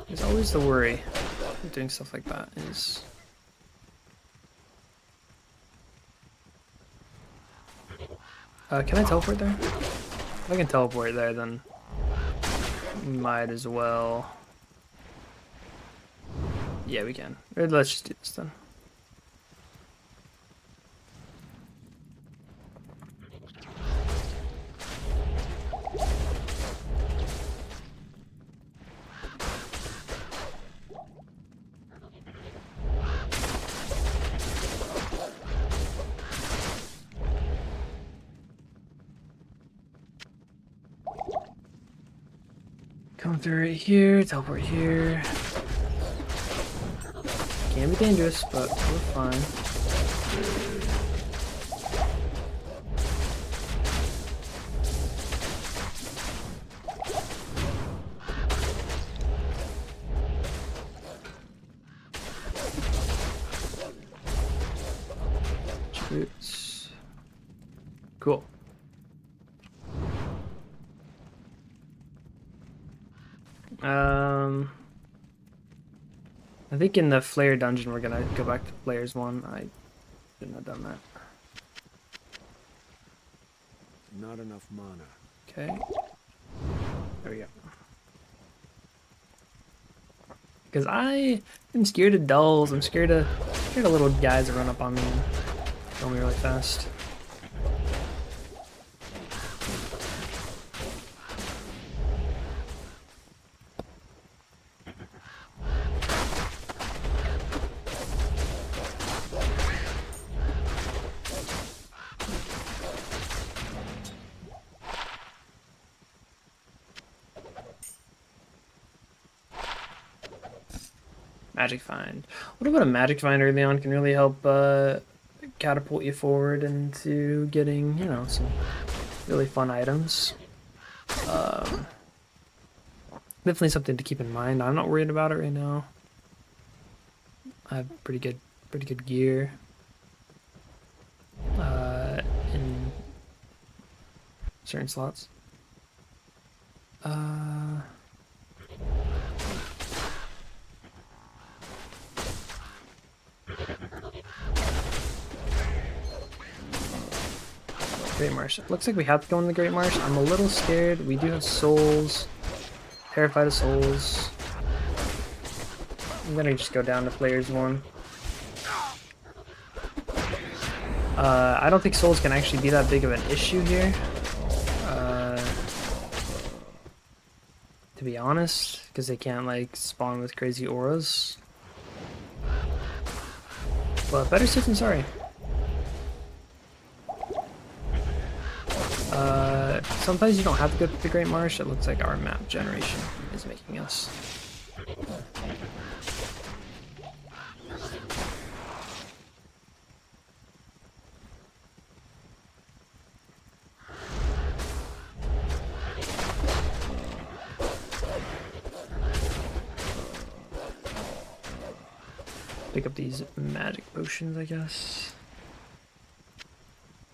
There's always the worry of doing stuff like that is... can I teleport there? If I can teleport there, then might as well. Yeah, we can. Let's just do this then. Come through right here, teleport here. Can be dangerous, but we're fine. Boots. Cool. I think in the Flare dungeon we're gonna go back to Flares 1. I shouldn't have done that. Not enough mana. Okay. There we go. Because I'm scared of dolls. I'm scared of little guys that run up on me and kill me really fast. Magic Find. What about a Magic Find early on can really help catapult you forward into getting, you know, some really fun items. Definitely something to keep in mind. I'm not worried about it right now. I have pretty good gear. In certain slots. Great Marsh. Looks like we have to go in the Great Marsh. I'm a little scared. We do have souls. Terrified of souls. I'm gonna just go down to Players 1. I don't think souls can actually be that big of an issue here. To be honest, because they can't like spawn with crazy auras. But better safe than sorry. Sometimes you don't have to go through the Great Marsh. It looks like our map generation is making us. Pick up these magic potions, I guess.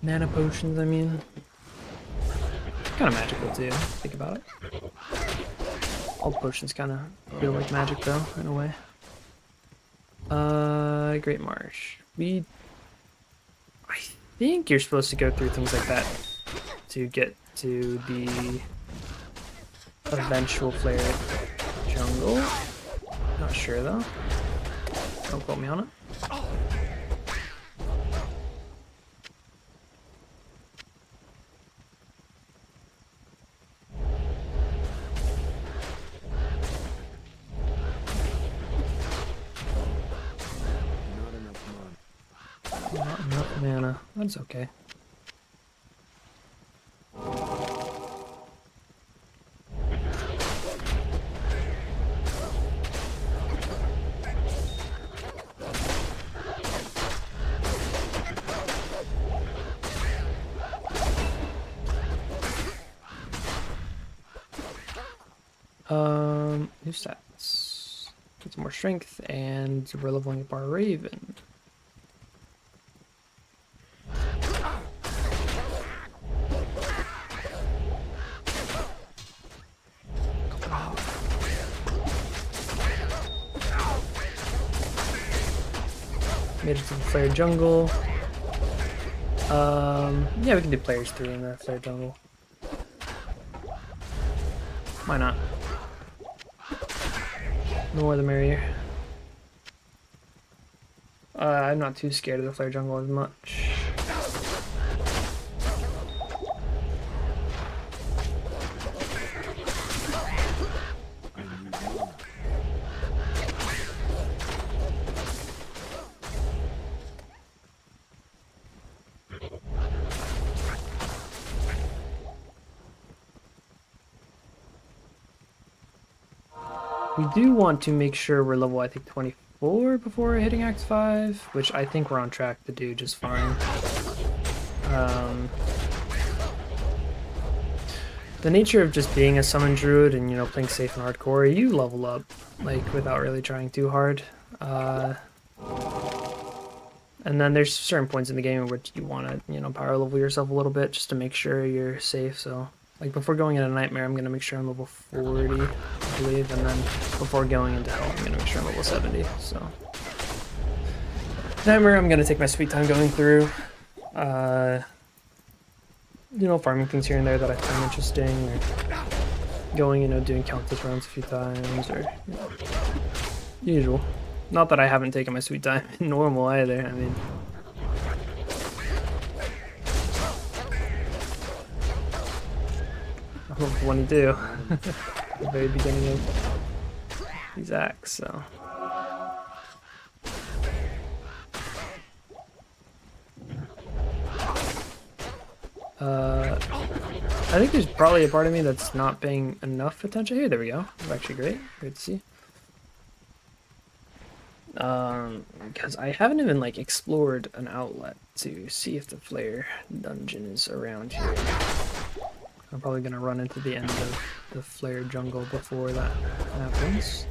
Mana potions, I mean. Kind of magical too, think about it. All potions kind of feel like magic though, in a way. Great Marsh. I think you're supposed to go through things like that to get to the eventual flare jungle. Not sure though. Don't quote me on it. Not enough mana. That's okay. New stats. Get some more strength, and we're leveling up our Raven. Made it to the Flare Jungle. Yeah, we can do players 3 in the Flare Jungle. Why not? The more the merrier. I'm not too scared of the Flare Jungle as much. We do want to make sure we're level, I think, 24 before hitting Act 5, which I think we're on track to do just fine. The nature of just being a summon druid and, you know, playing safe and hardcore, you level up, like, without really trying too hard. And then there's certain points in the game in which you want to, you know, power level yourself a little bit just to make sure you're safe, so... Like, before going into Nightmare, I'm going to make sure I'm level 40, I believe, and then before going into Hell, I'm going to make sure I'm level 70, so... Nightmare, I'm going to take my sweet time going through, you know, farming things here and there that I find interesting, or going, you know, doing countless runs a few times, or, you know, usual. Not that I haven't taken my sweet time in normal either, I mean... When you do, at the very beginning of these acts, so. I think there's probably a part of me that's not paying enough attention. Here, there we go. That's actually great. Great to see. Because I haven't even, like, explored an outlet to see if the Flare dungeon is around here. I'm probably going to run into the end of the Flare Jungle before that happens.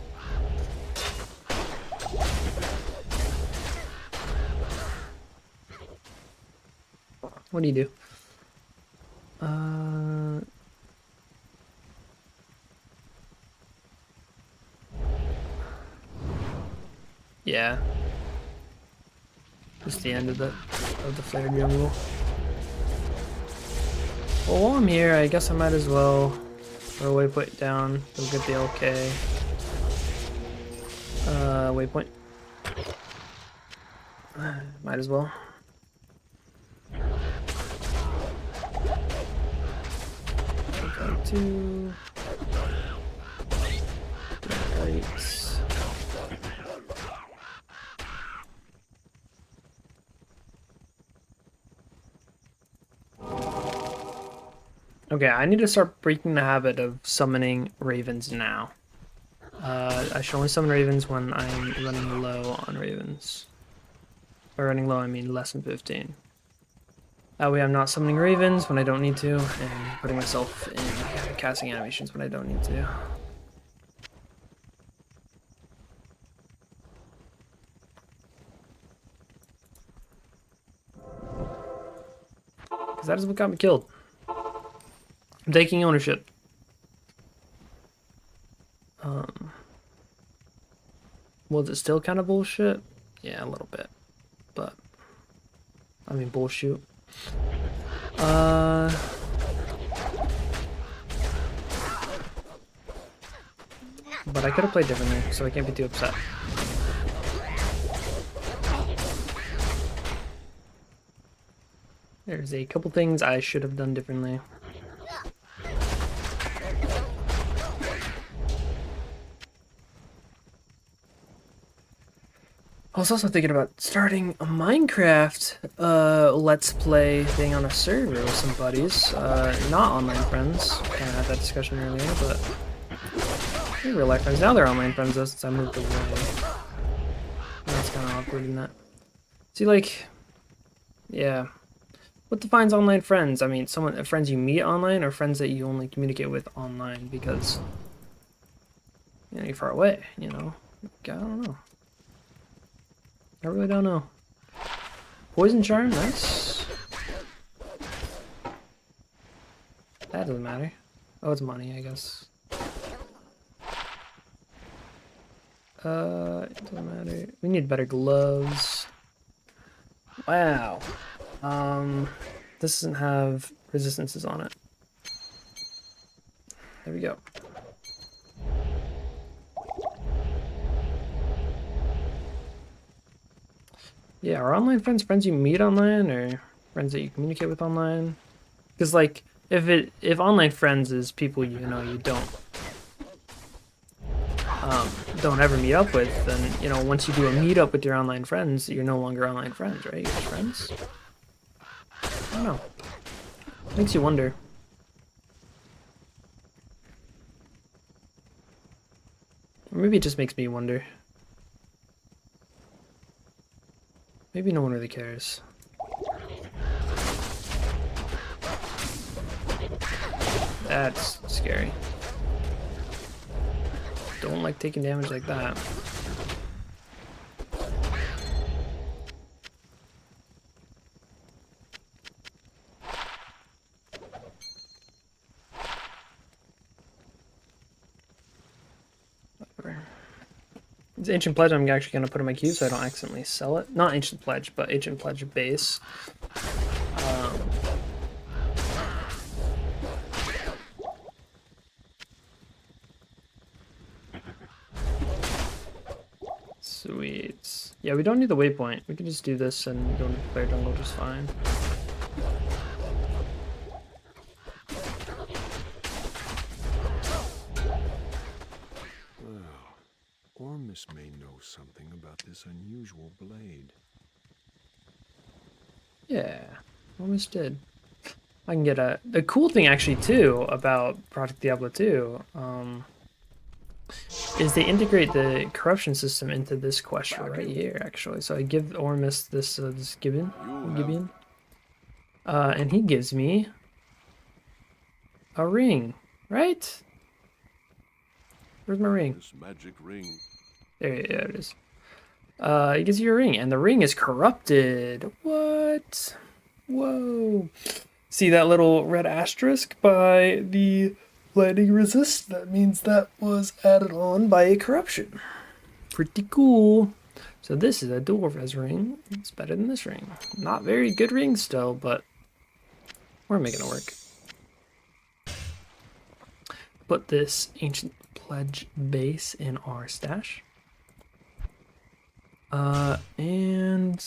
What do you do? Yeah. Just the end of the Flare Jungle. Well, while I'm here, I guess I might as well throw a waypoint down, go get the LK. Waypoint. Might as well. Go to... Right. Okay, I need to start breaking the habit of summoning ravens now. I should only summon ravens when I'm running low on ravens. By running low, I mean less than 15. That way I'm not summoning ravens when I don't need to, and putting myself in casting animations when I don't need to. Because that is what got me killed. I'm taking ownership. Was it still kind of bullshit? Yeah, a little bit. But, I mean, bullshit. But I could have played differently, so I can't be too upset. There's a couple things I should have done differently. I was also thinking about starting a Minecraft Let's Play thing on a server with some buddies. Not online friends. Kind of had that discussion earlier, but they're real life friends. Now they're online friends though, since I moved away. That's kind of awkward, isn't it? See, like, yeah. What defines online friends? I mean, friends you meet online, or friends that you only communicate with online because you're far away. I don't know. I really don't know. Poison charm, nice. That doesn't matter. Oh, it's money, I guess. It doesn't matter. We need better gloves. Wow. This doesn't have resistances on it. There we go. Yeah, are online friends you meet online, or friends that you communicate with online? Because like, if online friends is people you don't ever meet up with, then once you do a meetup with your online friends, you're no longer online friends, right? You're just friends. I don't know. Makes you wonder. Or maybe it just makes me wonder. Maybe no one really cares. That's scary. Don't like taking damage like that. Whatever. It's Ancient Pledge I'm actually going to put in my queue so I don't accidentally sell it. Not Ancient Pledge, but Ancient Pledge base. Sweet. Yeah, we don't need the waypoint. We can just do this and go into player jungle just fine. Ormus may know something about this unusual blade. Yeah, almost did. I can get the cool thing actually too about Project Diablo 2 is they integrate the corruption system into this quest right here actually. So I give Ormus this Gibeon, and he gives me a ring, right? Where's my ring? This magic ring. There it is. He gives you a ring, and the ring is corrupted. What? Whoa. See that little red asterisk by the lightning resist? That means that was added on by a corruption. Pretty cool. So this is a Dwarves ring. It's better than this ring. Not very good ring still, but we're making it work. Put this Ancient Pledge base in our stash. And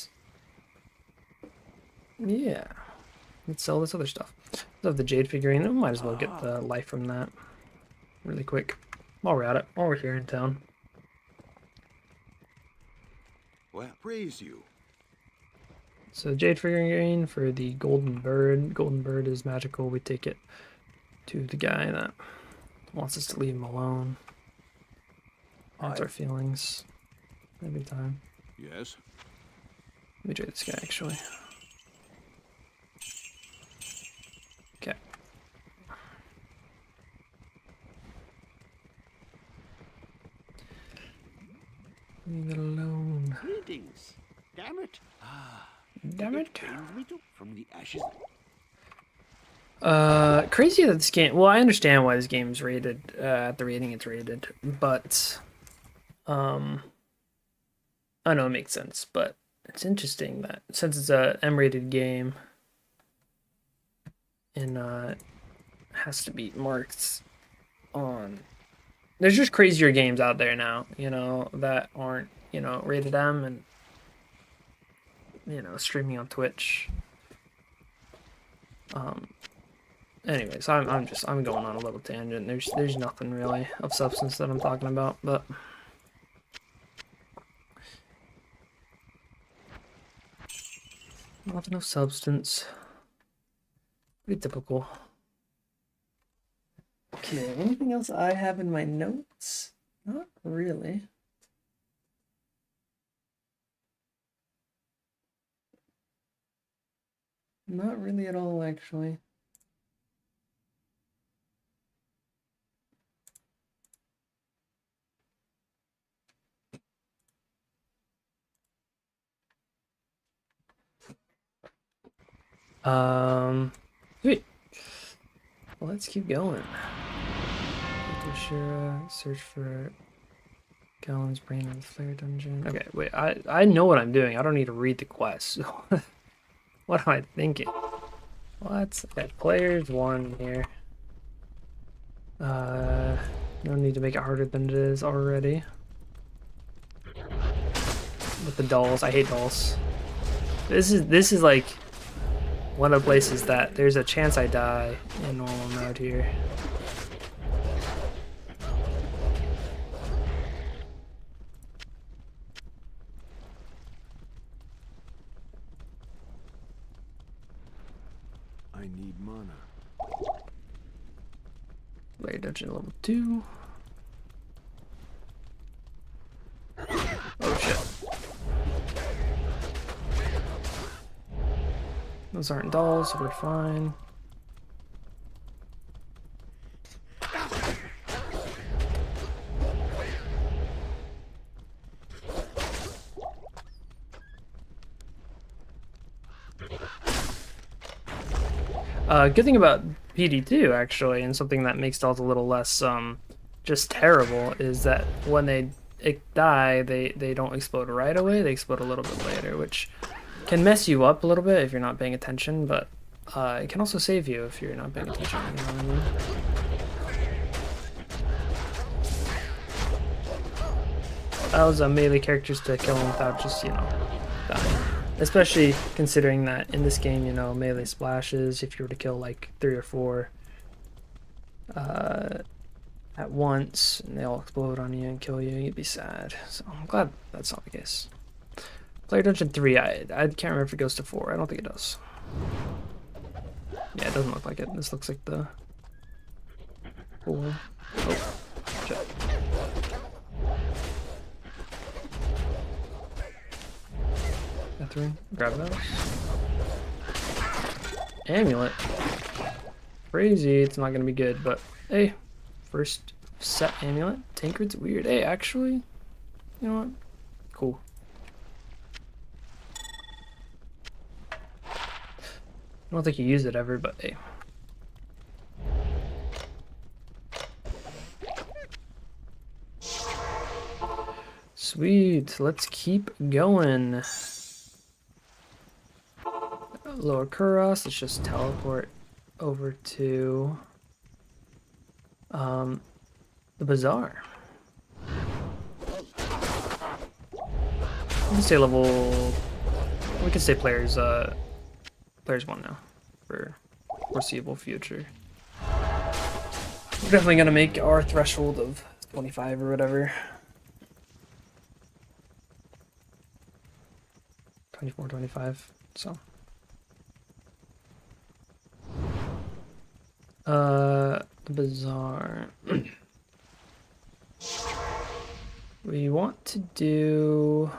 yeah, let's sell this other stuff. I have the Jade figurine. I might as well get the life from that really quick while we're at it, while we're here in town. Well, praise you. So Jade figurine for the Golden Bird. Golden Bird is magical. We take it to the guy that wants us to leave him alone. Hurts our feelings every time. Yes? Let me trade this guy, actually. Okay. Leave it alone. Greetings. Damn it. Damn it. Pains me to from the ashes. Crazy that this game. Well, I understand why this game's rated at the rating it's rated, but um, I know it makes sense. But it's interesting that since it's a M-rated game and has to be marked on. There's just crazier games out there now, that aren't, rated M and streaming on Twitch. Um, Anyways, I'm going on a little tangent. There's nothing really of substance that I'm talking about, but nothing of substance. Pretty typical. Okay, anything else I have in my notes? Not really. Not really at all, actually. Sweet. Well, let's keep going. Search for Gallon's brain in the flare dungeon. Okay, wait, I know what I'm doing. I don't need to read the quest. What am I thinking? What? Okay, players 1 here. No need to make it harder than it is already. With the dolls, I hate dolls. This is like one of the places that there's a chance I die in normal mode here. I need mana. Layer dungeon level 2. Oh shit. Those aren't dolls, so we're fine. Good thing about PD2 actually, and something that makes dolls a little less just terrible, is that when they die, they don't explode right away. They explode a little bit later, which can mess you up a little bit if you're not paying attention, but it can also save you if you're not paying attention. You know what I mean? Allows melee characters to kill them without just, dying. Especially considering that in this game, melee splashes, if you were to kill like 3 or 4 at once, and they all explode on you and kill you, you'd be sad. So I'm glad that's not the case. Player Dungeon 3, I can't remember if it goes to 4. I don't think it does. Yeah, it doesn't look like it. This looks like the 4. Oh, shit. Catherine, grab those. Amulet. Crazy, it's not gonna be good, but hey, first set amulet. Tankred's weird. Hey, actually, you know what? Cool. I don't think you use it ever, but hey. Sweet, let's keep going. Lower Kuros, let's just teleport over to the bazaar. We can stay we can stay players 1 now for foreseeable future. We're definitely gonna make our threshold of 25 or whatever. 24, 25, so. The bazaar. We want to do...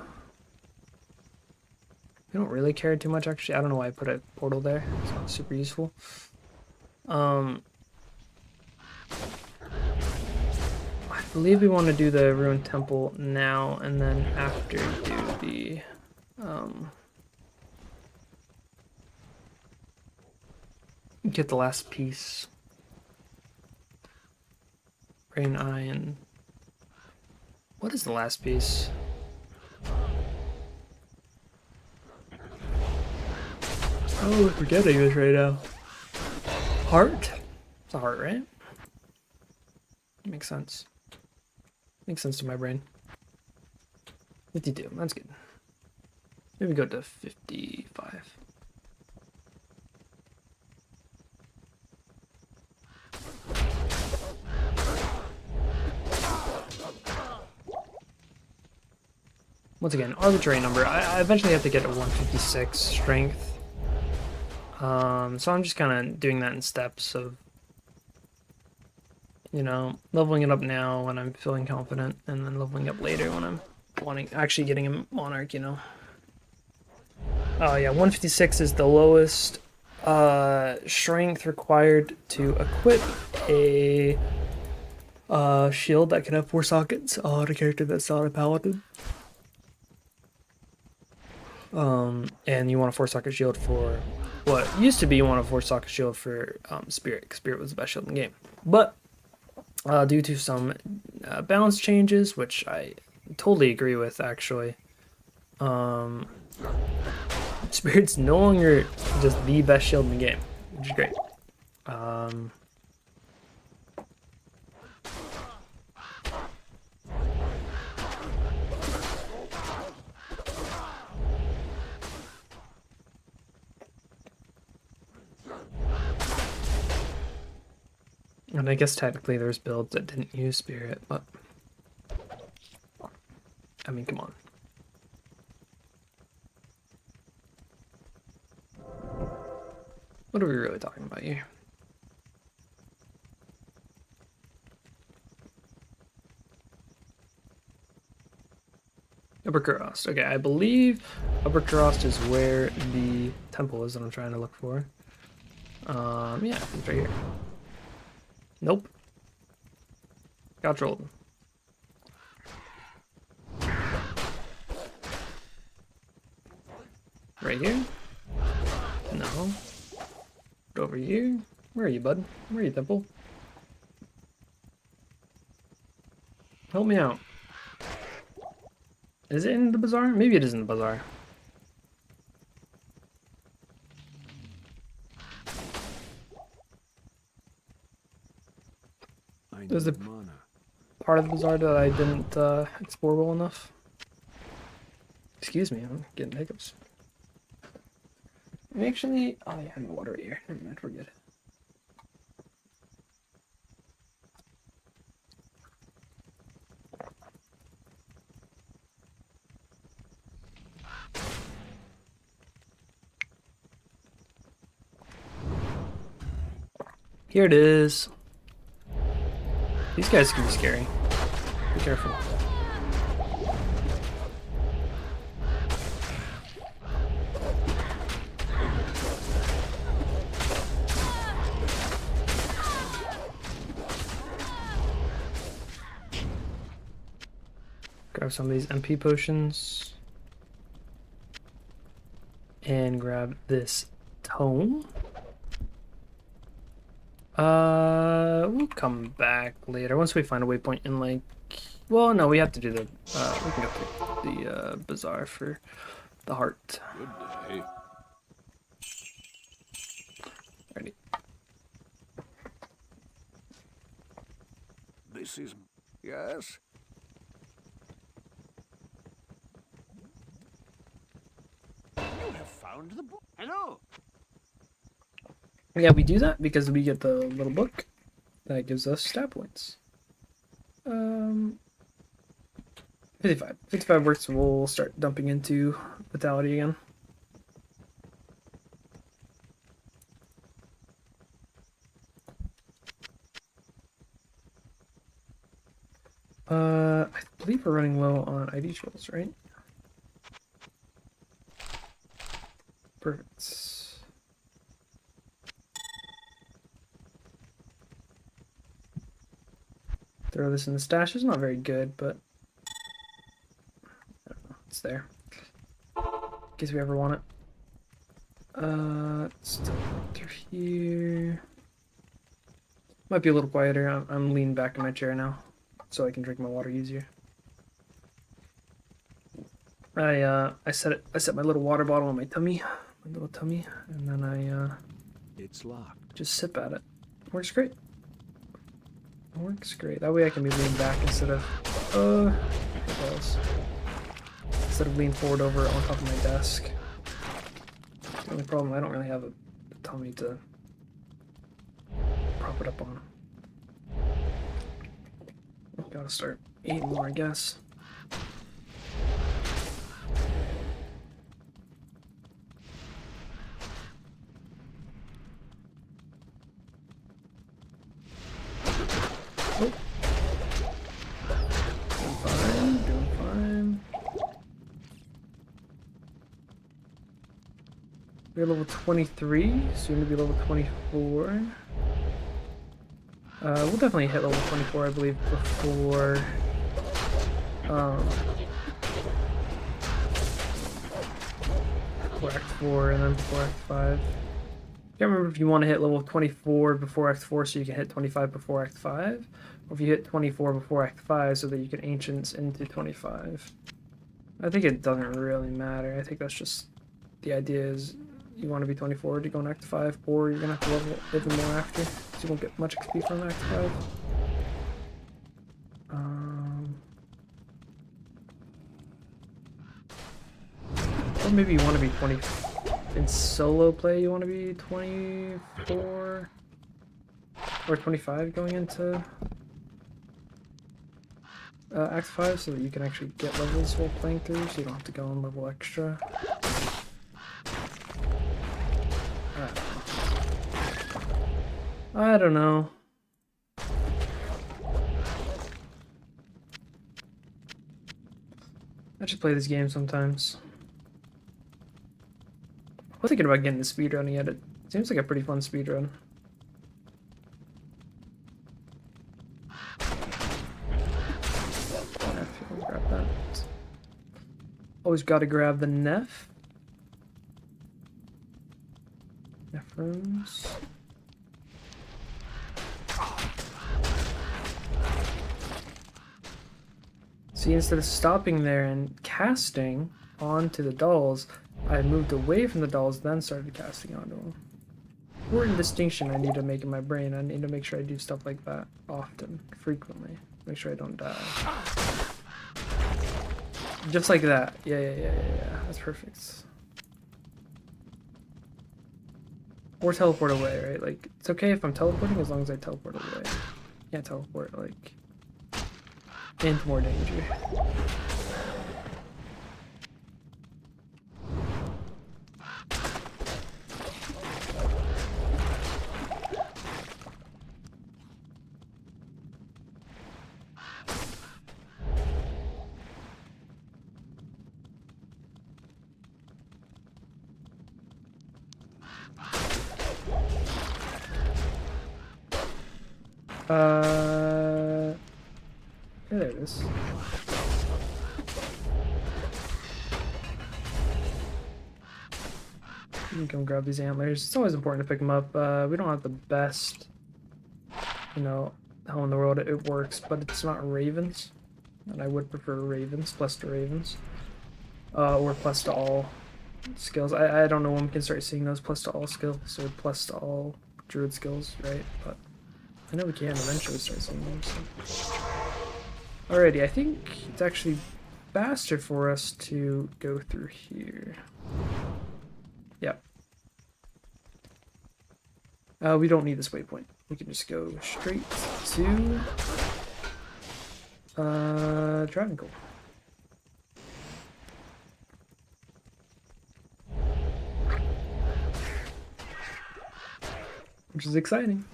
We don't really care too much, actually. I don't know why I put a portal there. It's not super useful. I believe we want to do the ruined temple now, and then after do the Get the last piece. Brain, eye, and... What is the last piece? Oh, we're forgetting this right now. Heart? It's a heart, right? Makes sense. Makes sense to my brain. 52, that's good. Maybe go to 55. Once again, arbitrary number. I eventually have to get a 156 strength. So I'm just kind of doing that in steps of, you know, leveling it up now when I'm feeling confident, and then leveling up later when I'm actually getting a monarch, you know. Oh yeah, 156 is the lowest strength required to equip a shield that can have 4 sockets on a character that's not a paladin. And you want a 4-socket shield for what used to be you want a 4-socket shield for Spirit, because Spirit was the best shield in the game. But due to some balance changes, which I totally agree with, actually, Spirit's no longer just the best shield in the game, which is great. And I guess technically there's builds that didn't use Spirit, but I mean, come on. What are we really talking about here? Upper Kurost. Okay, I believe Upper Kurost is where the temple is that I'm trying to look for. Yeah, it's right here. Nope. Got trolled. Right here? No. Over here? Where are you, bud? Where are you, temple? Help me out. Is it in the bazaar? Maybe it is in the bazaar. There's the part of the bazaar that I didn't explore well enough. Excuse me, I'm getting hiccups. Actually, oh yeah, I have water right here. Never mind, forget it. Here it is. These guys can be scary. Be careful. Grab some of these MP potions. And grab this tome. We'll come back later once we find a waypoint in, like, well, no, we have to do the we can go through the bazaar for the heart. Good day. Ready. This is... Yes? You have found the book. Hello. Yeah, we do that because we get the little book that gives us stat points. 55. 55 works, we'll start dumping into Vitality again. I believe we're running low on ID trolls, right? Perfect. Throw this in the stash. It's not very good, but I don't know, it's there. In case we ever want it. Let's teleport through here. Might be a little quieter. I'm leaning back in my chair now, so I can drink my water easier. I set my little water bottle on my tummy, my little tummy, and then I It's locked. just sip at it. Works great. Works great. That way I can be leaning back instead of what else? Instead of leaning forward over on top of my desk. The only problem, I don't really have a tummy to prop it up on. Gotta start eating more, I guess. Oh. Doing fine, doing fine. We're level 23, soon to be level 24. We'll definitely hit level 24, I believe, before Act 4 and then before Act 5. Can't remember if you want to hit level 24 before Act 4 so you can hit 25 before Act 5, or if you hit 24 before Act 5 so that you can Ancients into 25. I think it doesn't really matter. I think that's just the idea is you want to be 24 to go in Act 5, or you're going to have to level even more after, so you won't get much XP from Act 5. Or maybe you want to be 20... In solo play, you want to be 24 or 25 going into Act 5 so that you can actually get levels while playing through, so you don't have to go on level extra. I don't know. I just play this game sometimes. I'm thinking about getting the speedrunning at it. Seems like a pretty fun speedrun. Grab that. Always gotta grab the Neph. Nephrons. See, instead of stopping there and casting onto the dolls, I moved away from the dolls, then started casting onto them. Important distinction I need to make in my brain. I need to make sure I do stuff like that often, frequently. Make sure I don't die. Just like that. Yeah. That's perfect. Or teleport away, right? Like, it's okay if I'm teleporting as long as I teleport away. Can't teleport, like, into more danger. Yeah, there it is. You can come grab these antlers. It's always important to pick them up. We don't have the best, you know, how in the world it works, but it's not ravens. And I would prefer ravens, plus to ravens. Or plus to all skills. I don't know when we can start seeing those plus to all skills, or plus to all druid skills, right? But I know we can eventually start seeing them. So. Alrighty, I think it's actually faster for us to go through here. Yep. We don't need this waypoint. We can just go straight to Travancore. Which is exciting.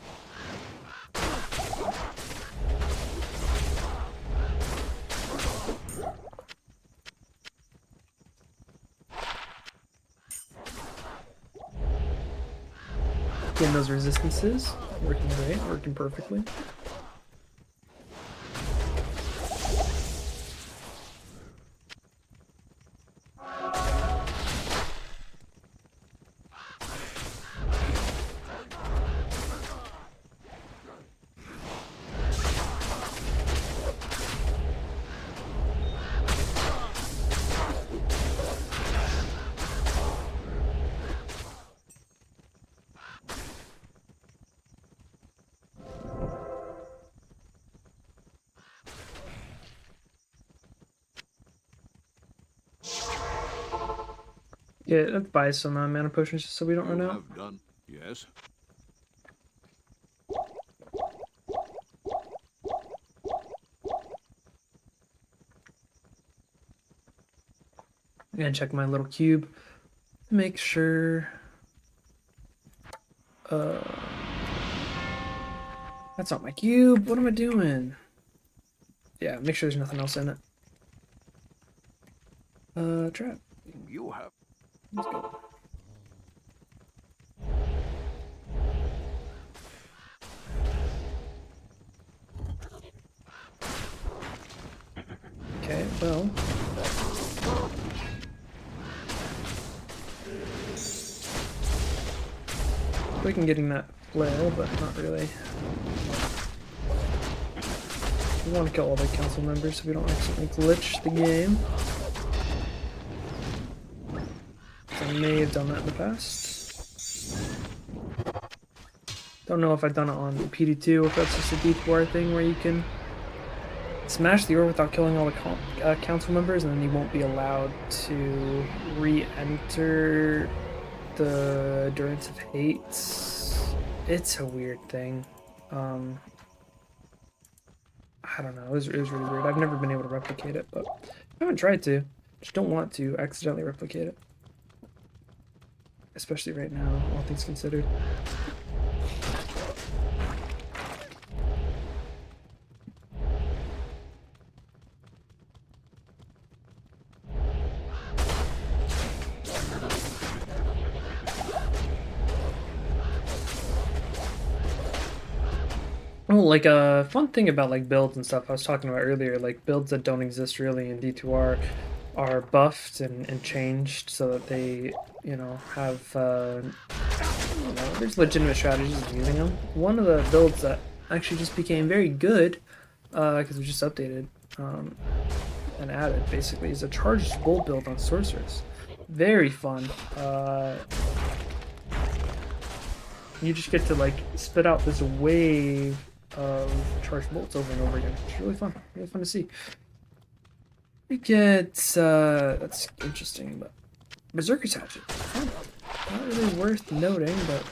Getting those resistances, working great, working perfectly. Yeah, let's buy some mana potions just so we don't run You out. have done. Yes. I'm gonna check my little cube to make sure. That's not my cube. What am I doing? Yeah, make sure there's nothing else in it. Trap. You have. Let's go. Okay, well. We can getting that flail, but not really. We want to kill all the council members so we don't accidentally glitch the game. I may have done that in the past. Don't know if I've done it on PD2, if that's just a D4 thing where you can smash the ore without killing all the council members, and then you won't be allowed to re-enter the Endurance of Hate. It's a weird thing. I don't know. It was really weird. I've never been able to replicate it, but I haven't tried to. Just don't want to accidentally replicate it. Especially right now, all things considered. Oh, like a fun thing about like builds and stuff I was talking about earlier, like builds that don't exist really in D2R are buffed and changed so that they, you know, have, you know, there's legitimate strategies of using them. One of the builds that actually just became very good, because we just updated and added, basically, is a charged bolt build on Sorceress. Very fun. You just get to like spit out this wave of charged bolts over and over again. It's really fun to see. We get that's interesting, but Berserker's Hatchet. Not really worth noting, but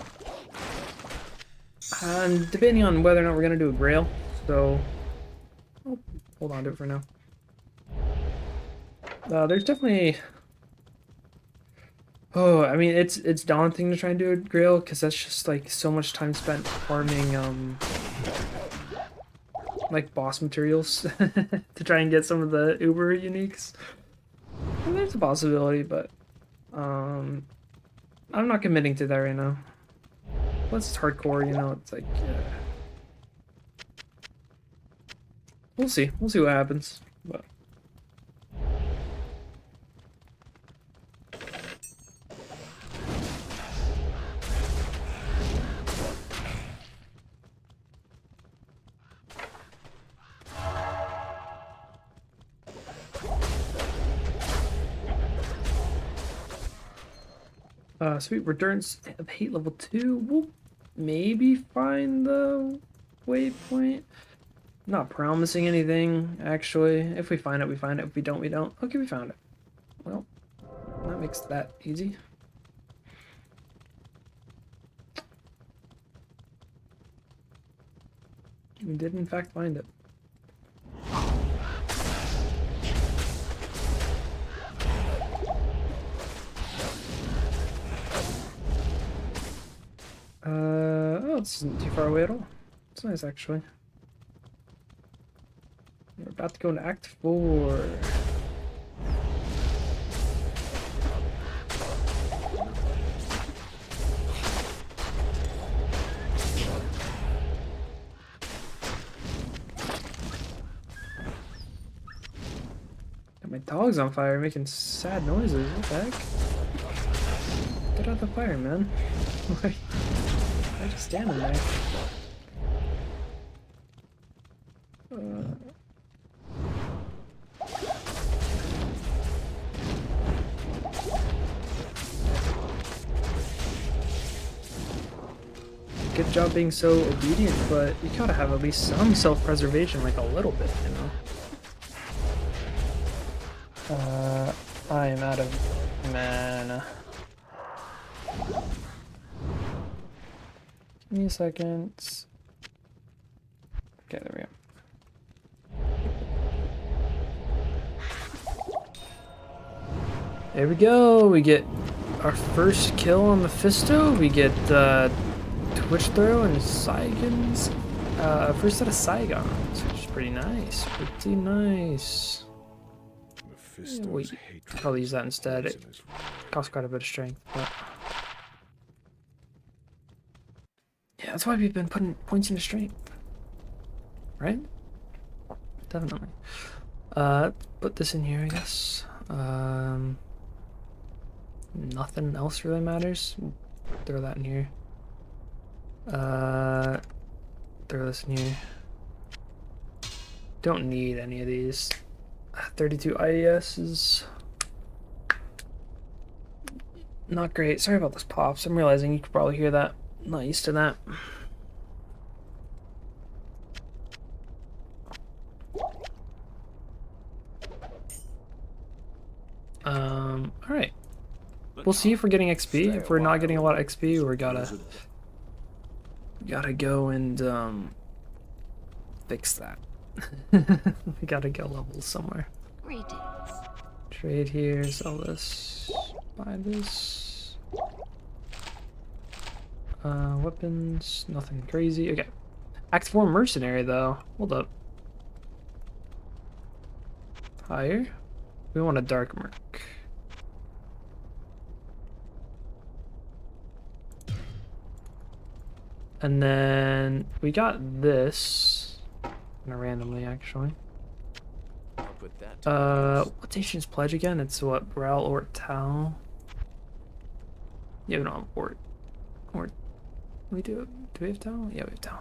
I'm debating on whether or not we're gonna do a Grail, so I'll hold on to it for now. There's definitely. Oh, I mean, it's daunting to try and do a Grail because that's just like so much time spent farming like boss materials to try and get some of the Uber uniques. And there's a possibility, but I'm not committing to that right now. Plus it's hardcore, you know. It's like we'll see what happens, but. Sweet, Returns of Hate level 2. We'll maybe find the waypoint. Not promising anything, actually. If we find it, we find it. If we don't, we don't. Okay, we found it. Well, that makes that easy. We did, in fact, find it. Oh, this isn't too far away at all. It's nice, actually. We're about to go into Act 4. Got my dog's on fire, making sad noises. What the heck? Get out the fire, man. Why just standing there? Good job being so obedient, but you gotta have at least some self-preservation, like a little bit, you know? I am out of mana. Give me a second. Okay, there we go. There we go. We get our first kill on Mephisto. We get Twitch Throw and Saigons. First set of Saigons, which is pretty nice. Pretty nice. Mephisto's Wait, hatred probably use that instead. It poison is costs quite a bit of strength, but yeah, that's why we've been putting points into strength, right? Definitely. Put this in here, I guess. Nothing else really matters. Throw that in here. Throw this in here. Don't need any of these. 32 IES is not great. Sorry about those pops. I'm realizing you could probably hear that. Not used to that. Alright. We'll see if we're getting XP. If we're not getting a lot of XP, we gotta go and fix that. We gotta get levels somewhere. Greetings. Trade here, sell this, buy this. Weapons, nothing crazy. Okay. Act 4 mercenary though. Hold up. Higher? We want a dark merc. And then we got this. Randomly actually. I'll put that to What's Ancient's Pledge again? It's what, Brow or Tau? Yeah, we don't have Ort. We do we have Tau? Yeah, we have Tau.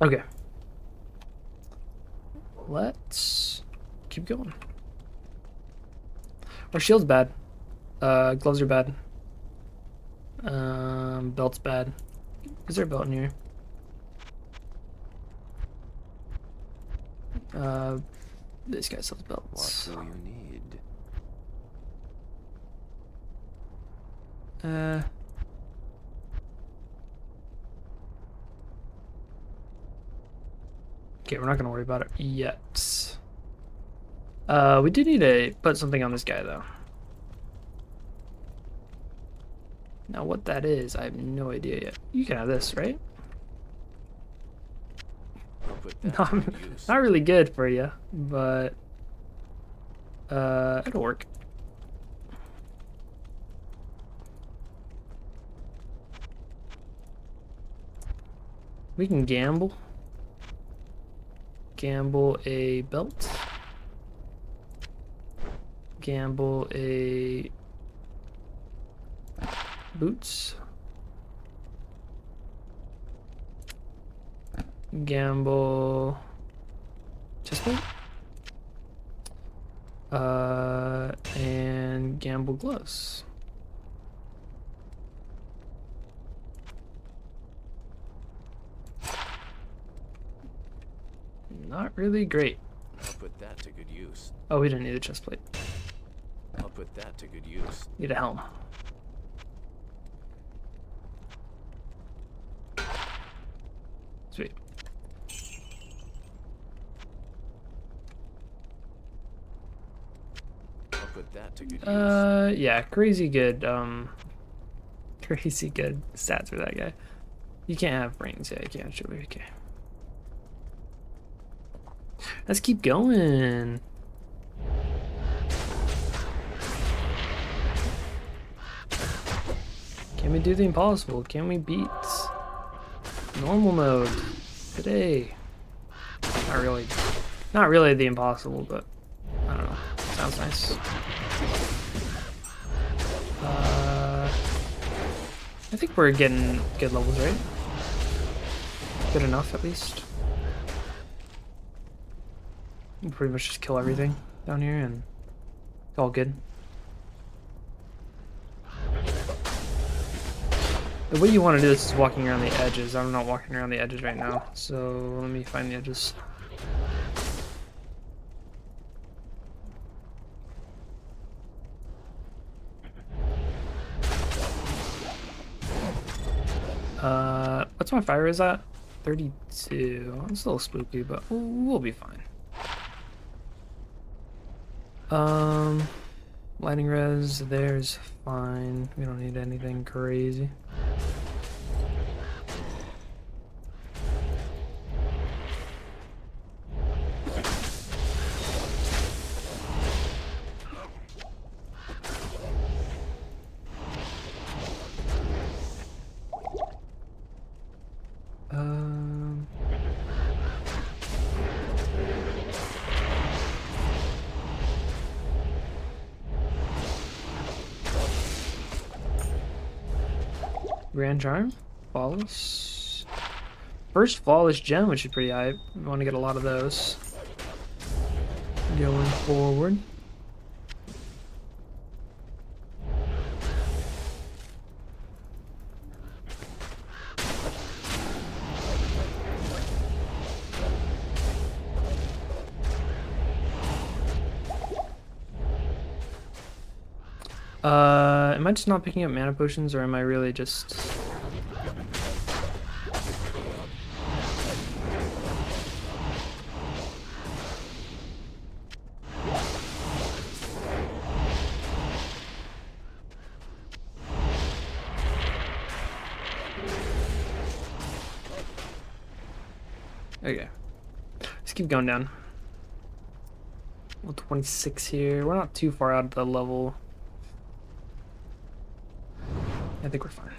Okay. Let's keep going. Our shield's bad. Gloves are bad. Belt's bad. Is there a belt in here? This guy sells belts. What do you need? Okay, we're not gonna worry about it yet. We do need to put something on this guy though. Now what that is, I have no idea yet. You can have this, right? I'll put that No, to good use. not really good for you, but it'll work. We can gamble. Gamble a belt. Gamble a boots. Gamble chestplate. And gamble gloves. Not really great. I'll put that to good use. Oh, we didn't need a chestplate. I'll put that to good use. Need a helm. Sweet. I'll put that to good use. Yeah, crazy good, crazy good stats for that guy. You can't have brains, yeah, you can't actually, okay. Let's keep going. Can we do the impossible? Can we beat normal mode today? Not really the impossible, but I don't know. Sounds nice. I think we're getting good levels, right? Good enough, at least. We'll pretty much just kill everything down here, and it's all good. The way you want to do this is walking around the edges. I'm not walking around the edges right now, so let me find the edges. What's my fire is at? 32. It's a little spooky, but we'll be fine. Lighting res, there's fine. We don't need anything crazy. Grand Charm, Flawless. First Flawless gem, which is pretty high. We want to get a lot of those. Going forward. Am I just not picking up mana potions, or am I really just... Okay. Let's keep going down. Level 26 here. We're not too far out of the level. I think we're fine.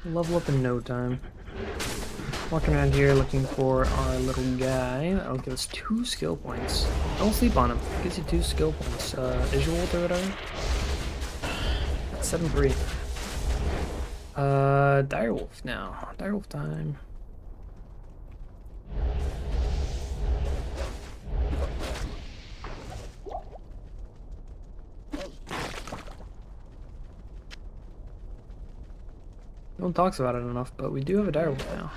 Level up in no time. Walking around here looking for our little guy. That'll give us 2 skill points. Don't sleep on him. Gives you 2 skill points. Visual or whatever. 7-3. Direwolf now. Direwolf time. No one talks about it enough, but we do have a direwolf now.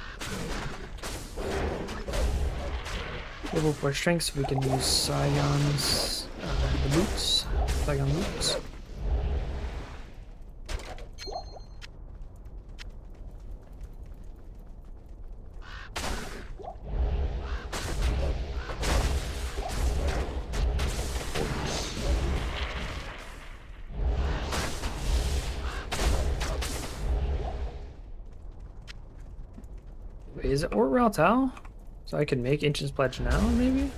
Level 4 strength, so we can use Scion's the boots. Scion boots. Wait, is it Ort Raltal? So I can make Ancient's Pledge now, maybe?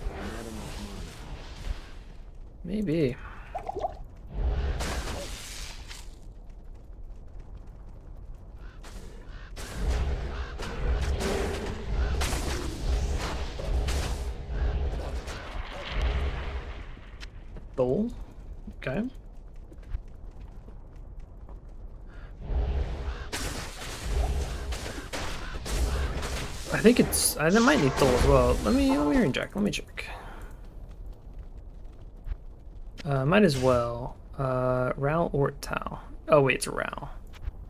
Maybe. Thole? Okay. I think it's. I might need Thole as well. Let me recheck. Let me check. Might as well. Ral or Tau. Oh wait, it's a Ral.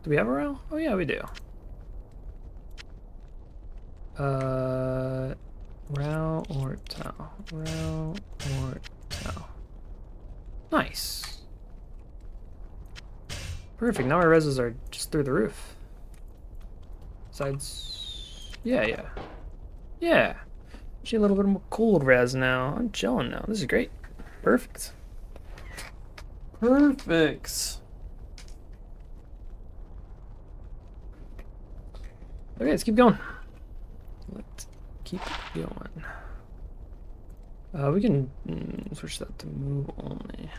Do we have a Ral? Oh yeah, we do. Ral or Tau. Ral or Tau. Nice. Perfect. Now our reses are just through the roof. Besides. Yeah. Actually a little bit more cold res now. I'm chilling now. This is great. Perfect. Okay, let's keep going. Let's keep going. We can switch that to move only.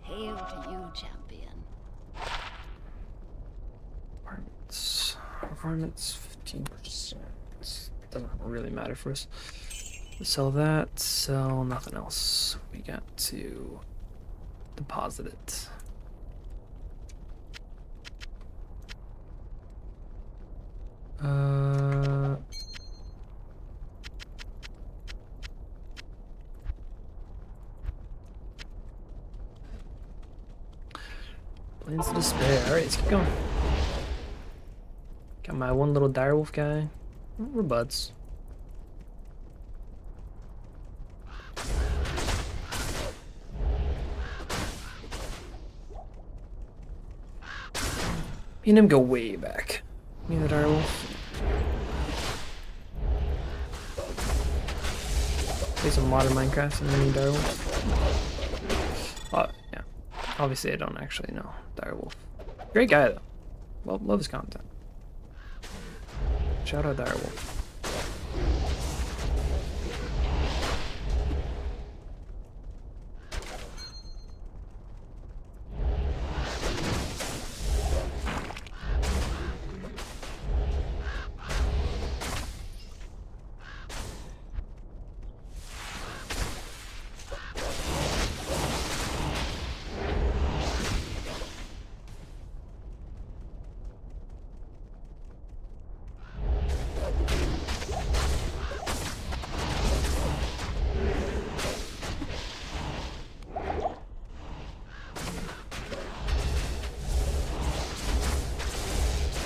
Hail to you, champion. Performance 15%. Doesn't really matter for us. Sell that, sell nothing else. We got to deposit it. Plains of Despair. Alright, let's keep going. Got my one little direwolf guy. We're buds. Me and him go way back. Me and the direwolf. Play some modern Minecraft and mini direwolf. Yeah. Obviously, I don't actually know direwolf. Great guy though. Love his content. Shout out direwolf.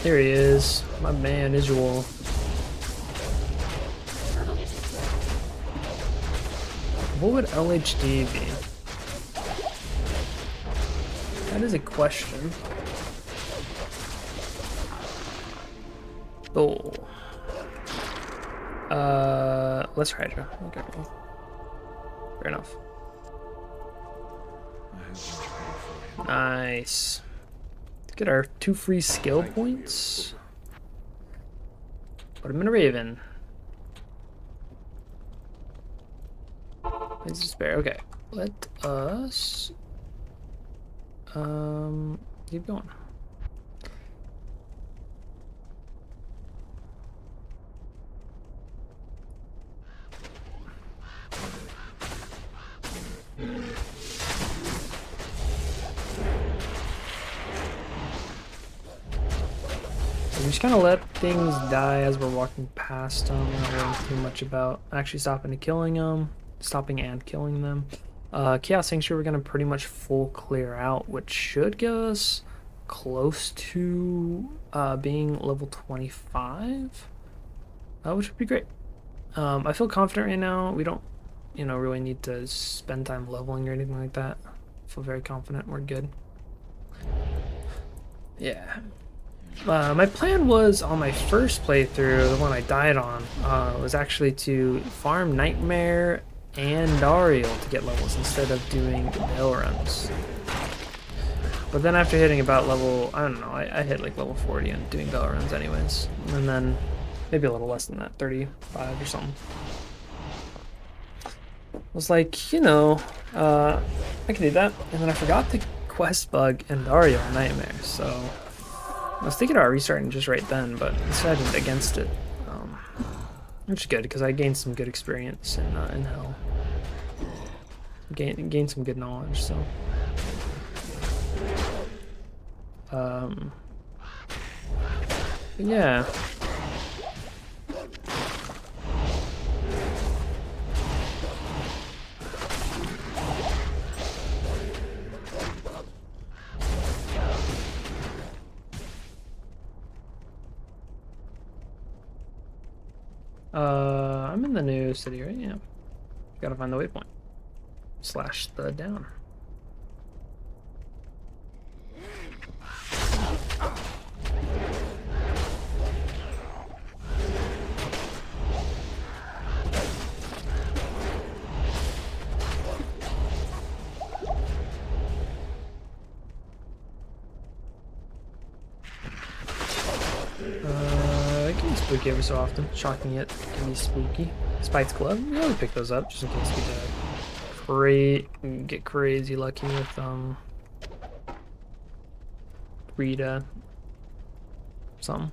There he is, my man, Isual. What would LHD be? That is a question. Oh. Let's Hydra. Okay. Fair enough. Nice. Get our 2 free skill points. Put him in a Raven. Plains of Despair. Okay. Let us keep going. We just kind of let things die as we're walking past them, not worrying too much about actually stopping and killing them. Chaos Sanctuary we're going to pretty much full clear out, which should get us close to being level 25, which would be great. I feel confident right now. We don't, really need to spend time leveling or anything like that. I feel very confident. We're good. Yeah. My plan was on my first playthrough, the one I died on, was actually to farm Nightmare and Dariel to get levels instead of doing Bell runs. But then after hitting about level, I don't know, I hit like level 40 and doing Bell runs anyways. And then maybe a little less than that, 35 or something. I was like, I can do that. And then I forgot to quest bug and Dariel Nightmare, so I was thinking about restarting just right then, but decided against it. Which is good, because I gained some good experience in Hell. Gained some good knowledge, so. But yeah. I'm in the new city, right? Yeah. Gotta find the waypoint. Slash the down. Getting spooky every so often. Shocking it can be spooky. Spite's Glove. We always pick those up just in case we get crazy lucky with Rita something.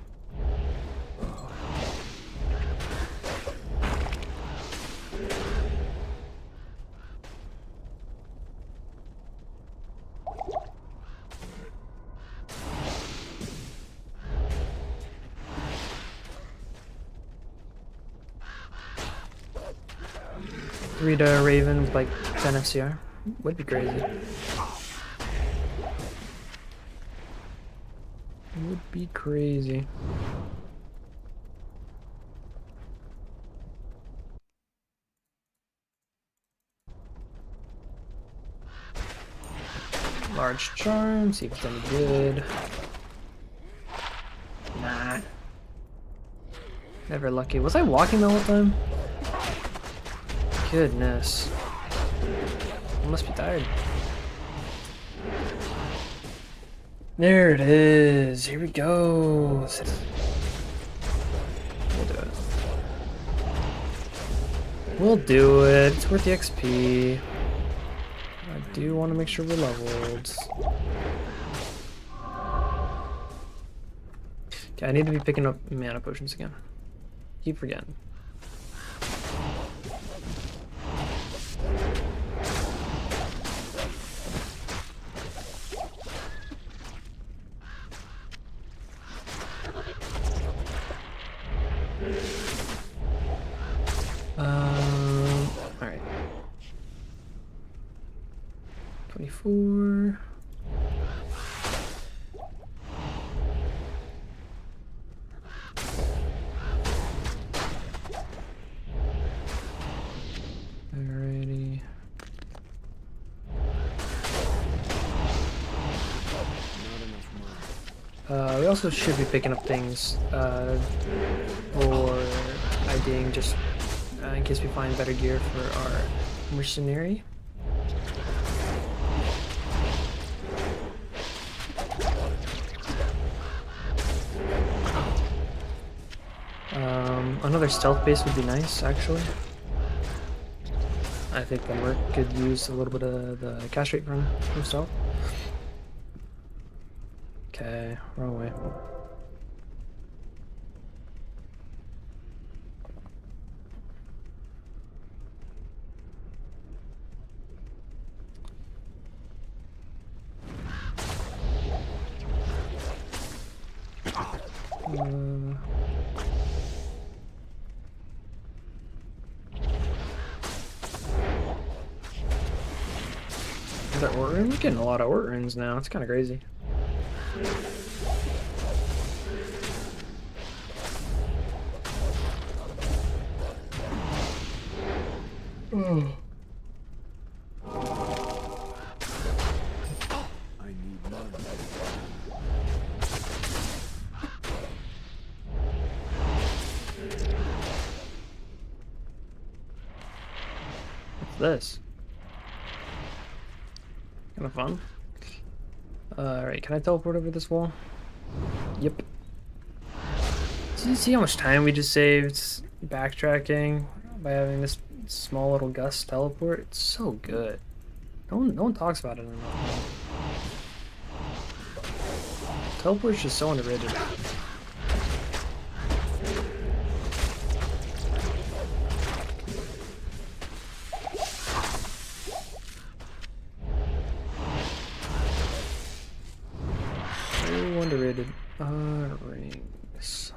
Rita Raven with like 10 FCR would be crazy. Would be crazy. Large charm, see if it's any good. Nah. Never lucky. Was I walking the whole time? Goodness. I must be tired. There it is. Here we go. We'll do it. We'll do it. It's worth the XP. I do want to make sure we're leveled. Okay, I need to be picking up mana potions again. Keep forgetting. Alright. 24. Alrighty. We also should be picking up things for IDing, just in case we find better gear for our mercenary. Another stealth base would be nice, actually. I think the merc could use a little bit of the cash rate from stealth. Okay, wrong way. Is that ort rune? We're getting a lot of ort runes now. It's kind of crazy. Oh. I need none. What's this? Kind of fun. Alright, can I teleport over this wall? Yep. Do you see how much time we just saved backtracking by having this small little gust teleport? It's so good. No one talks about it enough. Teleport's just so underrated. So underrated. Rings.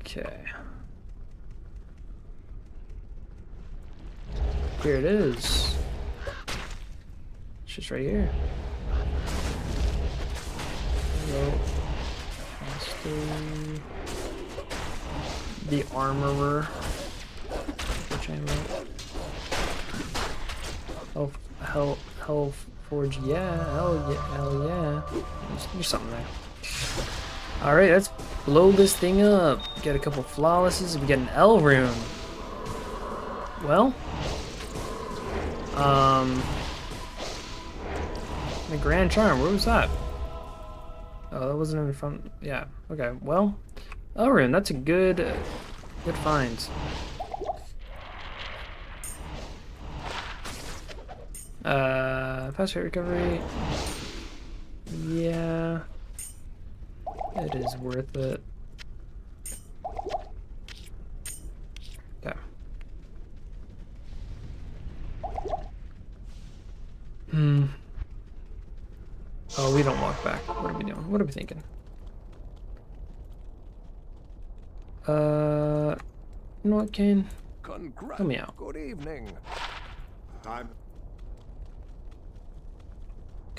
Okay. Here it is. It's just right here. Hello. The Armorer. Which I wrote. Hell Forge, yeah, hell yeah. There's something there. Alright, let's blow this thing up. Get a couple flawlesses, we get an L rune. Well, the Grand Charm, where was that? Oh, that wasn't in front. Yeah, okay, well, L rune, that's a good find. Fast rate recovery. Yeah, it is worth it. Okay. Oh, we don't walk back. What are we doing? What are we thinking? You know what, Kane? Help me out. Good evening. I'm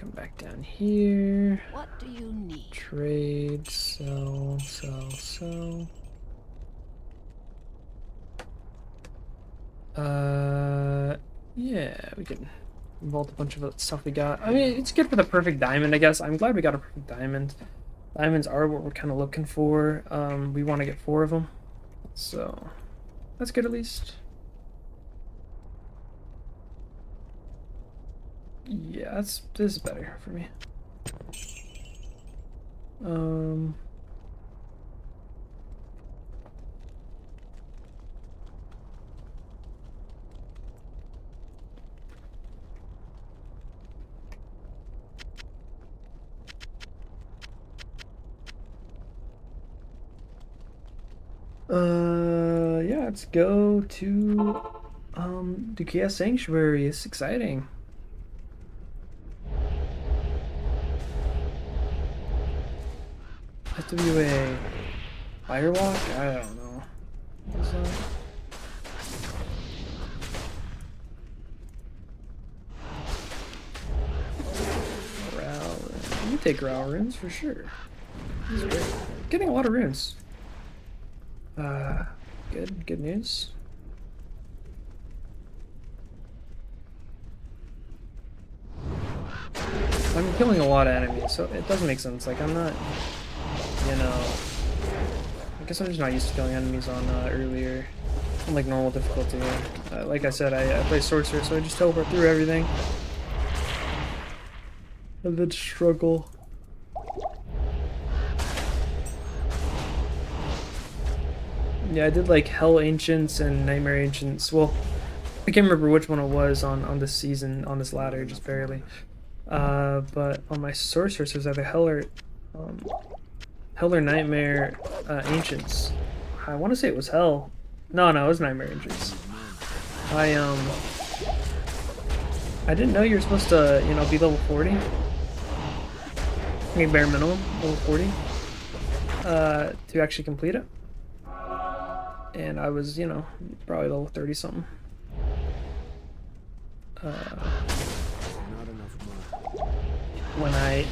come back down here. What do you need? Trade, sell, sell, sell. Yeah, we can vault a bunch of stuff we got. I mean, it's good for the perfect diamond, I guess. I'm glad we got a perfect diamond. Diamonds are what we're kind of looking for. We want to get 4 of them, so that's good at least. Yeah, this is better for me. Yeah, let's go to the Chaos Sanctuary. It's exciting. FWA Firewalk? I don't know. What is that? Growl. You take growl runes for sure. This is great. Getting a lot of runes. Good news. I'm killing a lot of enemies, so it doesn't make sense. Like, I'm not, you know, I guess I'm just not used to killing enemies on earlier, on like normal difficulty. Like I said, I play sorcerer, so I just teleport through everything. And then struggle. Yeah, I did like Hell Ancients and Nightmare Ancients. Well, I can't remember which one it was on this season, on this ladder, just barely. But on my sorcerers, it was either Hell or Nightmare Ancients. I want to say it was Hell. No, it was Nightmare Ancients. I didn't know you were supposed to, you know, be level 40. Like bare minimum, level 40. To actually complete it. And I was, you know, probably level 30 something. When I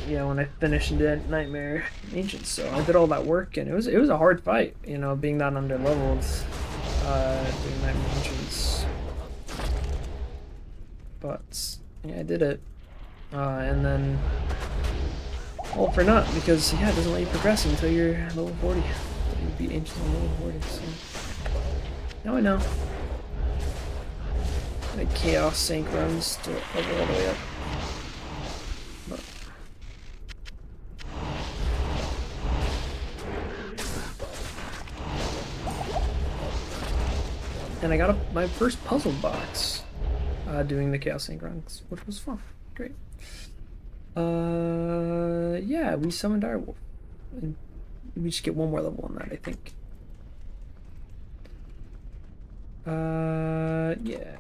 finished the Nightmare Ancients, so I did all that work, and it was a hard fight, you know, being that under leveled, doing Nightmare Ancients. But yeah, I did it, and then all for naught because yeah, it doesn't let you progress until you're level 40. You beat Ancients on level 40. So now I know. My Chaos Sync runs to level all the way up. And I got my first puzzle box doing the Chaos Sync runs, which was fun. Great. Yeah, we summoned our wolf. And we should get one more level on that, I think. Yeah.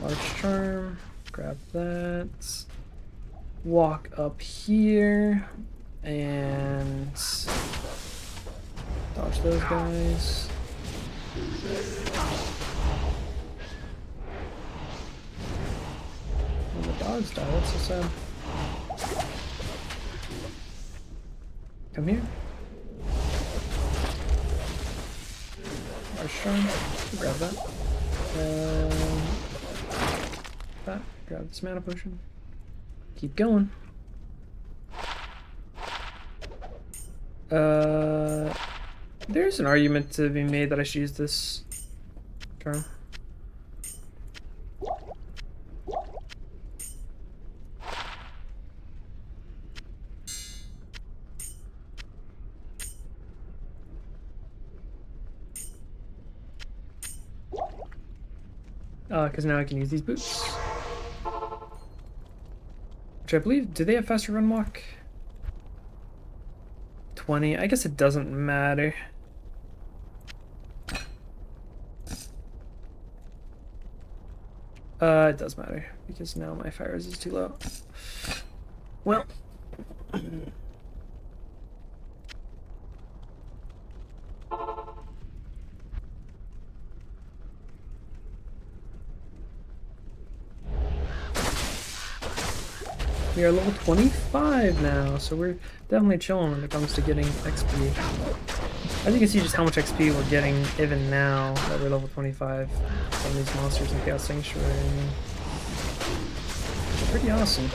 Large charm, grab that. Walk up here and dodge those guys. Oh, the dogs die, that's so sad. Come here. Large charm, grab that. Grab this mana potion. Keep going. There's an argument to be made that I should use this charm. Because now I can use these boots. Which I believe, do they have faster run walk? 20, I guess it doesn't matter. It does matter, because now my fire is too low. Well. We are level 25 now, so we're definitely chilling when it comes to getting XP. As you can see just how much XP we're getting even now that we're level 25 from these monsters in Chaos Sanctuary. I mean, pretty awesome.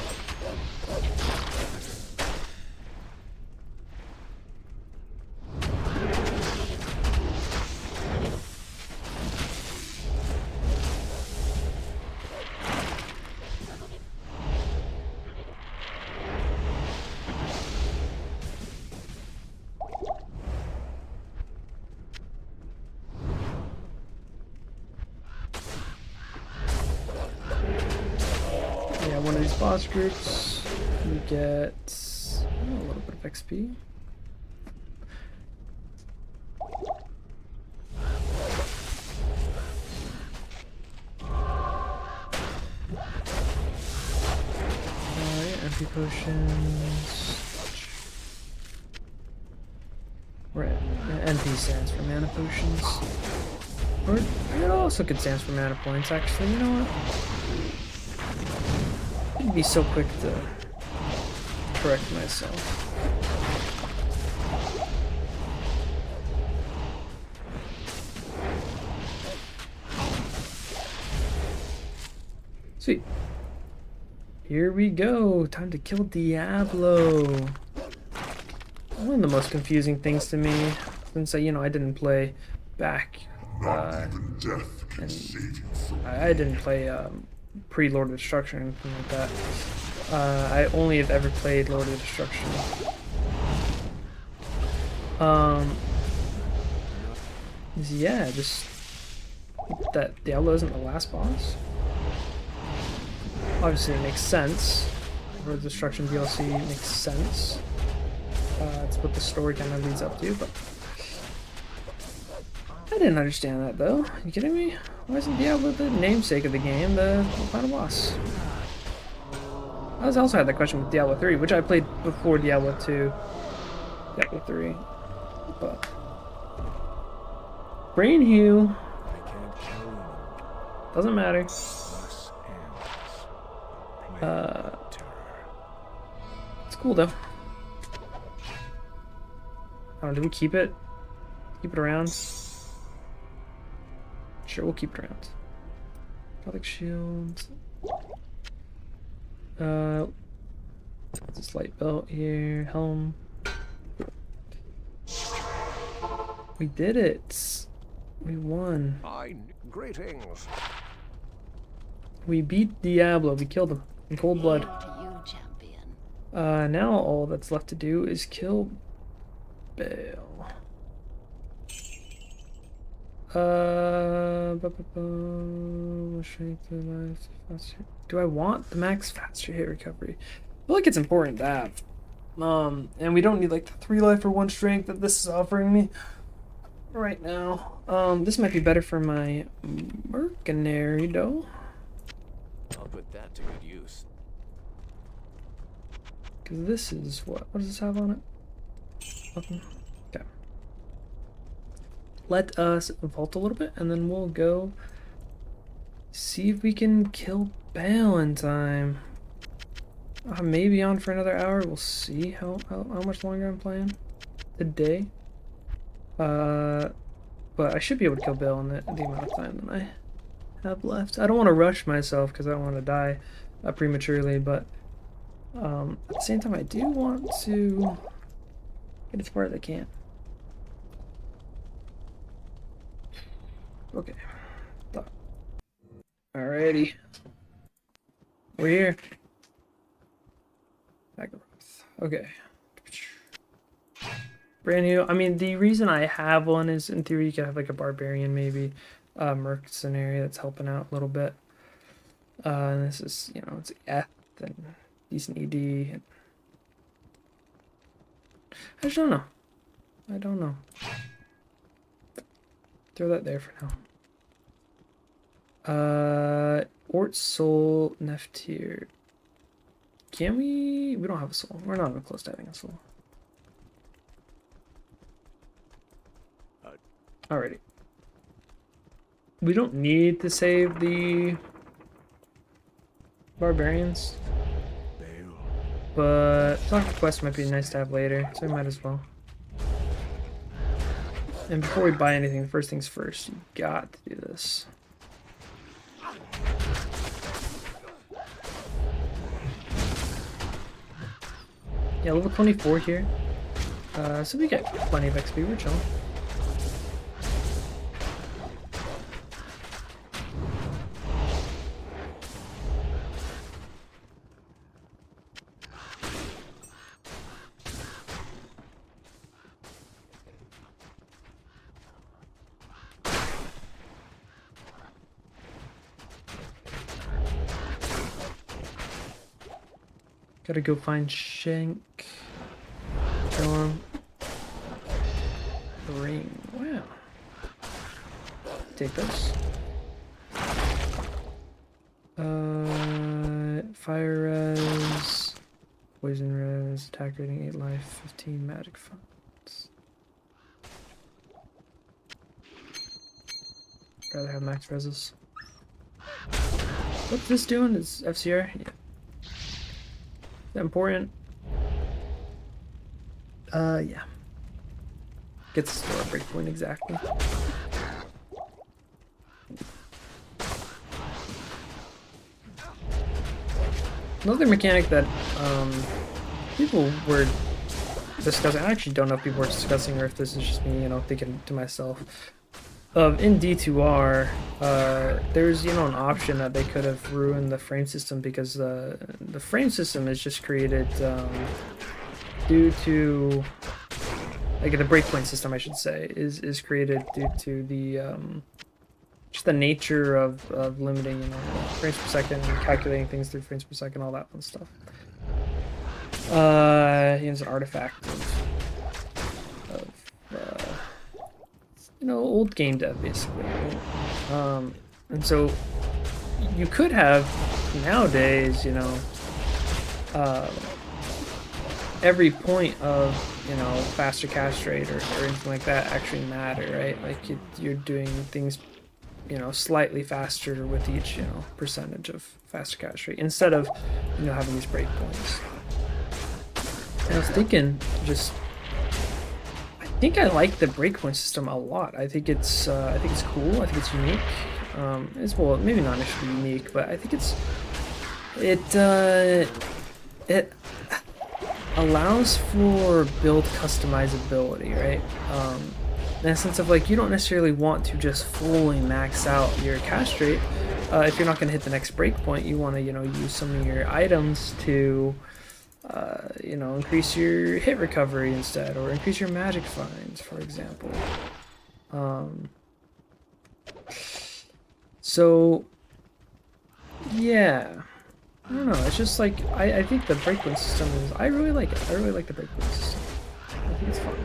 One of these boss groups, we get a little bit of XP. MP potions. Right, NP stands for mana potions. Or it also could stand for mana points, actually. You know what? I'd be so quick to correct myself. Sweet. Here we go. Time to kill Diablo. One of the most confusing things to me, since I didn't play back. And I didn't play pre-Lord of Destruction or anything like that. I only have ever played Lord of Destruction. Yeah, just that Diablo isn't the last boss. Obviously, it makes sense. Lord of Destruction DLC makes sense. That's what the story kind of leads up to, but I didn't understand that though. Are you kidding me? Why isn't Diablo the namesake of the game, the final boss? I also had that question with Diablo 3, which I played before Diablo 2. Diablo 3. But Brain Hue. Doesn't matter. It's cool though. I don't know, do we keep it? Keep it around? Sure, we'll keep it around. Product shield. This light belt here. Helm. We did it. We won. Greetings. We beat Diablo. We killed him in cold blood. Hail to you, champion. Now all that's left to do is kill Baal. Do I want the max faster hit recovery? I feel like it's important to have. And we don't need like the 3 life or 1 strength that this is offering me right now. This might be better for my mercenary though. I'll put that to good use. Because this is what does this have on it? Nothing. Okay. Let us vault a little bit and then we'll go see if we can kill Baal in time. Maybe on for another hour. We'll see how much longer I'm playing today. But I should be able to kill Baal in the amount of time that I have left. I don't want to rush myself because I don't want to die prematurely, but at the same time I do want to get as far as I can. Okay. Alrighty. We're here. Okay. Brand new. I mean, the reason I have one is in theory you could have like a barbarian, maybe mercenary that's helping out a little bit. And this is, it's Eth and decent ED. I just don't know. I don't know. Throw that there for now. Ort Soul Neftir. Can we? We don't have a soul. We're not even close to having a soul. Alrighty. We don't need to save the barbarians. but Soccer Quest might be nice to have later, so we might as well. And before we buy anything, first things first, you got to do this. Yeah, level 24 here. So we get plenty of XP, we're chilling. Gotta go find Shank. Kill him. Ring. Wow. Take this. Fire res. Poison res. Attack rating 8 life. 15 magic funds. Rather have max reses. What's this doing? Is FCR? Yeah. Is that important? Yeah. Gets the store breakpoint exactly. Another mechanic that people were discussing, I actually don't know if people were discussing or if this is just me, you know, thinking to myself. In D2R, there's, you know, an option that they could have ruined the frame system because the frame system is just created due to, like the breakpoint system, I should say, is created due to the just the nature of limiting, you know, frames per second and calculating things through frames per second, all that fun stuff. It's an artifact of you know, old game dev basically. Right? And so you could have nowadays, you know, every point of, you know, faster cast rate or anything like that actually matter, right? Like you're doing things, you know, slightly faster with each, you know, percentage of faster cast rate instead of, you know, having these breakpoints. And I was thinking, I think I like the breakpoint system a lot. I think it's cool. I think it's unique. It's, well, maybe not actually unique, but I think it allows for build customizability, right? In a sense of like, you don't necessarily want to just fully max out your cast rate. If you're not going to hit the next breakpoint, you want to, you know, use some of your items to, you know, increase your hit recovery instead, or increase your magic finds, for example. So, yeah. I don't know, it's just like, I think the breakpoint system is, I really like it. I really like the breakpoint system. I think it's fun.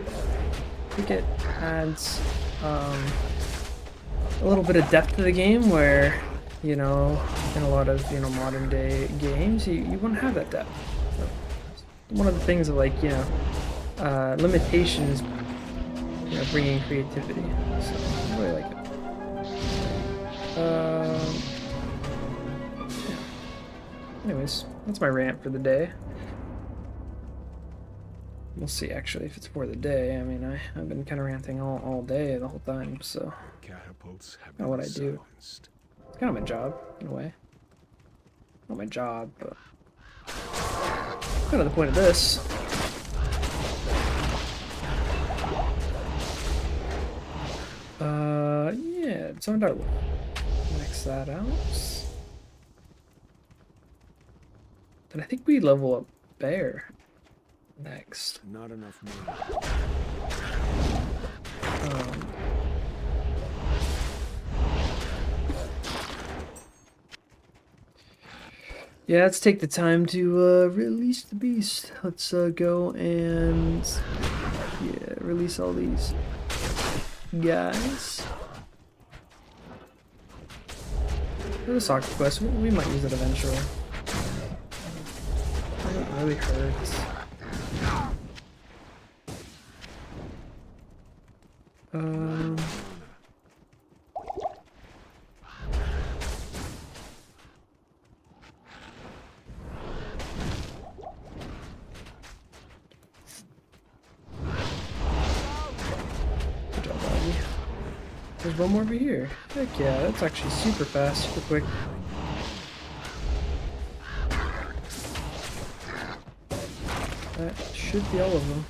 I think it adds a little bit of depth to the game where, you know, in a lot of, you know, modern day games, you wouldn't have that depth. So, one of the things of, like, you know, limitations, you know, bringing creativity. So I really like it. Anyways, that's my rant for the day. We'll see, actually, if it's for the day. I mean, I've been kind of ranting all day, the whole time, so... Catapults have Not what been I do. silenced. It's kind of my job, in a way. Not my job, but... kind of the point of this. Yeah, it's on Diablo. Max that out. Then I think we level up Bear next. Not enough money. Yeah, let's take the time to release the beast. Let's go and yeah, release all these guys. For the soccer quest, we might use it eventually. It really hurts. There's one more over here. Heck yeah, that's actually super fast, super quick. That should be all of them.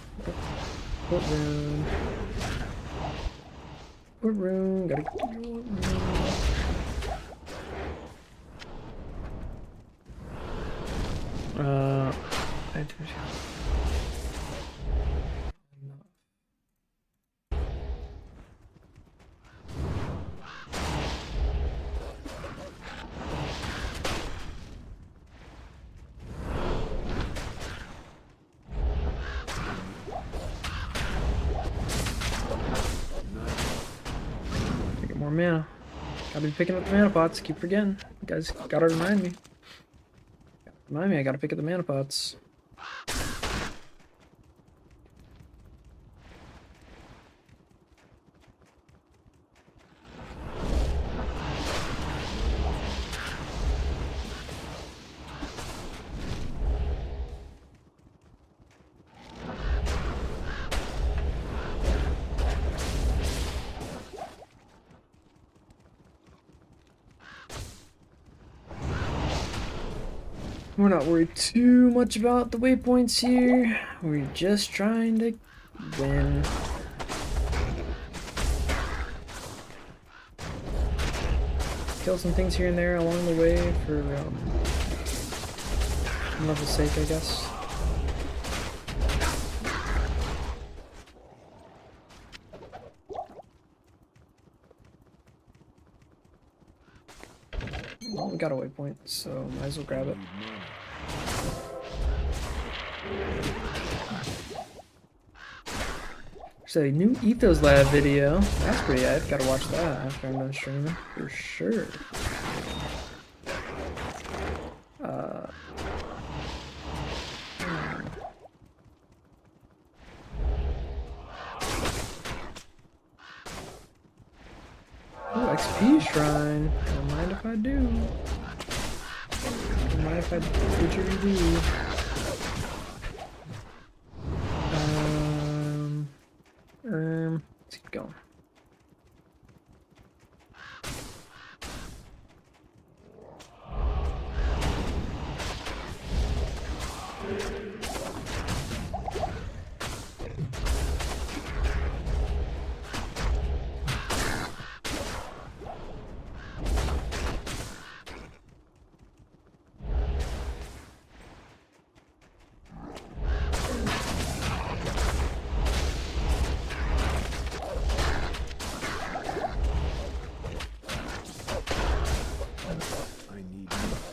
What room? What room? Gotta get to what room? I do. Get more mana. Gotta be picking up the mana pots. Keep forgetting. You guys gotta remind me. Remind me, I gotta pick up the mana pots. We're not worried too much about the waypoints here. We're just trying to win. Kill some things here and there along the way for level's sake, I guess. Well, we got a waypoint, so might as well grab it. There's a new Ethos Lab video. That's pretty hype. Gotta watch that after I'm done streaming, for sure. Oh, XP shrine. Don't mind if I do. Don't mind if I didgeridoo. Let's keep going.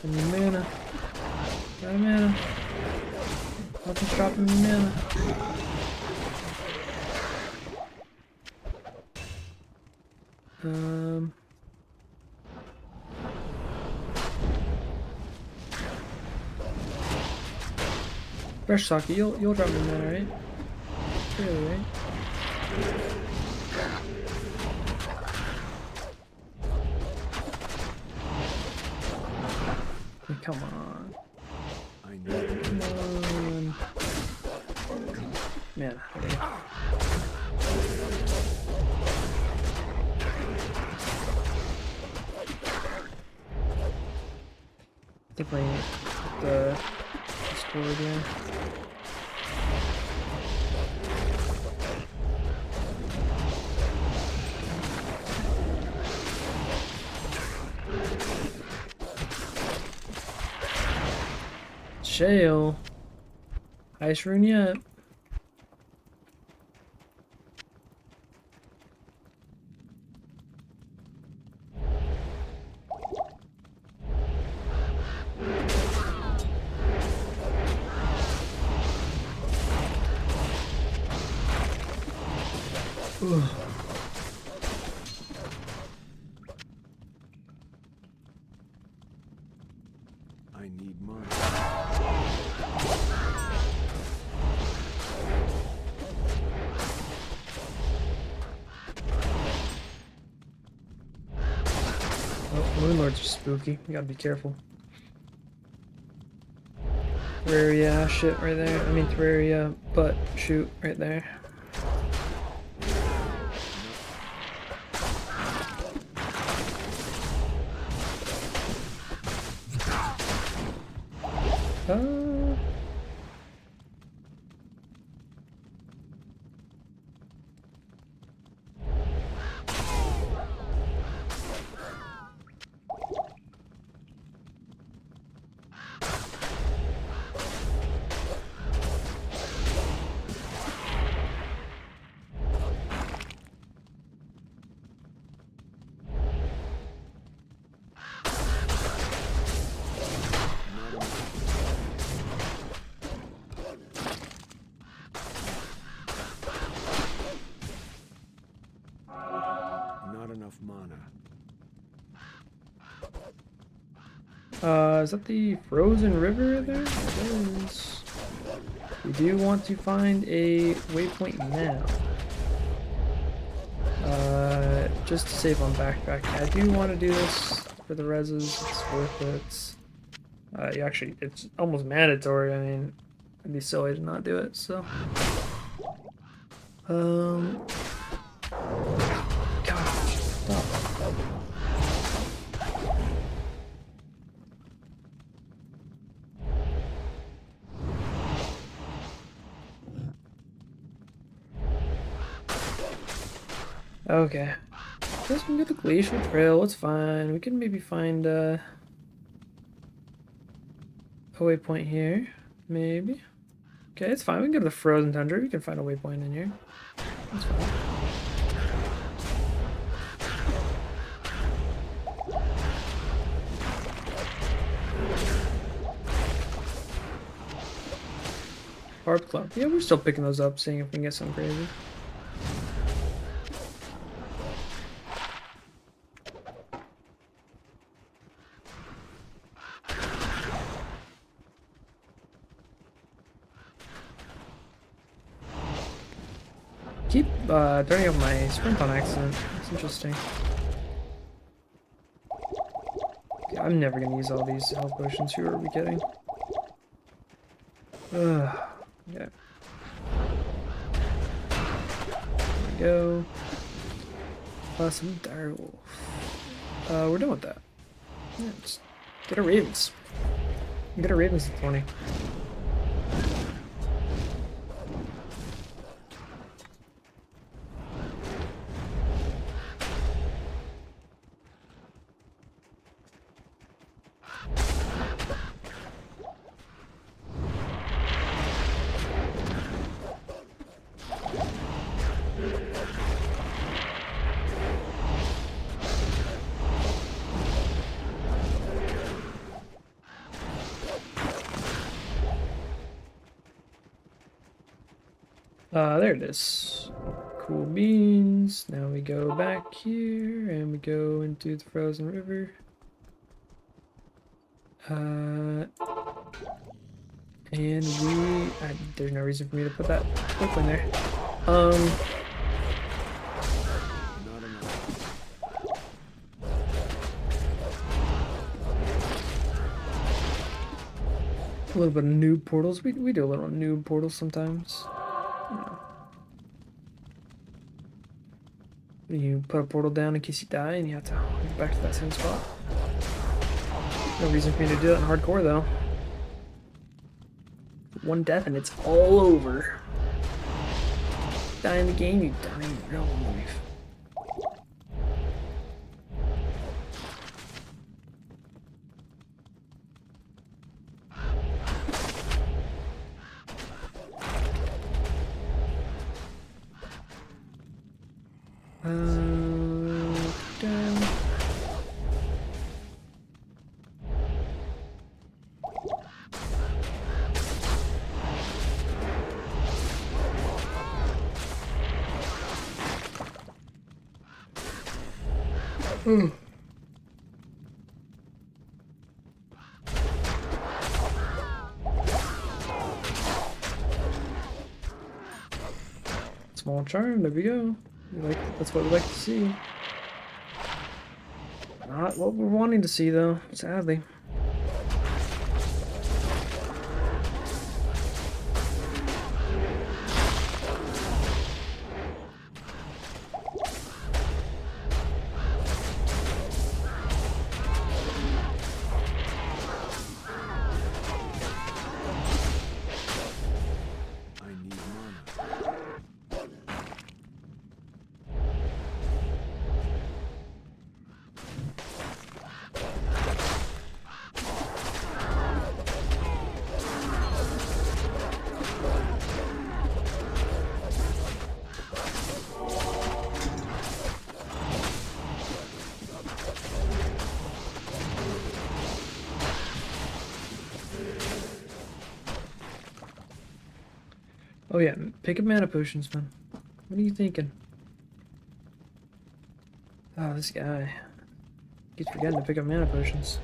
Mana. Got mana. Nothing's dropping me mana. Fresh Saki, you'll drop me mana, right? Really, right? Come on. Come on. Man. Okay. Definitely the score again. Shale. Highest rune yet. Ugh. I need money. Oh, Moon Lords are spooky. You gotta be careful. Terraria shit right there. I mean Terraria butt shoot right there. Uh, Not enough mana. is that the frozen river there? It is. We do want to find a waypoint now. Just to save on backpack. I do want to do this for the reses. It's worth it. Actually, it's almost mandatory. I mean, it'd be silly to not do it. So, gosh, stop. Okay. Guess we can get the glacial trail. It's fine. We can maybe find a waypoint here. Maybe. Okay, it's fine. We can go to the frozen tundra. We can find a waypoint in here. That's fine. Harp clump. Yeah, we're still picking those up, seeing if we can get something crazy. Keep turning up my sprint on accident. That's interesting. Yeah, I'm never gonna use all these health potions. Who are we kidding? Ugh. Okay. There we go. Some direwolf. We're done with that. Yeah, just get a ravens. Get a ravens at 20. There it is. Cool beans. Now we go back here and we go into the frozen river. And there's no reason for me to put that book in there. Not enough. A little bit of noob portals. We do a little noob portals sometimes. You know. You put a portal down in case you die and you have to get back to that same spot. No reason for me to do that in hardcore though. One death and it's all over. Die in the game, you die in real life. Down. Small charm, there we go. That's what we like to see. Not what we're wanting to see though, sadly. Oh yeah, pick up mana potions, man. What are you thinking? Oh, this guy keeps forgetting to pick up mana potions.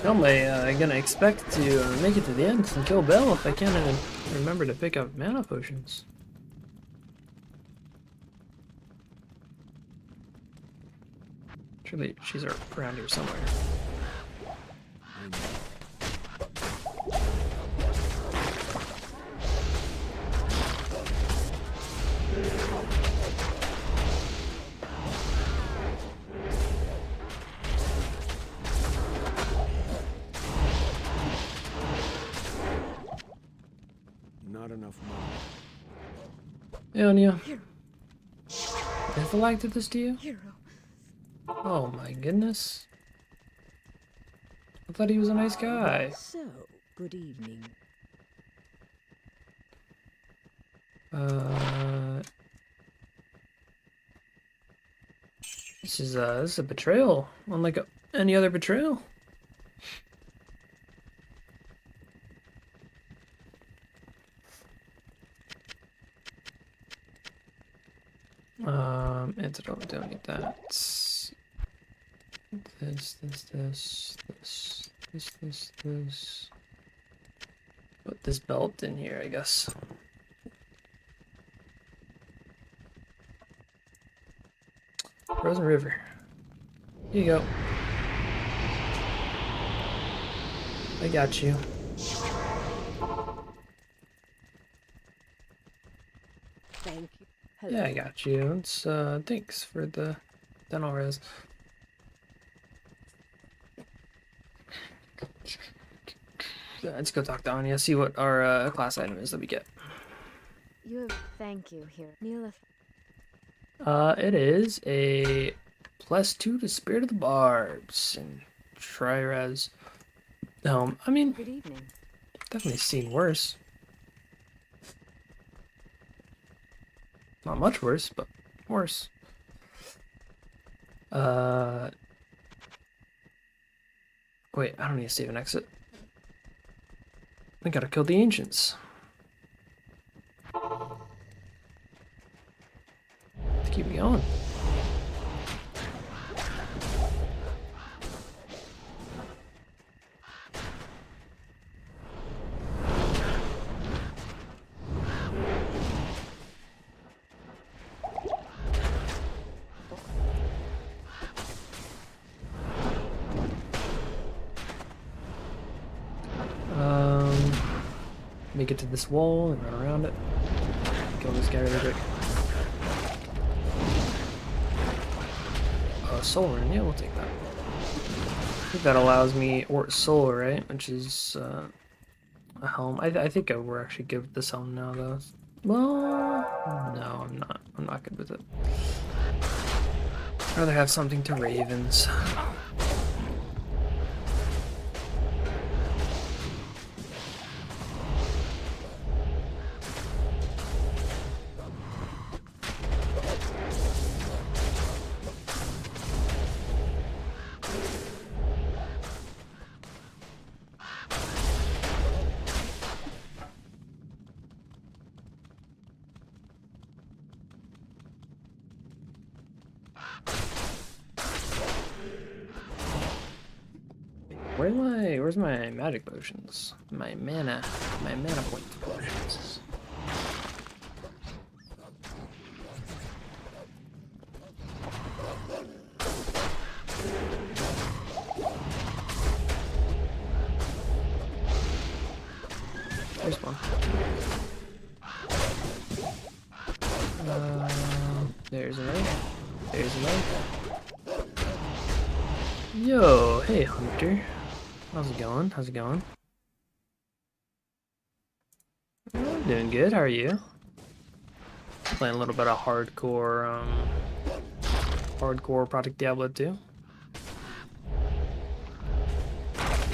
How am I gonna expect to make it to the end and kill Belle if I can't even remember to pick up mana potions? Surely she's around here somewhere. Not enough money. Hey, Anya. If I like did this to you? Hero. Oh my goodness. I thought he was a nice guy. So, good evening. This is a betrayal, unlike any other betrayal. Antidote, don't need that. This. Put this belt in here, I guess. Frozen River. Here you go. I got you. Thank you. Hello. Yeah, I got you. It's thanks for the dental res. Let's go talk to Anya, see what our class item is that we get. Thank you, here. Mila. It is a +2 to Spirit of the Barbs and Tri-Res. I mean, Good evening. definitely seen worse. Not much worse, but worse. Wait, I don't need to save and exit. We gotta kill the ancients. To keep me going. Let me get to this wall and run around it. Kill this guy really quick. Soul Rune, yeah, we'll take that. I think that allows me, or soul, right? Which is a helm. I think I will actually give this helm now, though. Well, no, I'm not. I'm not good with it. I'd rather have something to ravens. Where's my magic potions? My mana point potions. There's one. There's another. There's another. Yo, hey Hunter. How's it going? How's it going? I'm doing good. How are you? Playing a little bit of hardcore Project Diablo 2. I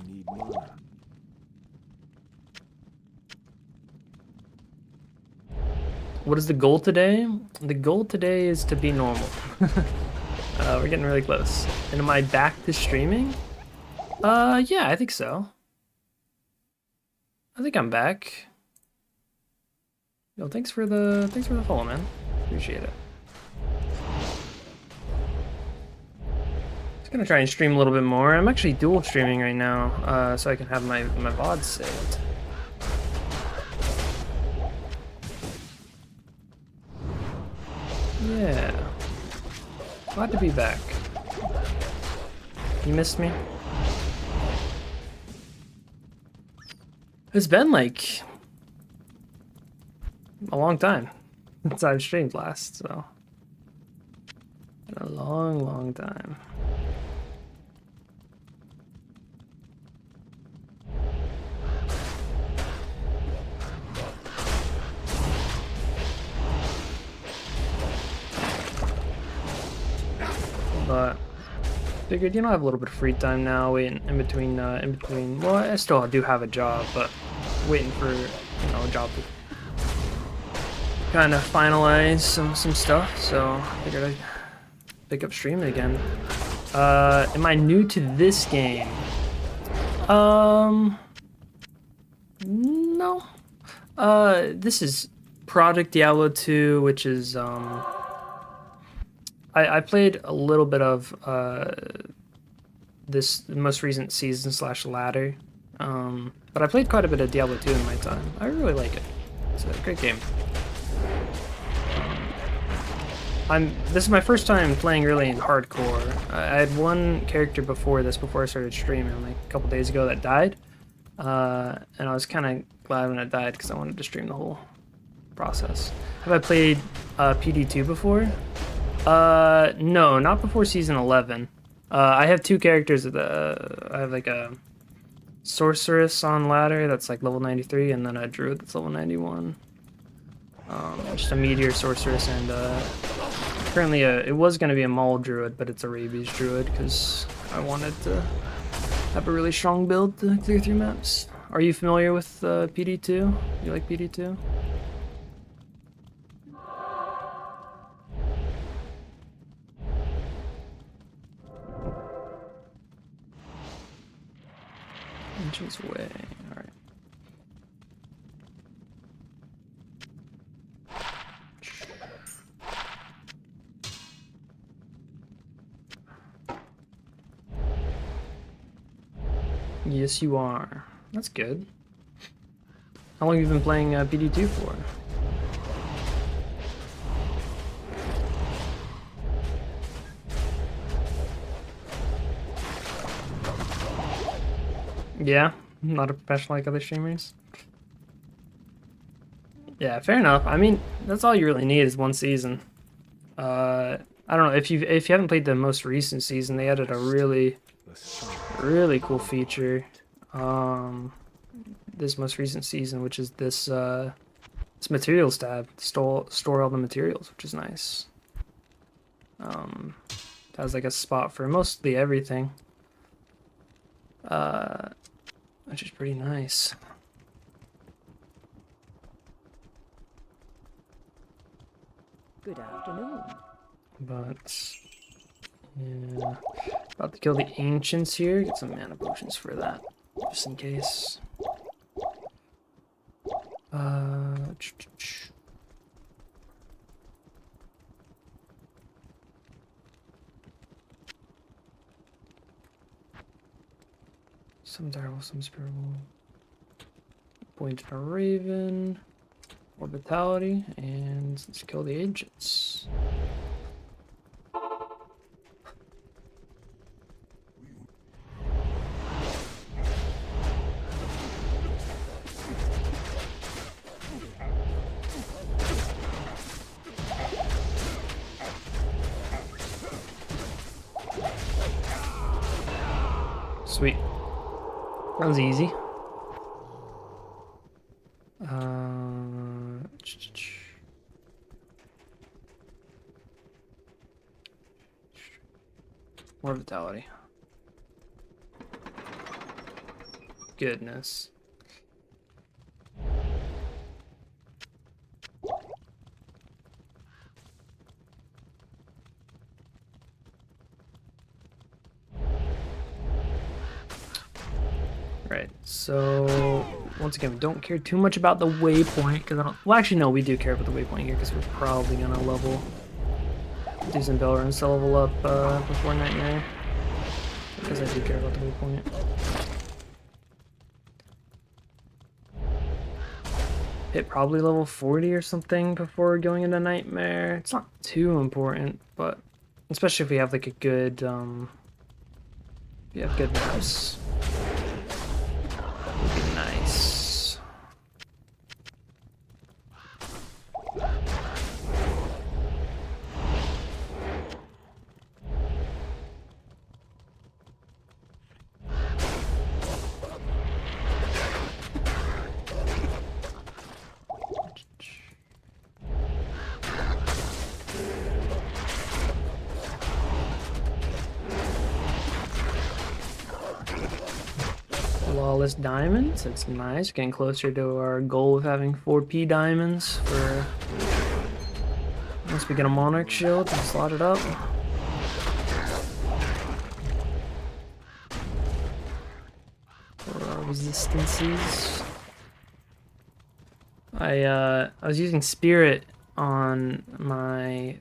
need mana. What is the goal today? The goal today is to be normal. We're getting really close. And am I back to streaming? Yeah, I think so. I think I'm back. Yo, thanks for the follow, man. Appreciate it. Just gonna try and stream a little bit more. I'm actually dual streaming right now, so I can have my VOD saved. Yeah. Glad to be back. You missed me? It's been like a long time since I've streamed last, so been a long time. But figured, you know, I have a little bit of free time now, waiting in between. Well, I still do have a job, but waiting for, you know, a job to kind of finalize some stuff. So I figured I'd pick up streaming again. Am I new to this game? No. This is Project Diablo 2, which is I played a little bit of this most recent season / ladder, but I played quite a bit of Diablo 2 in my time. I really like it. It's a great game. This is my first time playing really in hardcore. I had one character before this, before I started streaming, like a couple days ago, that died, and I was kind of glad when it died because I wanted to stream the whole process. Have I played PD2 before? No, not before season 11. I have two characters. I have like a sorceress on ladder that's like level 93, and then a druid that's level 91. Just a meteor sorceress, and currently it was going to be a mole druid, but it's a rabies druid because I wanted to have a really strong build to clear through maps. Are you familiar with PD2? You like PD2? Inches away. All right. Yes, you are. That's good. How long have you been playing PD2 for? Yeah, not a professional like other streamers. Yeah, fair enough. I mean, that's all you really need is one season. I don't know if you haven't played the most recent season, they added a really cool feature. This most recent season, which is this materials tab, store all the materials, which is nice. It has like a spot for mostly everything. Which is pretty nice. Good afternoon. But yeah, about to kill the ancients here. Get some mana potions for that, just in case. Some direwolf, some spiritual. Point to a raven, orbitality, and let's kill the ancients. Sweet. That was easy. More vitality. Goodness. So once again, we don't care too much about the waypoint because I don't. Well, actually, no, we do care about the waypoint here because we're probably gonna level. Do some bell runs to level up before Nightmare because I do care about the waypoint. Hit probably level 40 or something before going into Nightmare. It's not too important, but especially if we have like a good if you have good maps. Would be nice. Flawless diamonds, that's nice. Getting closer to our goal of having 4P diamonds for once we get a Monarch shield and slot it up. For our resistances. I was using Spirit on my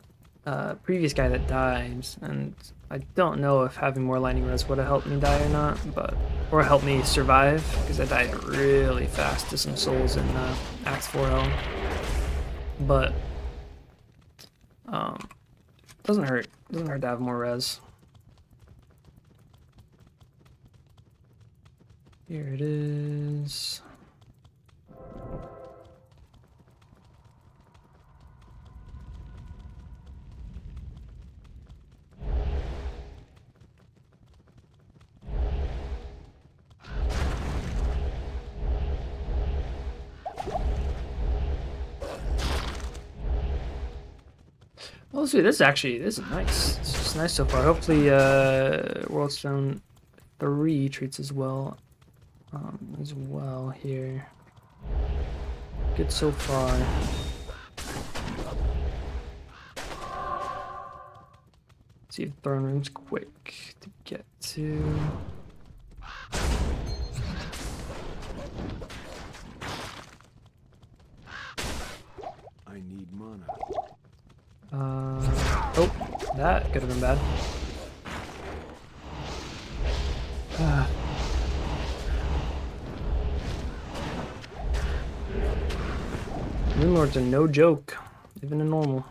previous guy that died, and I don't know if having more lightning res would have helped me die or not, or helped me survive, because I died really fast to some souls in Act 4 hell. But doesn't hurt. Doesn't hurt to have more res. Here it is. Well, let's see. This is nice. This is nice so far. Hopefully, Worldstone 3 treats as well here. Good so far. See if Throne Room's quick to get to. I need mana. Oh, that could have been bad. Moon Lords are no joke, even in normal.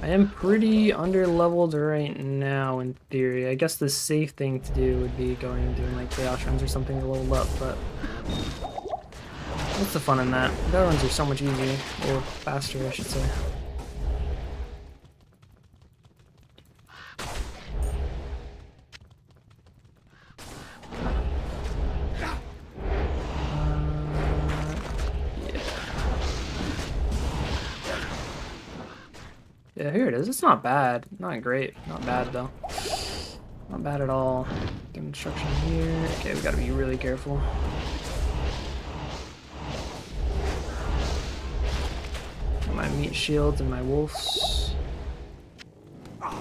I am pretty under-leveled right now, in theory. I guess the safe thing to do would be going and doing like chaos runs or something to level up, but what's the fun in that? Battle runs are so much easier, or faster, I should say. Yeah, here it is. It's not bad. Not great. Not bad, though. Not bad at all. Construction here. Okay, we gotta be really careful. My meat shields and my wolves. I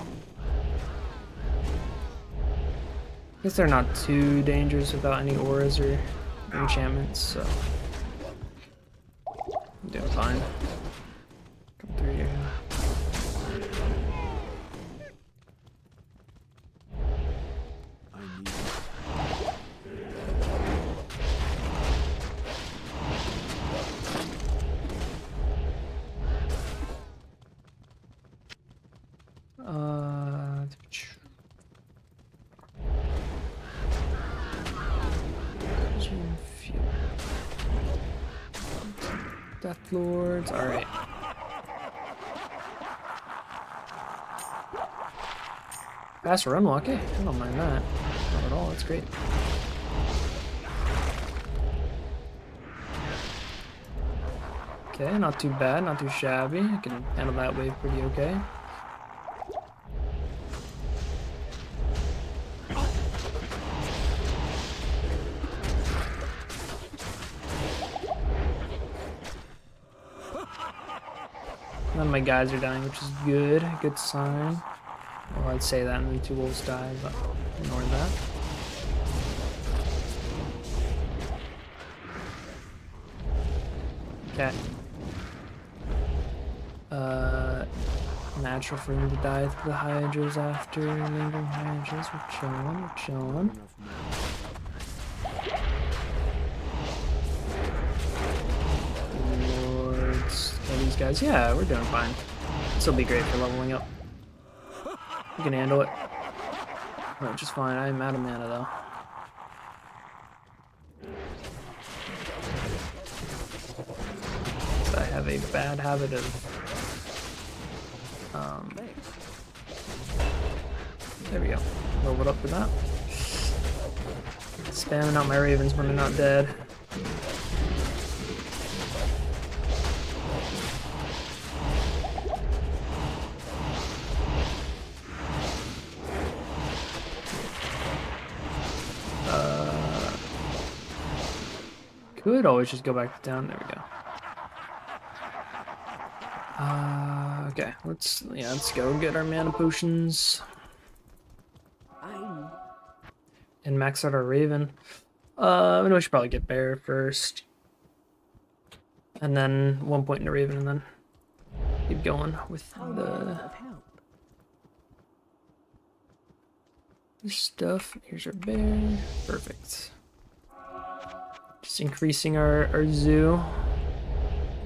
guess they're not too dangerous without any auras or enchantments, so I'm doing fine. Come through here. Death Lords, alright. Fast run walk, eh? I don't mind that. Not at all, that's great. Okay, not too bad, not too shabby. I can handle that wave pretty okay. None of my guys are dying, which is good. Good sign. Well, I'd say that and then 2 wolves die, but ignore that. Okay. Natural for him to die to the hydras after lingering hydras. We're chilling, we're chilling. Lords, kill these guys. Yeah, we're doing fine. This will be great for leveling up. We can handle it. Which is fine. I'm out of mana though. I have a bad habit of there we go. Level it up for that. Spamming out my ravens when they're not dead. Could always just go back to town. There we go. Okay, let's go get our mana potions and max out our raven. We should probably get bear first, and then 1 point into raven, and then keep going with the stuff. Here's our bear. Perfect. Just increasing our zoo.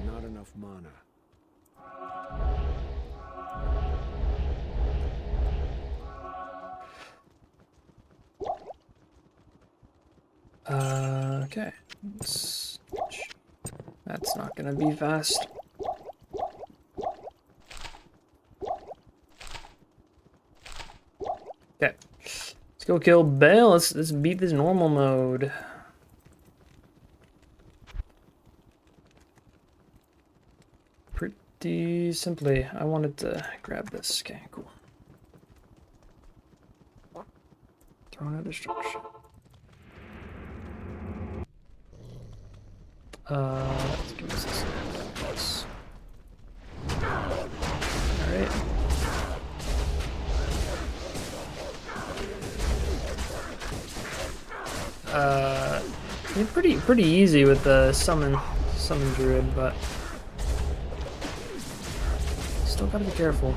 Not enough mana. Okay. That's not gonna be fast. Okay. Let's go kill Bale. Let's beat this normal mode. Pretty simply. I wanted to grab this. Okay, cool. Throwing out destruction. Let's give us this. Alright. Yeah, pretty easy with the summon druid, but still gotta be careful.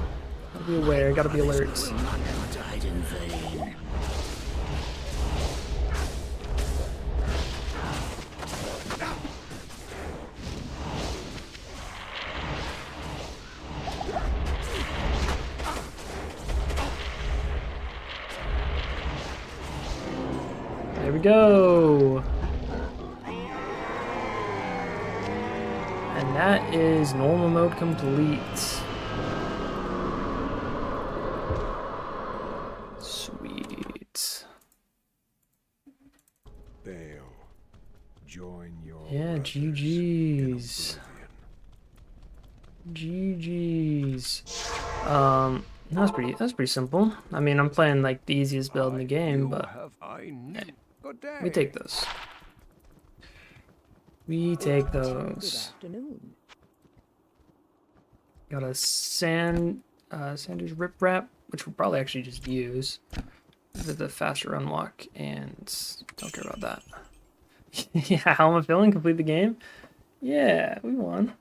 Gotta be aware, gotta be alert. There we go. And that is normal mode complete. Sweet. Bale, join your Yeah, GG's. GG's. That's pretty simple. I mean, I'm playing like the easiest build in the game, but hey, we take those. We take those. Got a Sanders Rip Wrap, which we'll probably actually just use for the faster run walk, and don't care about that. Yeah, how am I feeling? Complete the game? Yeah, we won.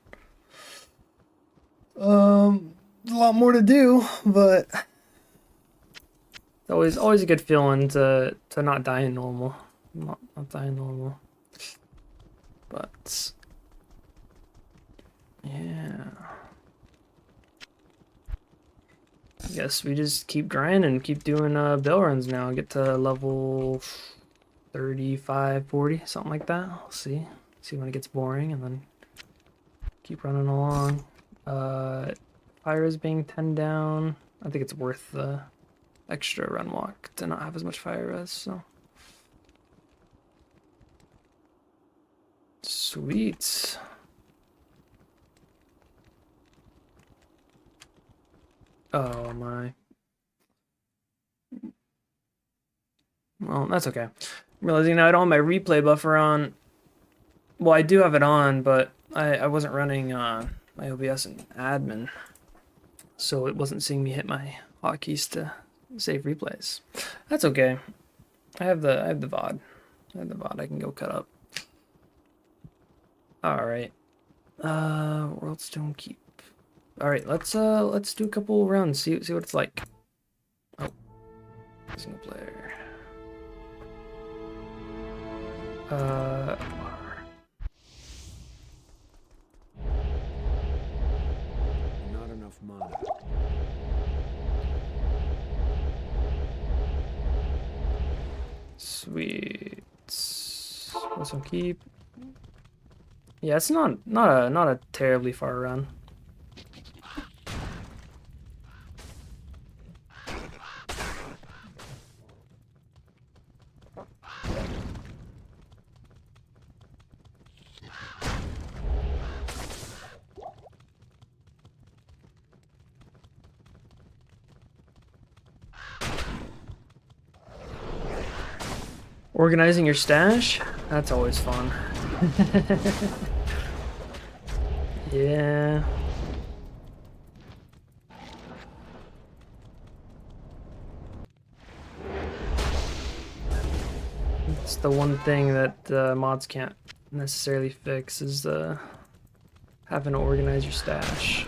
A lot more to do, but it's always a good feeling to not die in normal. Not die in normal. But yeah. I guess we just keep grinding and keep doing bell runs now. Get to level 35, 40, something like that. We'll see. See when it gets boring, and then keep running along. Fire is being 10 down. I think it's worth the extra run walk to not have as much fire res, so. Sweet. Oh my. Well, that's okay. I'm realizing now I don't have my replay buffer on. Well, I do have it on, but I wasn't running my OBS in admin, so it wasn't seeing me hit my hotkeys to save replays. That's okay. I have the VOD. I have the VOD I can go cut up. Alright. Worldstone Keep. Alright, let's do a couple rounds, see what it's like. Oh. Single player. Not enough mana. Sweet. Worldstone Keep. Yeah, it's not a terribly far run. Organizing your stash? That's always fun. Yeah. It's the one thing that mods can't necessarily fix is having to organize your stash.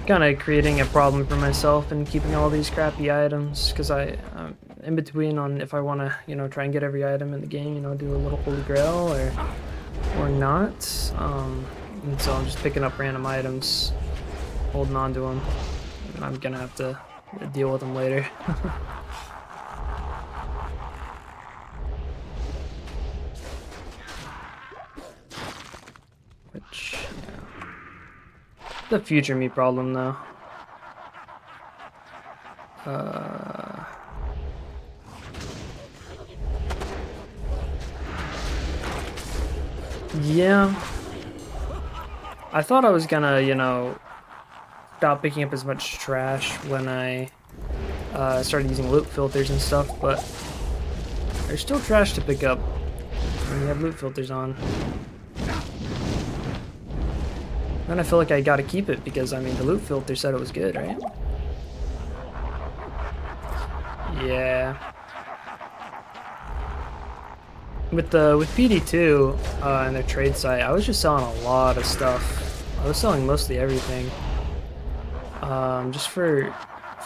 Kind of creating a problem for myself and keeping all these crappy items because I'm in between on if I want to, you know, try and get every item in the game, you know, do a little holy grail or not. And so I'm just picking up random items, holding on to them, and I'm gonna have to deal with them later. Which, yeah. The future me problem though. Yeah. I thought I was gonna, you know, stop picking up as much trash when I started using loot filters and stuff, but there's still trash to pick up when you have loot filters on. Then I feel like I gotta keep it because, I mean, the loot filter said it was good, right? Yeah. With PD2 and their trade site, I was just selling a lot of stuff. I was selling mostly everything. Just for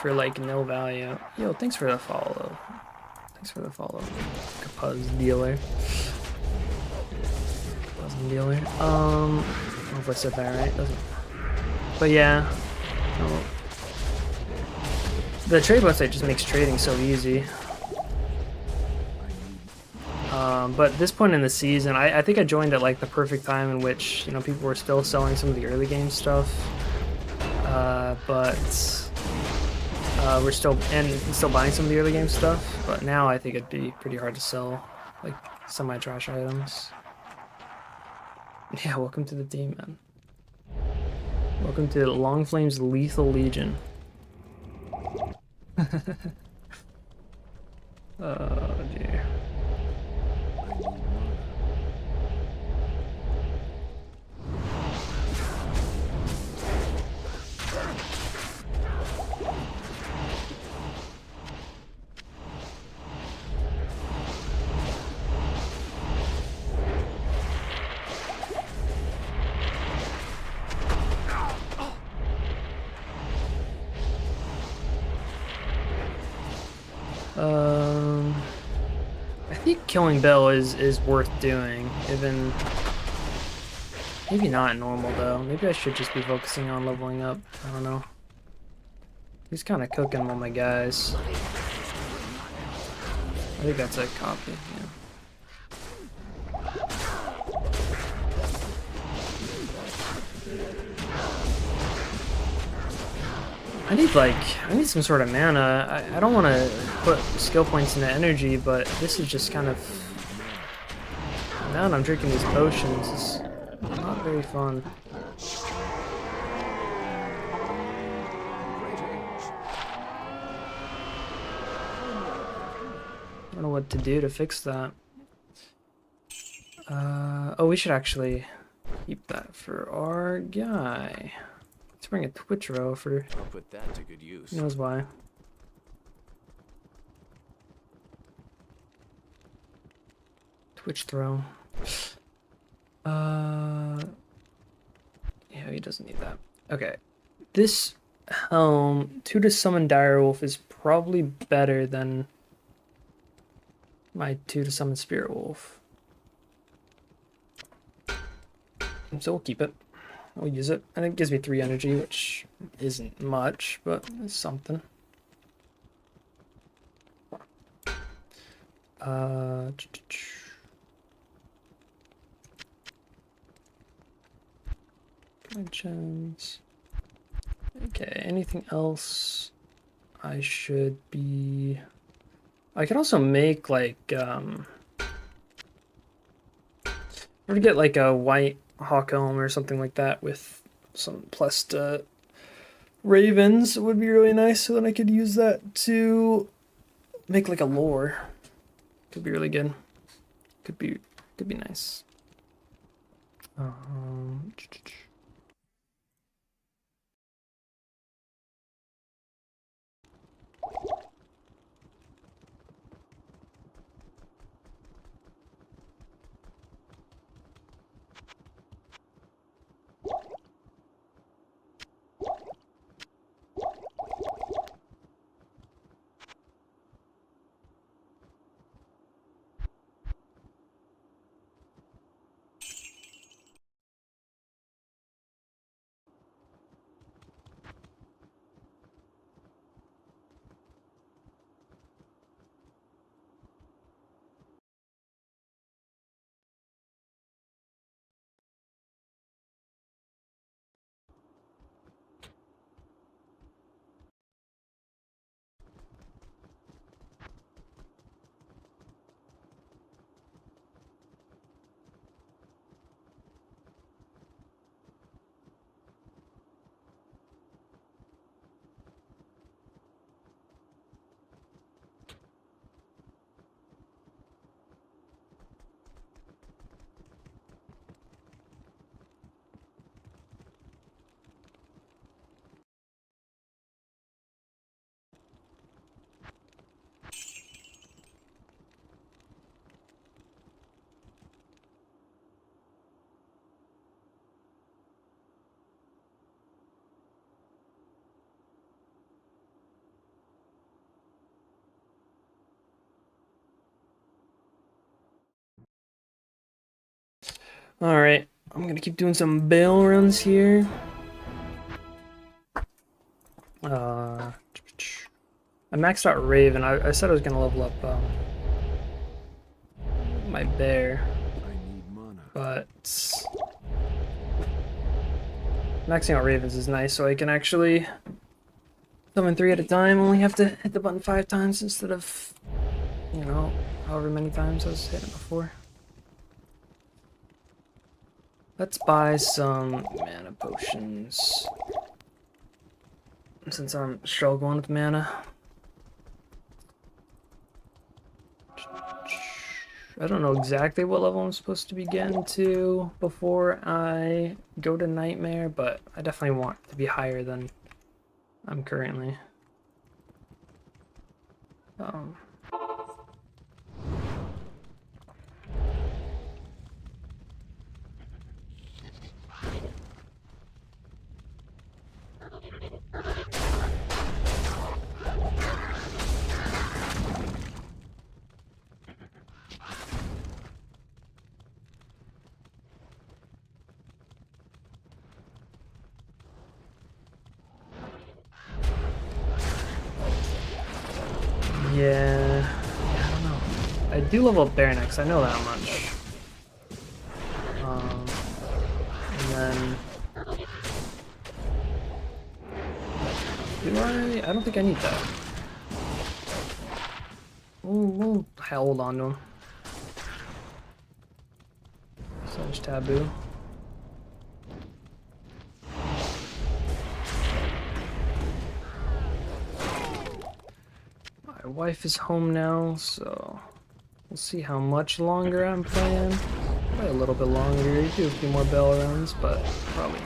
like no value. Yo, thanks for the follow. Thanks for the follow. Capuz dealer. Dealer. I don't know if I said that right. Doesn't. But yeah. No. The trade website just makes trading so easy. But at this point in the season, I think I joined at like the perfect time in which, you know, people were still selling some of the early game stuff. But we're still buying some of the early game stuff. But now I think it'd be pretty hard to sell like semi-trash items. Yeah, welcome to the team, man. Welcome to Longflame's Lethal Legion. Oh dear. I think killing Bell is worth doing, even maybe not normal though. Maybe I should just be focusing on leveling up. I don't know. He's kind of cooking all my guys. I think that's a copy. Yeah. I need some sort of mana. I don't want to put skill points into energy, but this is just kind of... Now that I'm drinking these potions, it's not very fun. I don't know what to do to fix that. Oh, we should actually keep that for our guy. Let's bring a Twitch row for I'll put that to good use. who knows why. Twitch throw. Yeah, he doesn't need that. Okay. This helm, 2 to summon Direwolf, is probably better than my 2 to summon Spirit Wolf. So we'll keep it. We'll use it. And it gives me 3 energy, which isn't much, but it's something. Gems. Okay, anything else I should be... I could also make like or get like a white hawk helm or something like that with some plus ravens would be really nice, so then I could use that to make like a lore. Could be really good. Could be nice. Alright, I'm gonna keep doing some bail runs here. I maxed out Raven. I said I was gonna level up my bear, I need mana. but maxing out Ravens is nice, so I can actually summon 3 at a time. Only have to hit the button 5 times instead of, you know, however many times I was hitting before. Let's buy some mana potions, since I'm struggling with mana. I don't know exactly what level I'm supposed to be getting to before I go to Nightmare, but I definitely want to be higher than I'm currently. Yeah, I don't know. I do level up Bear next, I know that much. And then... do I? I don't think I need that. We'll hold on to him. Such taboo. My wife is home now, so we'll see how much longer I'm playing. Probably a little bit longer. Do a few more bell rounds, but probably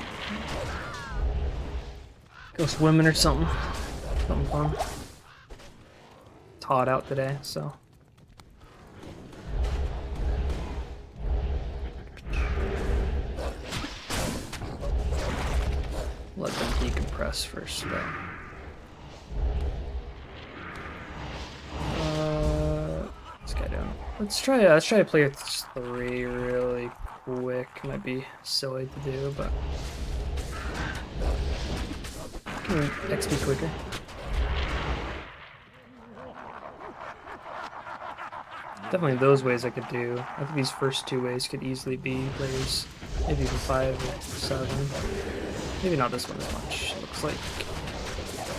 go swimming or something. Something fun. It's hot out today, so. Let them decompress first, though. Let's get down. Let's try to play with 3 really quick. Might be silly to do, but can XP quicker. Definitely those ways I could do. I think these first 2 ways could easily be players, maybe even 5 or 7. Maybe not this one as much. It looks like.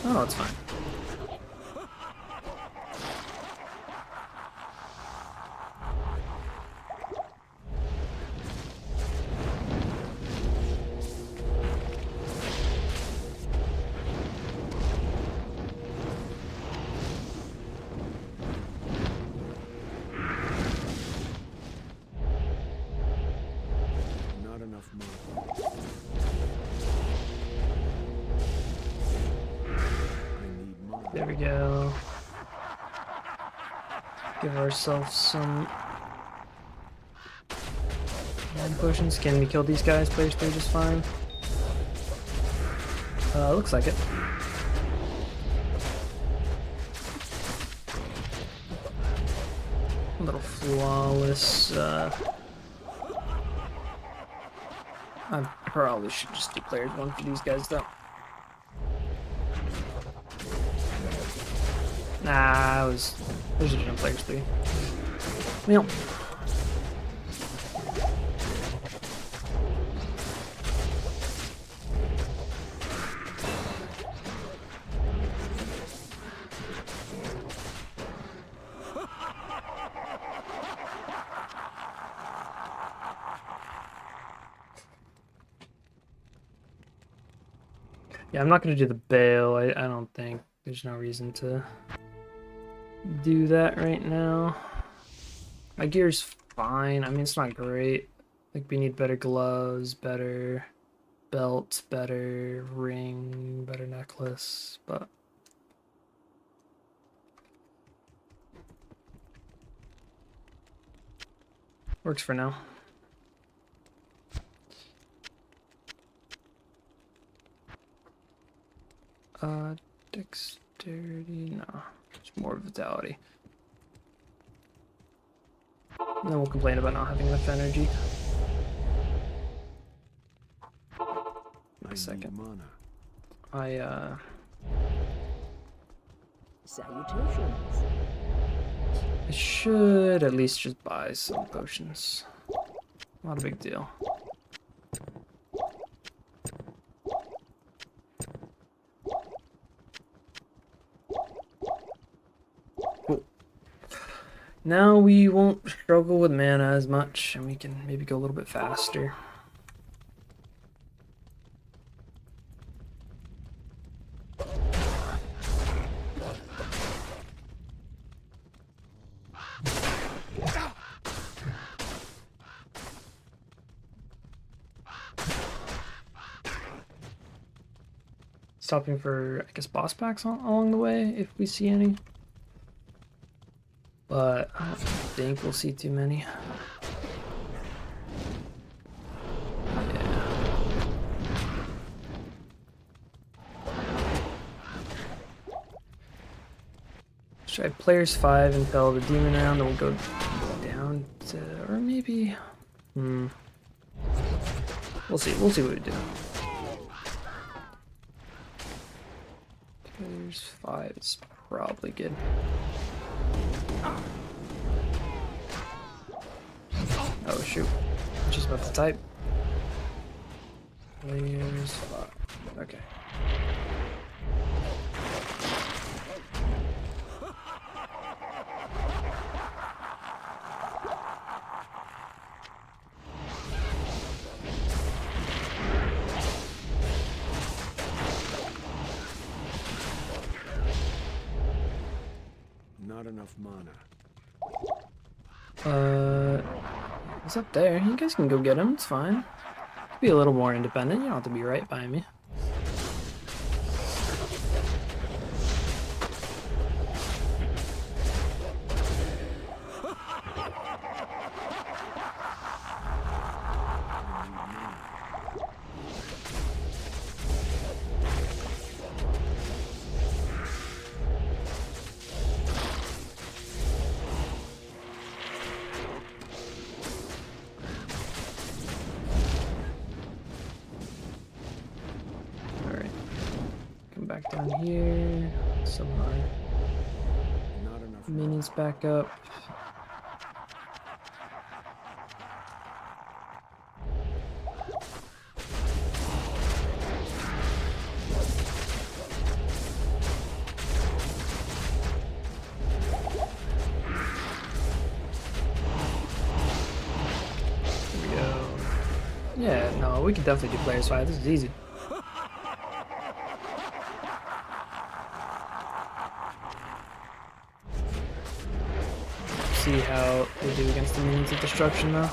Oh no, it's fine. Not enough money. There we go. Give ourselves some head potions. Can we kill these guys? Players 3 just fine. Looks like it. A little flawless. I probably should just do players 1 for these guys though. Nah, there's a different players 3. Meow. Yeah, I'm not gonna do the bail. I don't think there's no reason to do that right now. My gear's fine. I mean, it's not great. Like, we need better gloves, better belt, better ring, better necklace, but works for now. Dexterity, no. It's more vitality. And then we'll complain about not having enough energy. A second. Salutations. I should at least just buy some potions. Not a big deal. Cool. Now we won't struggle with mana as much, and we can maybe go a little bit faster. Stopping for, I guess, boss packs along the way, if we see any. But I don't think we'll see too many. Yeah. Let's try players 5 until the demon round, then we'll go down to, or maybe, we'll see what we do. Players 5 is probably good. Oh shoot, just about to type. Players 5, okay. Not enough mana. He's up there. You guys can go get him. It's fine. Be a little more independent. You don't have to be right by me. Back down here. Some of our Not enough minions back up. There we go. Yeah, no, we can definitely do players 5. This is easy. See how they do against the minions of destruction though.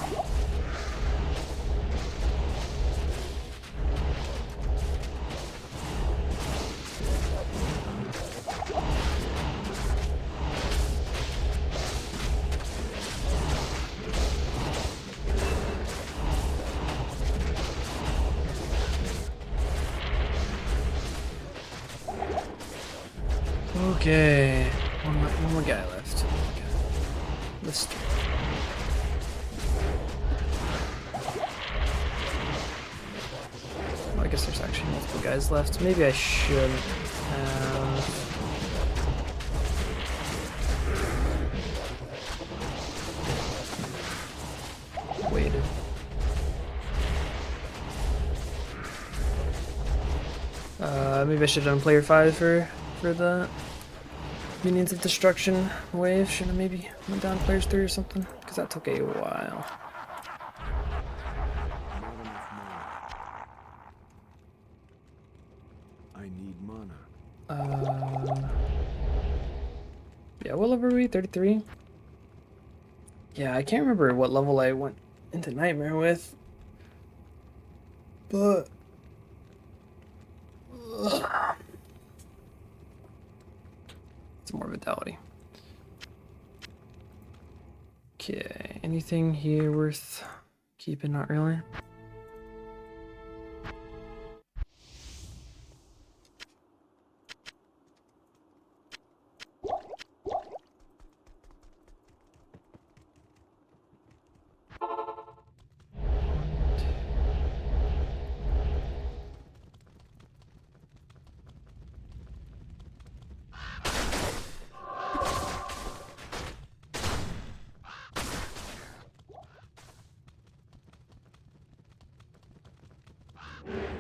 Okay, one more guy left. Let's do it. Well, I guess there's actually multiple guys left. Maybe I shouldn't have waited. Maybe I should have done player 5 for the Minions of Destruction wave. Should have maybe went down to players 3 or something, because that took a while. Not enough mana. I need mana. Yeah, what level are we? 33? Yeah, I can't remember what level I went into Nightmare with. But... it's more vitality. Okay, anything here worth keeping? Not really.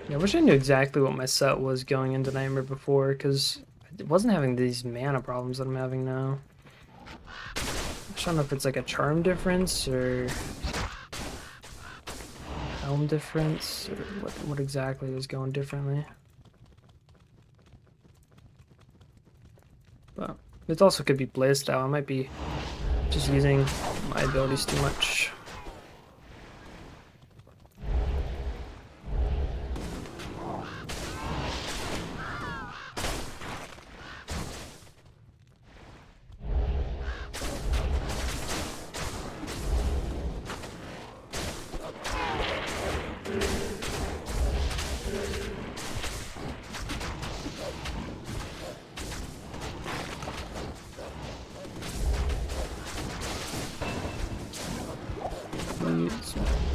Yeah, I wish I knew exactly what my set was going into Nightmare before, because I wasn't having these mana problems that I'm having now. I don't know if it's like a charm difference or helm difference or what exactly is going differently. But it also could be playstyle. I might be just using my abilities too much.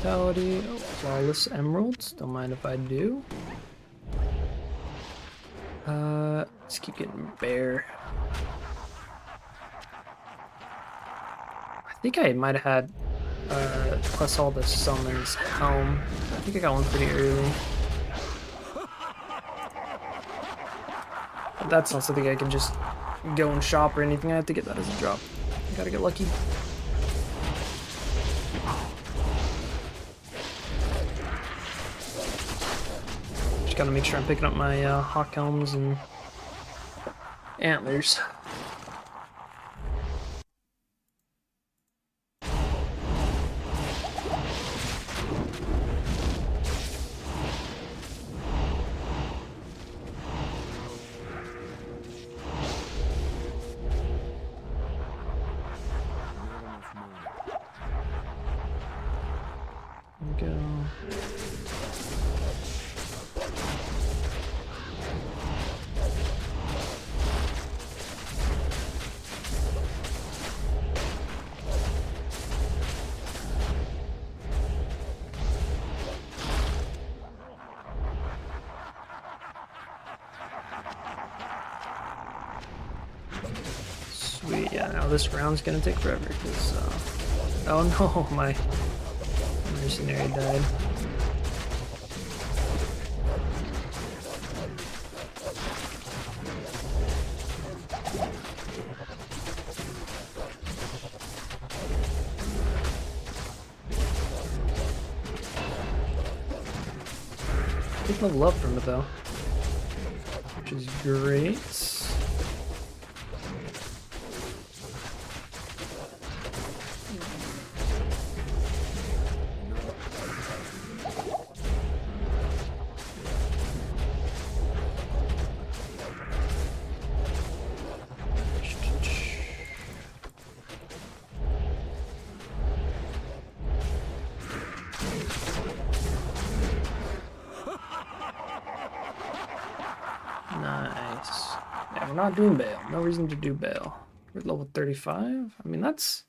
Vitality, oh, flawless emeralds. Don't mind if I do. Let's keep getting bear. I think I might have had plus all the summons helm. I think I got one pretty early. But that's not something I can just go and shop or anything. I have to get that as a drop. I gotta get lucky. Gotta make sure I'm picking up my hawk helms and antlers. Yeah, now this round's gonna take forever because, oh no, my mercenary died. Good level up from it though, which is great. Nice. Yeah, we're not doing bail. No reason to do bail. We're at level 35. I mean, that's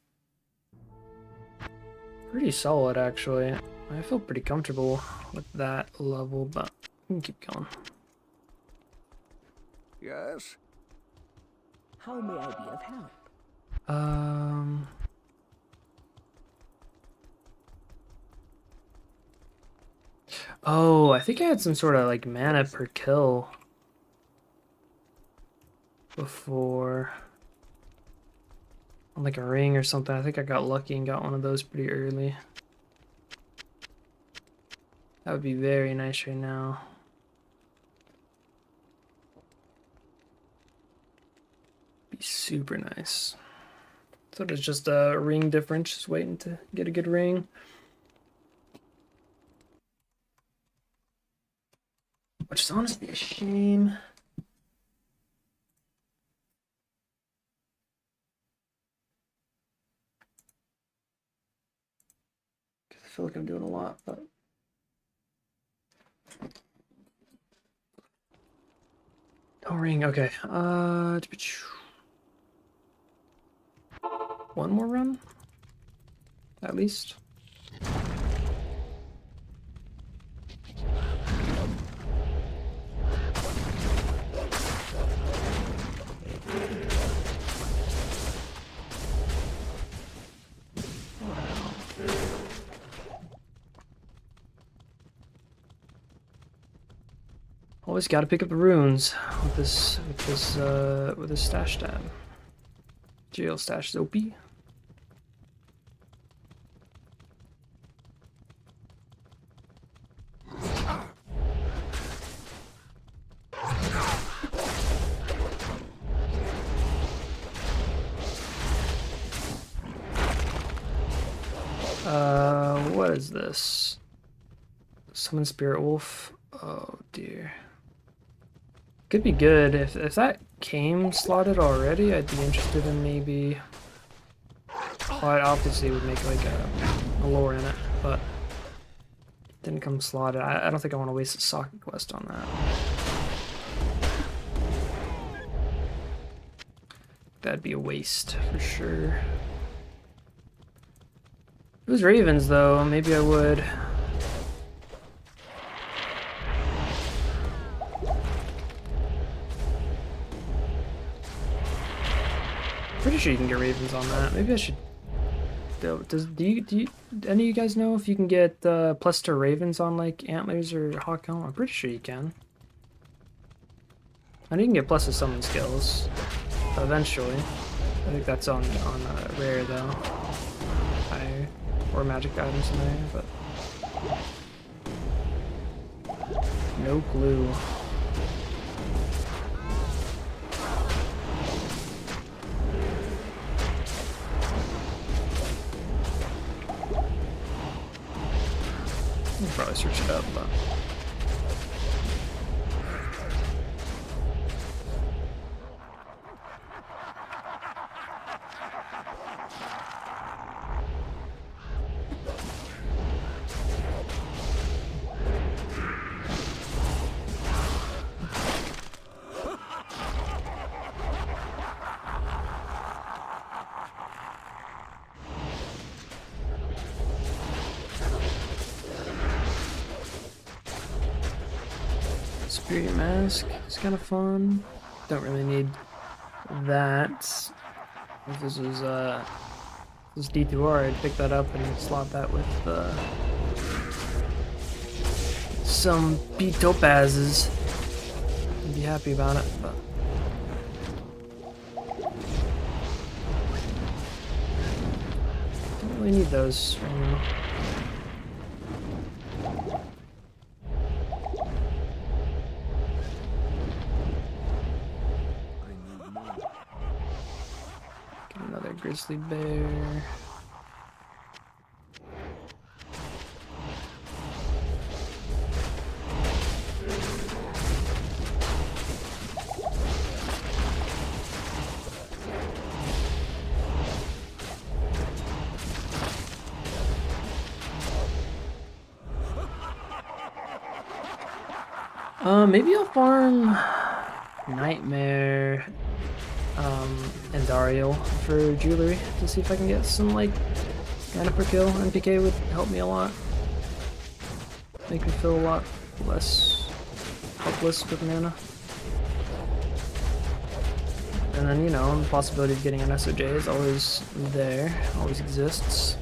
pretty solid, actually. I feel pretty comfortable with that level, but we can keep going. Yes? How may I be of help? Oh, I think I had some sort of like mana per kill before. On like a ring or something. I think I got lucky and got one of those pretty early. That would be very nice right now. Be super nice. So there's just a ring difference, just waiting to get a good ring. Which is honestly a shame. Because I feel like I'm doing a lot, but... No ring, okay. One more run? At least. Always got to pick up the runes with this stash tab. Jail stash is OP. What is this? Summon Spirit Wolf. Oh dear. Could be good if that came slotted already. I'd be interested in maybe. Well, I obviously would make like a lore in it, but it didn't come slotted. I don't think I want to waste a socket quest on that. That'd be a waste for sure. If it was Ravens though, maybe I would. Pretty sure you can get Ravens on that. Maybe I should. Do you any of you guys know if you can get plus to Ravens on like Antlers or Hawk Helm? I'm pretty sure you can. I know you can get plus to summon skills eventually. I think that's on rare though. Or magic items in there, but no clue. I'll probably search it up, but. Spirit Mask is kind of fun. Don't really need that. If this D2R, I'd pick that up and slot that with some B topazes. I'd be happy about it, but don't really need those right now. Get another grizzly bear. Maybe I'll farm Nightmare and Dario for jewelry to see if I can get some like mana per kill. NPK would help me a lot. Make me feel a lot less helpless with mana. And then, you know, the possibility of getting an SOJ is always there, always exists.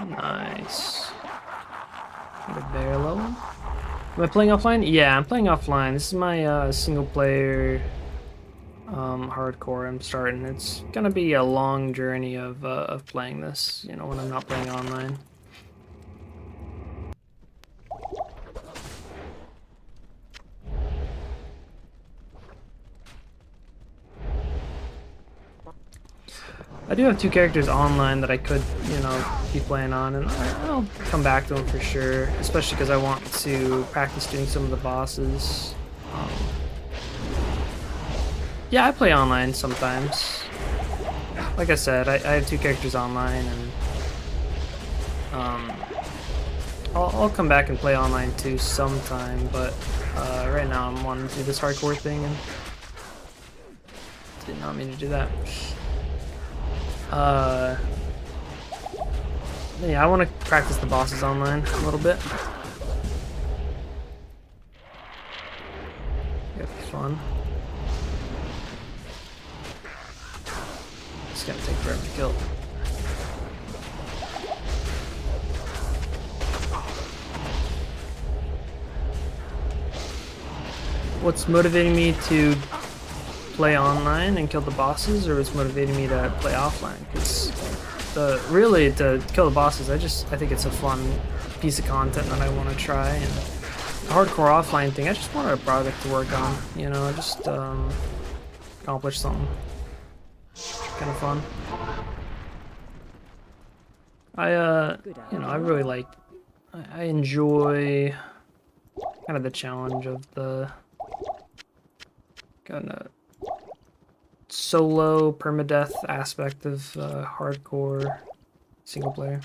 Nice. Got a bear level. Am I playing offline? Yeah, I'm playing offline. This is my single player hardcore I'm starting. It's gonna be a long journey of playing this, you know, when I'm not playing online. I do have 2 characters online that I could, you know, be playing on, and I'll come back to them for sure, especially because I want to practice doing some of the bosses. Yeah, I play online sometimes. Like I said, I have 2 characters online, and I'll come back and play online too sometime, but right now I'm wanting to do this hardcore thing, and did not mean to do that. Yeah, I want to practice the bosses online a little bit. It'll be fun. It's gonna take forever to kill. What's motivating me to play online and kill the bosses, or what's motivating me to play offline? Because really to kill the bosses, I think it's a fun piece of content that I want to try, and the hardcore offline thing, I just want a project to work on, you know, just accomplish something kind of fun. You know, I really like, I enjoy kind of the challenge of the kind of solo permadeath aspect of hardcore single player.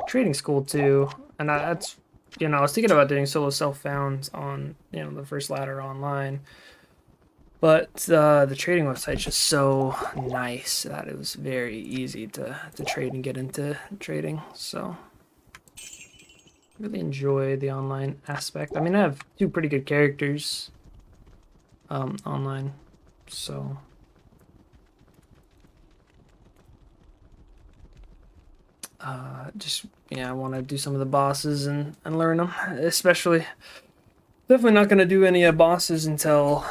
Trading's cool too, and that's, you know, I was thinking about doing solo self-founds on, you know, the first ladder online, but the trading website's just so nice that it was very easy to trade and get into trading. So really enjoy the online aspect. I mean, I have 2 pretty good characters online, so just, yeah, I want to do some of the bosses and learn them, especially. Definitely not going to do any bosses until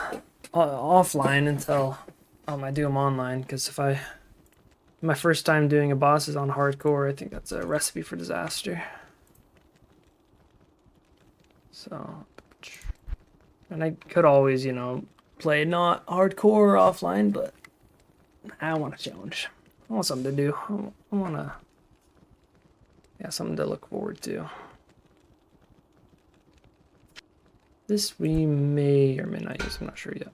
offline until I do them online, because if my first time doing a boss is on hardcore, I think that's a recipe for disaster. So, and I could always, you know, play not hardcore offline, but I want a challenge. I want something to do. I want to, yeah, something to look forward to. This we may or may not use, I'm not sure yet.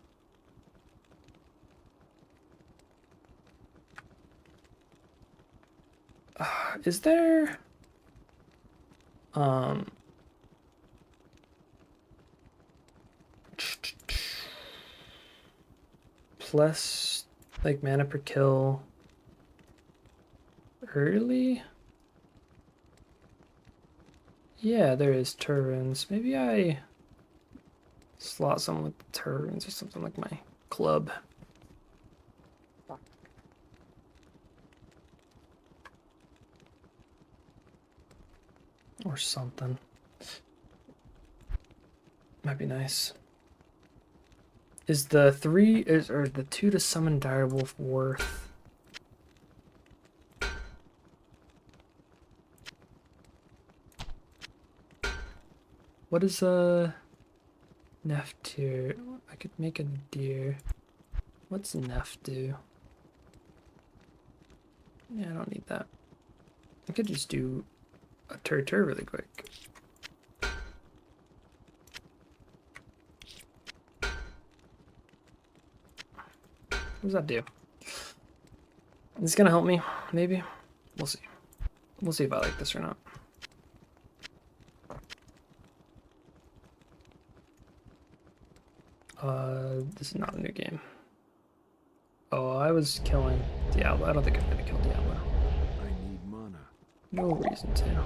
Is there less like mana per kill early. Yeah, there is turrets. Maybe I slot some with turrets or something like my club. Or something. Might be nice. Is the 3 or the 2 to summon direwolf worth? What is Nef tier? I could make a deer. What's Nef do? Yeah, I don't need that. I could just do a tur really quick. What does that do? It's gonna help me, maybe. We'll see. We'll see if I like this or not. This is not a new game. Oh, I was killing Diablo. I don't think I'm gonna kill Diablo. I need mana. No reason to.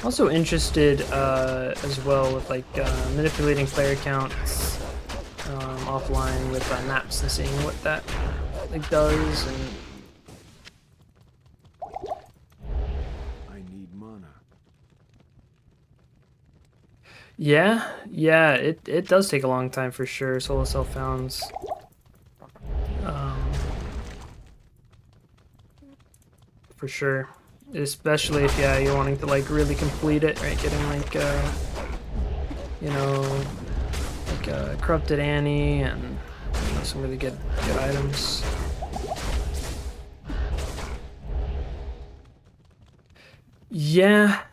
Also interested as well with like manipulating player counts offline with maps and seeing what that like does and I need mana. yeah, it does take a long time for sure. Solo self founds. For sure. Especially if you're wanting to like really complete it, right? Getting like you know, like corrupted Annie and you know, some really good items. Yeah,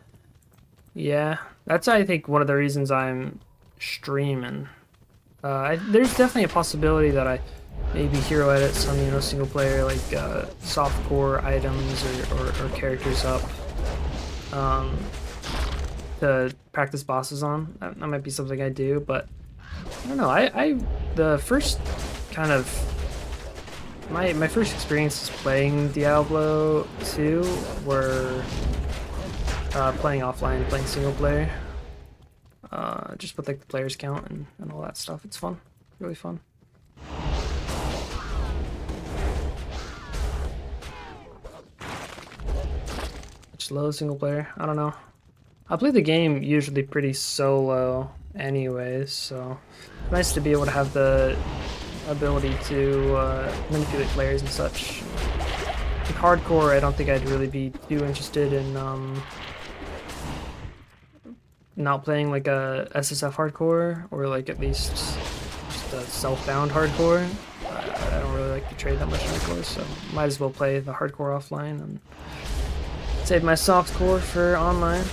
that's I think one of the reasons I'm streaming. There's definitely a possibility that I maybe hero edit some, you know, single player like soft core items or characters up to practice bosses on. That might be something I do, but I don't know. I the first kind of my first experiences playing Diablo 2 were playing offline, playing single player. Just with like the players count and all that stuff. It's fun, really fun. Slow single player. I don't know. I play the game usually pretty solo anyways, so it's nice to be able to have the ability to manipulate players and such. With hardcore, I don't think I'd really be too interested in not playing like a SSF hardcore or like at least just a self-bound hardcore. I don't really like to trade that much hardcore, so might as well play the hardcore offline and save my soft core for online.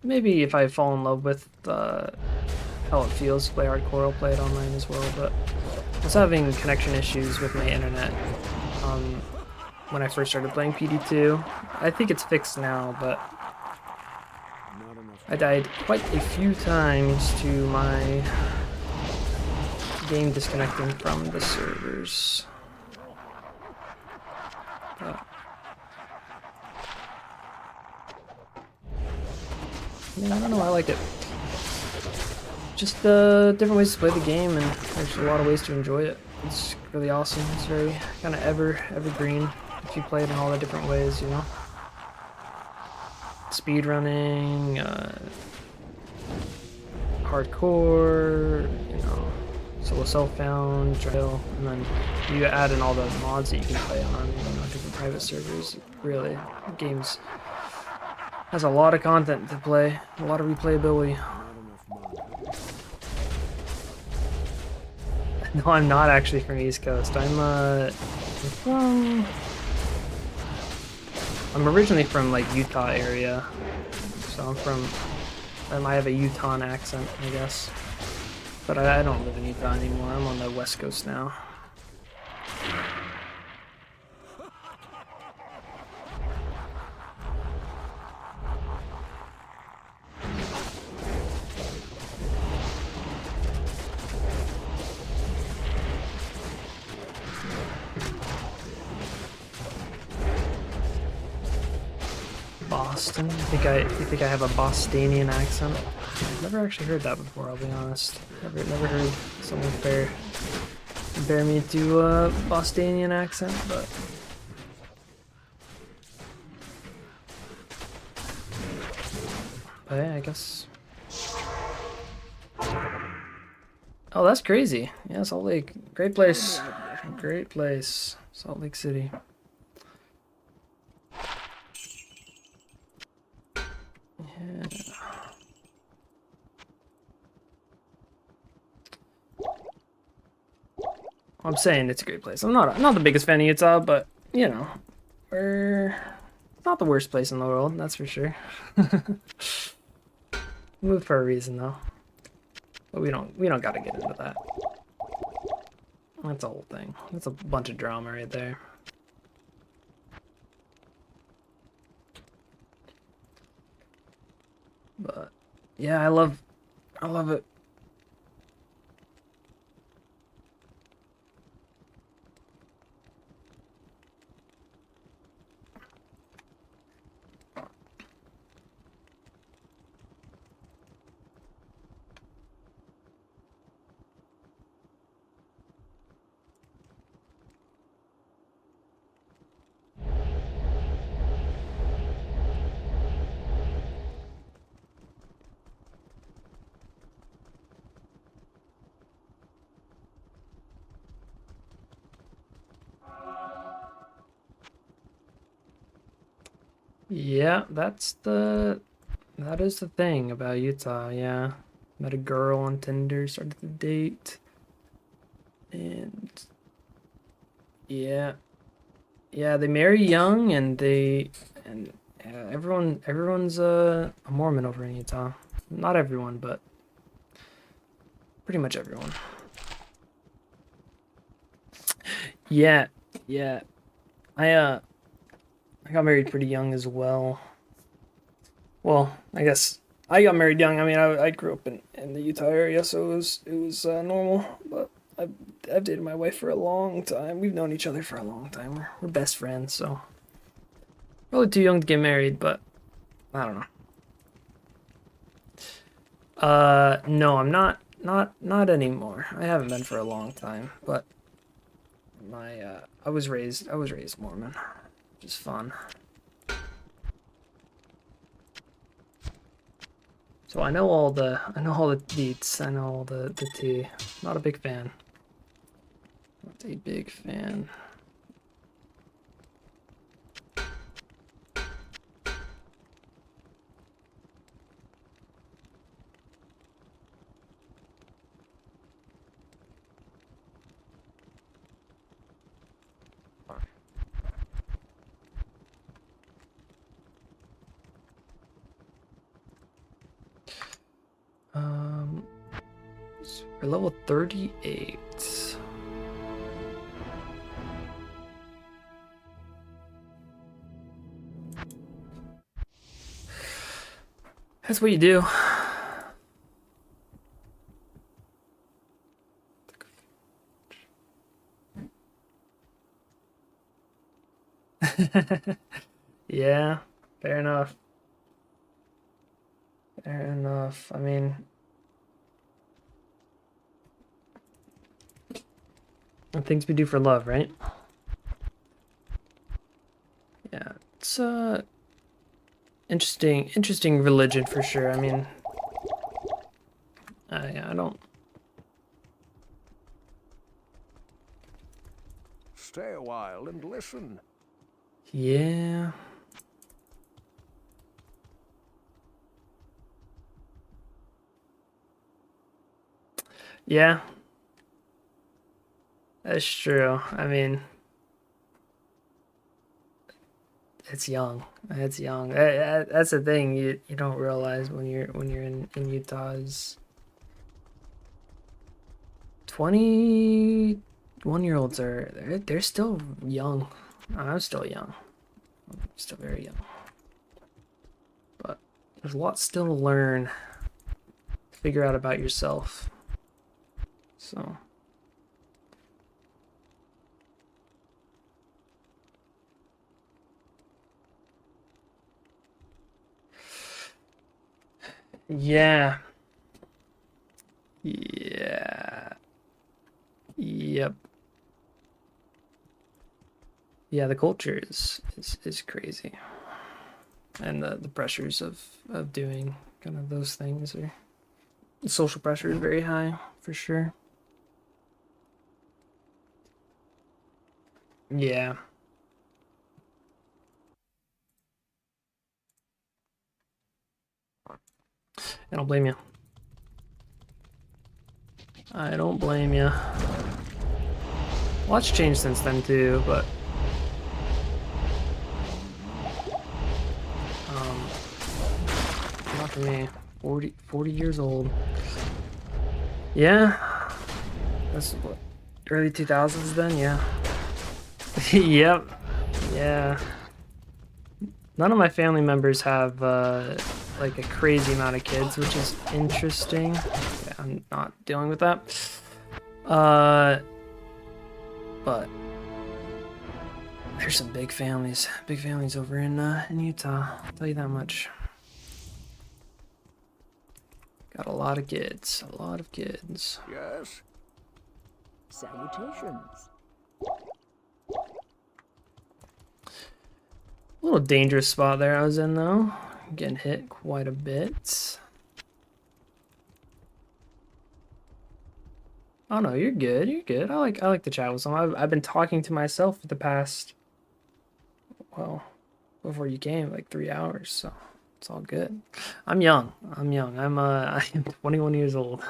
Maybe if I fall in love with how it feels to play hardcore, I'll play it online as well. But I was having connection issues with my internet when I first started playing PD2. I think it's fixed now, but I died quite a few times to my game disconnecting from the servers. Yeah, I don't know, I like it. Just different ways to play the game, and there's a lot of ways to enjoy it. It's really awesome. It's very kind of evergreen if you play it in all the different ways, you know. Speedrunning, hardcore, you know, solo self-found, trail, and then you add in all the mods that you can play on, you know, different private servers. Really, the game's has a lot of content to play, a lot of replayability. No, I'm not actually from East Coast. I'm I'm originally from like Utah area, so I have a Utah accent, I guess. But I don't live in Utah anymore. I'm on the West Coast now. Boston? You think I have a Bostonian accent? I've never actually heard that before, I'll be honest. Never heard someone compare me to a Bostonian accent, but yeah, I guess. Oh, that's crazy. Yeah, Salt Lake. Great place. Great place. Salt Lake City. Yeah. I'm saying it's a great place. I'm not the biggest fan of Utah, but you know, we're not the worst place in the world, that's for sure. Moved for a reason though. But we don't gotta get into that. That's a whole thing. That's a bunch of drama right there. But yeah, I love it. Yeah, that is the thing about Utah, yeah. Met a girl on Tinder, started the date. And yeah. Yeah, they marry young and everyone's a Mormon over in Utah. Not everyone, but pretty much everyone. Yeah, yeah. I got married pretty young as well. Well, I guess I got married young. I mean, I grew up in the Utah area, so it was normal. But I've dated my wife for a long time. We've known each other for a long time. We're best friends, so probably too young to get married, but I don't know. No, I'm not anymore. I haven't been for a long time, but I was raised Mormon, which is fun. So I know all the deets. I know all the tea. Not a big fan. Not a big fan. So we're level 38. That's what you do. Yeah, fair enough. Fair enough. I mean, things we do for love, right? Yeah, it's interesting religion for sure. I mean, yeah, I don't. Stay a while and listen. Yeah. Yeah. That's true. I mean, it's young. It's young. That's the thing you don't realize when you're in Utah is 21-year-olds are they're still young. I'm still young. I'm still very young. But there's a lot still to learn, to figure out about yourself. So yeah. Yeah. Yep. Yeah, the culture is crazy. And the pressures of doing kind of those things are the social pressure is very high for sure. Yeah. I don't blame you. I don't blame you. Lots changed since then too, but not for me. 40 years old. Yeah. That's what, early 2000s then, yeah. Yep. Yeah. None of my family members have like a crazy amount of kids, which is interesting. Yeah, I'm not dealing with that. But there's some big families over in Utah. I'll tell you that much. Got a lot of kids, a lot of kids. Yes? Salutations. A little dangerous spot there I was in though. Getting hit quite a bit. Oh no, you're good. You're good. I like to chat with someone. I've been talking to myself for the past, well, before you came, like 3 hours. So it's all good. I'm young. I'm young. I'm 21 years old.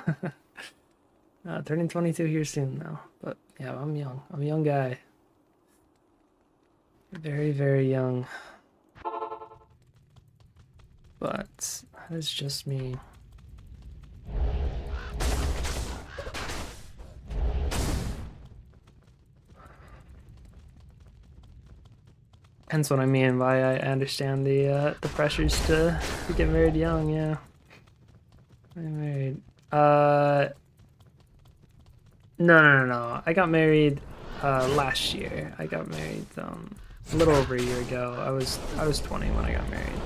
Turning 22 here soon now. But yeah, I'm young. I'm a young guy. Very, very young. But that is just me. Hence what I mean by I understand the pressures to get married young, yeah. I'm married. No. I got married last year. I got married a little over a year ago. I was 20 when I got married.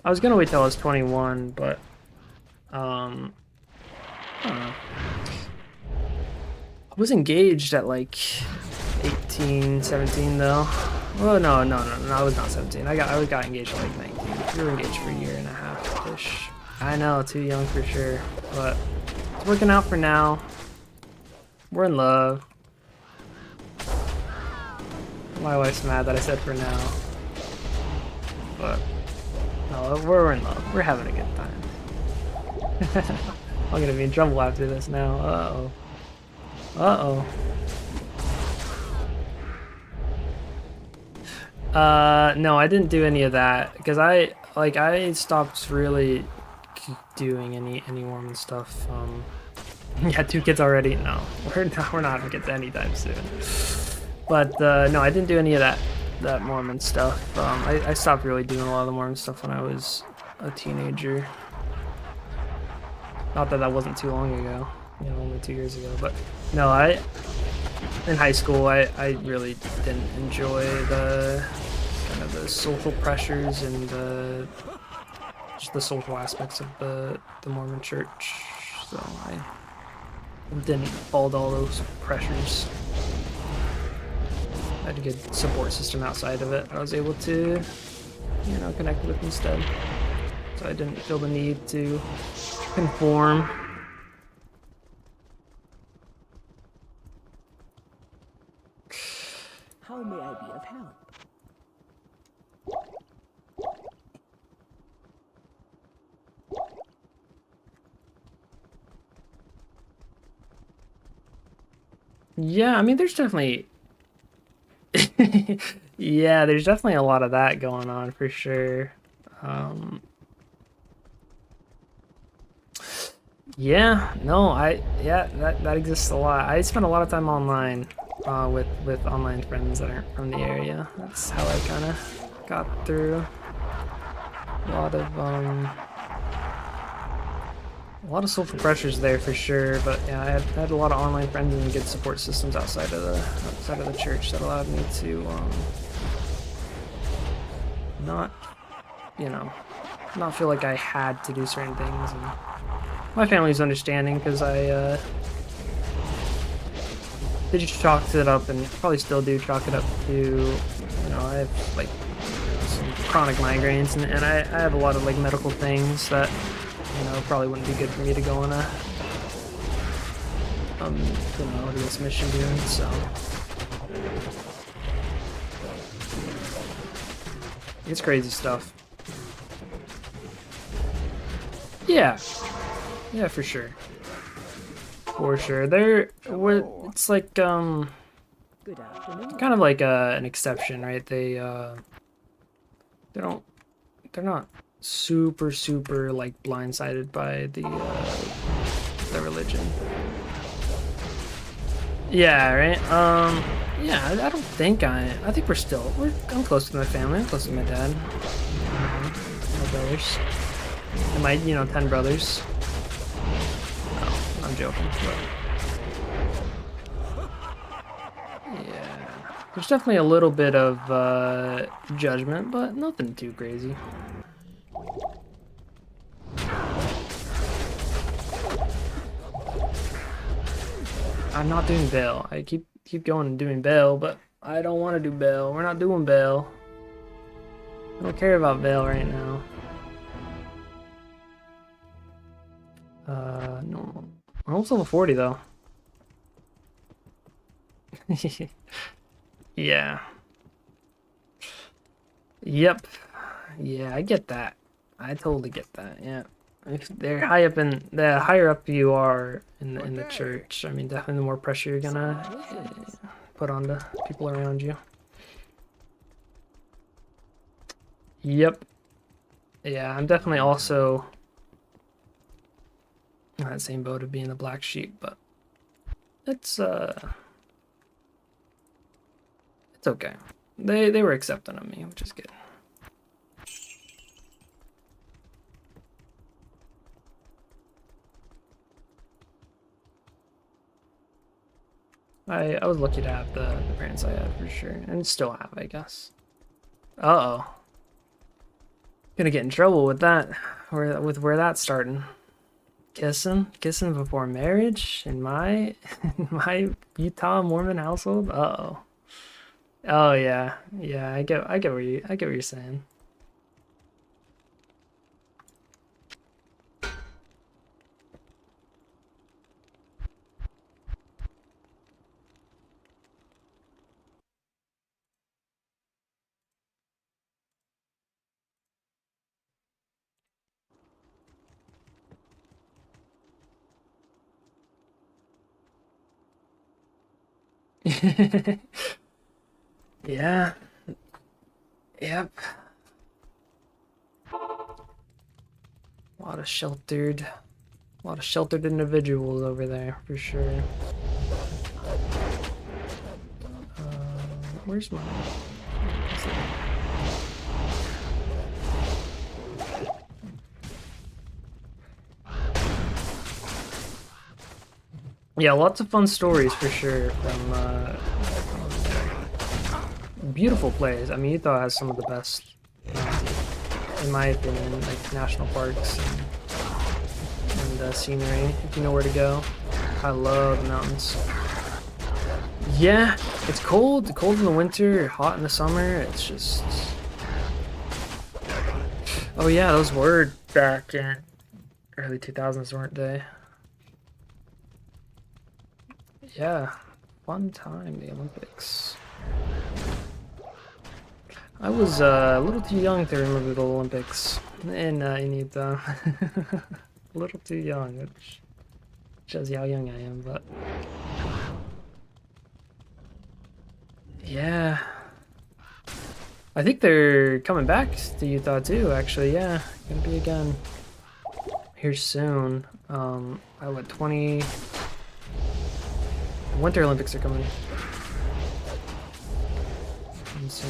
I was gonna wait till I was 21, but I don't know. I was engaged at like 18, 17 though. Well, no, I was not 17. I got engaged at like 19. We were engaged for a year and a half-ish. I know, too young for sure, but it's working out for now. We're in love. My wife's mad that I said for now, but no, we're in love. We're having a good time. I'm gonna be in trouble after this now. Uh-oh. Uh-oh. No, I didn't do any of that because I stopped really doing any Mormon stuff. Yeah, 2 kids already. No, we're not having kids anytime soon. But no, I didn't do any of that Mormon stuff. I stopped really doing a lot of the Mormon stuff when I was a teenager. Not that wasn't too long ago, you know, only 2 years ago. But no, in high school, I really didn't enjoy the kind of the social pressures and just the social aspects of the Mormon church. So I didn't fall to all those pressures. I had a good support system outside of it I was able to, you know, connect with instead. So I didn't feel the need to conform. How may I be of help? Yeah, I mean, there's definitely Yeah, there's definitely a lot of that going on for sure. Yeah, no, yeah, that exists a lot. I spend a lot of time online, with online friends that aren't from the area. That's how I kind of got through a lot of social pressures there for sure. But yeah, I had a lot of online friends and good support systems outside of the church that allowed me to not, you know, not feel like I had to do certain things. And my family's understanding because they just chalked it up, and probably still do chalk it up to, I have like some chronic migraines, and I have a lot of like medical things that, probably wouldn't be good for me to go on to this mission doing, so. It's crazy stuff. Yeah. Yeah, for sure. For sure. It's like, Good afternoon. kind of like an exception, right? They're not super like blindsided by the religion. Yeah, right? Yeah, I don't think I think I'm close to my family. I'm close to my dad. My brothers. And my, 10 brothers. No, I'm joking. But yeah. There's definitely a little bit of judgment, but nothing too crazy. I'm not doing bail. I keep going and doing bail, but I don't want to do bail. We're not doing bail. I don't care about bail right now. No. We're almost level 40 though. Yeah. Yep. Yeah, I get that. I totally get that. Yeah. If they're high up the higher up you are in the church, I mean, definitely the more pressure you're gonna put on the people around you. Yep. Yeah, I'm definitely also in that same boat of being the black sheep, but it's okay. They were accepting of me, which is good. I was lucky to have the parents I had for sure, and still have, I guess. Uh-oh. Gonna get in trouble with that, where that's starting. Kissing before marriage in my in my Utah Mormon household. Uh-oh. Oh yeah, yeah. I get what you're saying. Yeah. Yep. A lot of sheltered individuals over there for sure. Where's my? Yeah, lots of fun stories for sure from beautiful place. I mean, Utah has some of the best, in my opinion, like national parks and scenery. If you know where to go, I love the mountains. Yeah, it's cold in the winter, hot in the summer. It's just. Oh yeah, those were back in early 2000s, weren't they? Yeah, fun time, the Olympics. I was a little too young to remember the Olympics in Utah. A little too young, which shows you how young I am, but yeah, I think they're coming back to Utah too, actually. Yeah, gonna be again here soon. I went 20. Winter Olympics are coming soon.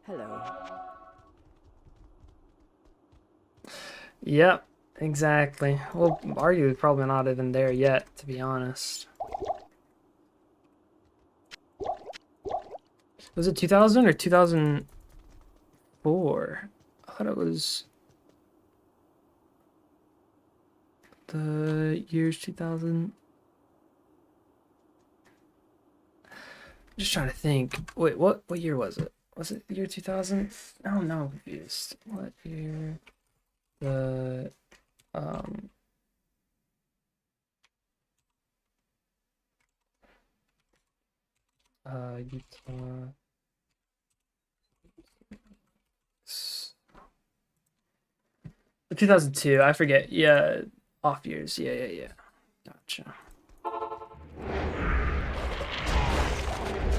Hello. Yep, exactly. Well, arguably probably not even there yet, to be honest. Was it 2000 or 2004? I thought it was the years 2000. Just trying to think. Wait, what year was it? Was it the year 2000? Oh no, I'm confused. What year? The um Utah 2002. I forget. Yeah, off years. Yeah. Gotcha.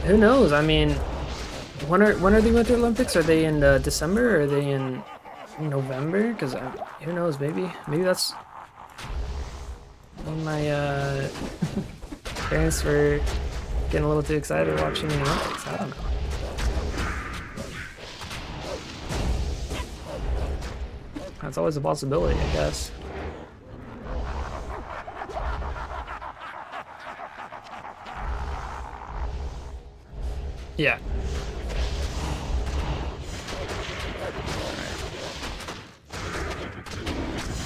Who knows? I mean, when are the Winter Olympics? Are they in December or are they in November? Because who knows? Maybe that's when my parents were getting a little too excited watching the Olympics. I don't know. That's always a possibility, I guess. Yeah.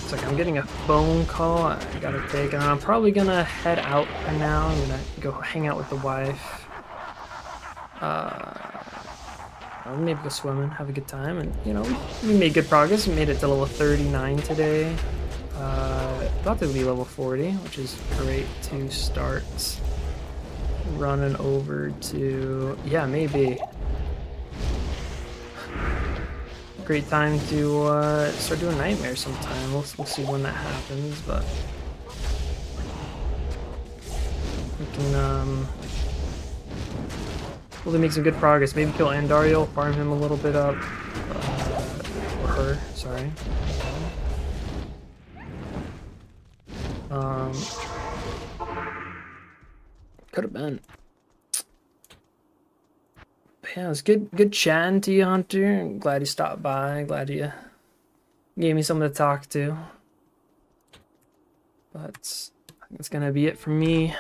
It's like I'm getting a phone call I gotta take, and I'm probably gonna head out for now. I'm gonna go hang out with the wife. Maybe go swimming, have a good time, and you know, we made good progress. We made it to level 39 today. About to be level 40, which is great to start running over to. Yeah, maybe. Great time to start doing nightmares sometime. We'll see when that happens, but we can hopefully make some good progress. Maybe kill Andario, farm him a little bit up, or her. Sorry. Could have been. Yeah, it was good chatting to you, Hunter. I'm glad you stopped by. Glad you gave me someone to talk to. But that's gonna be it for me.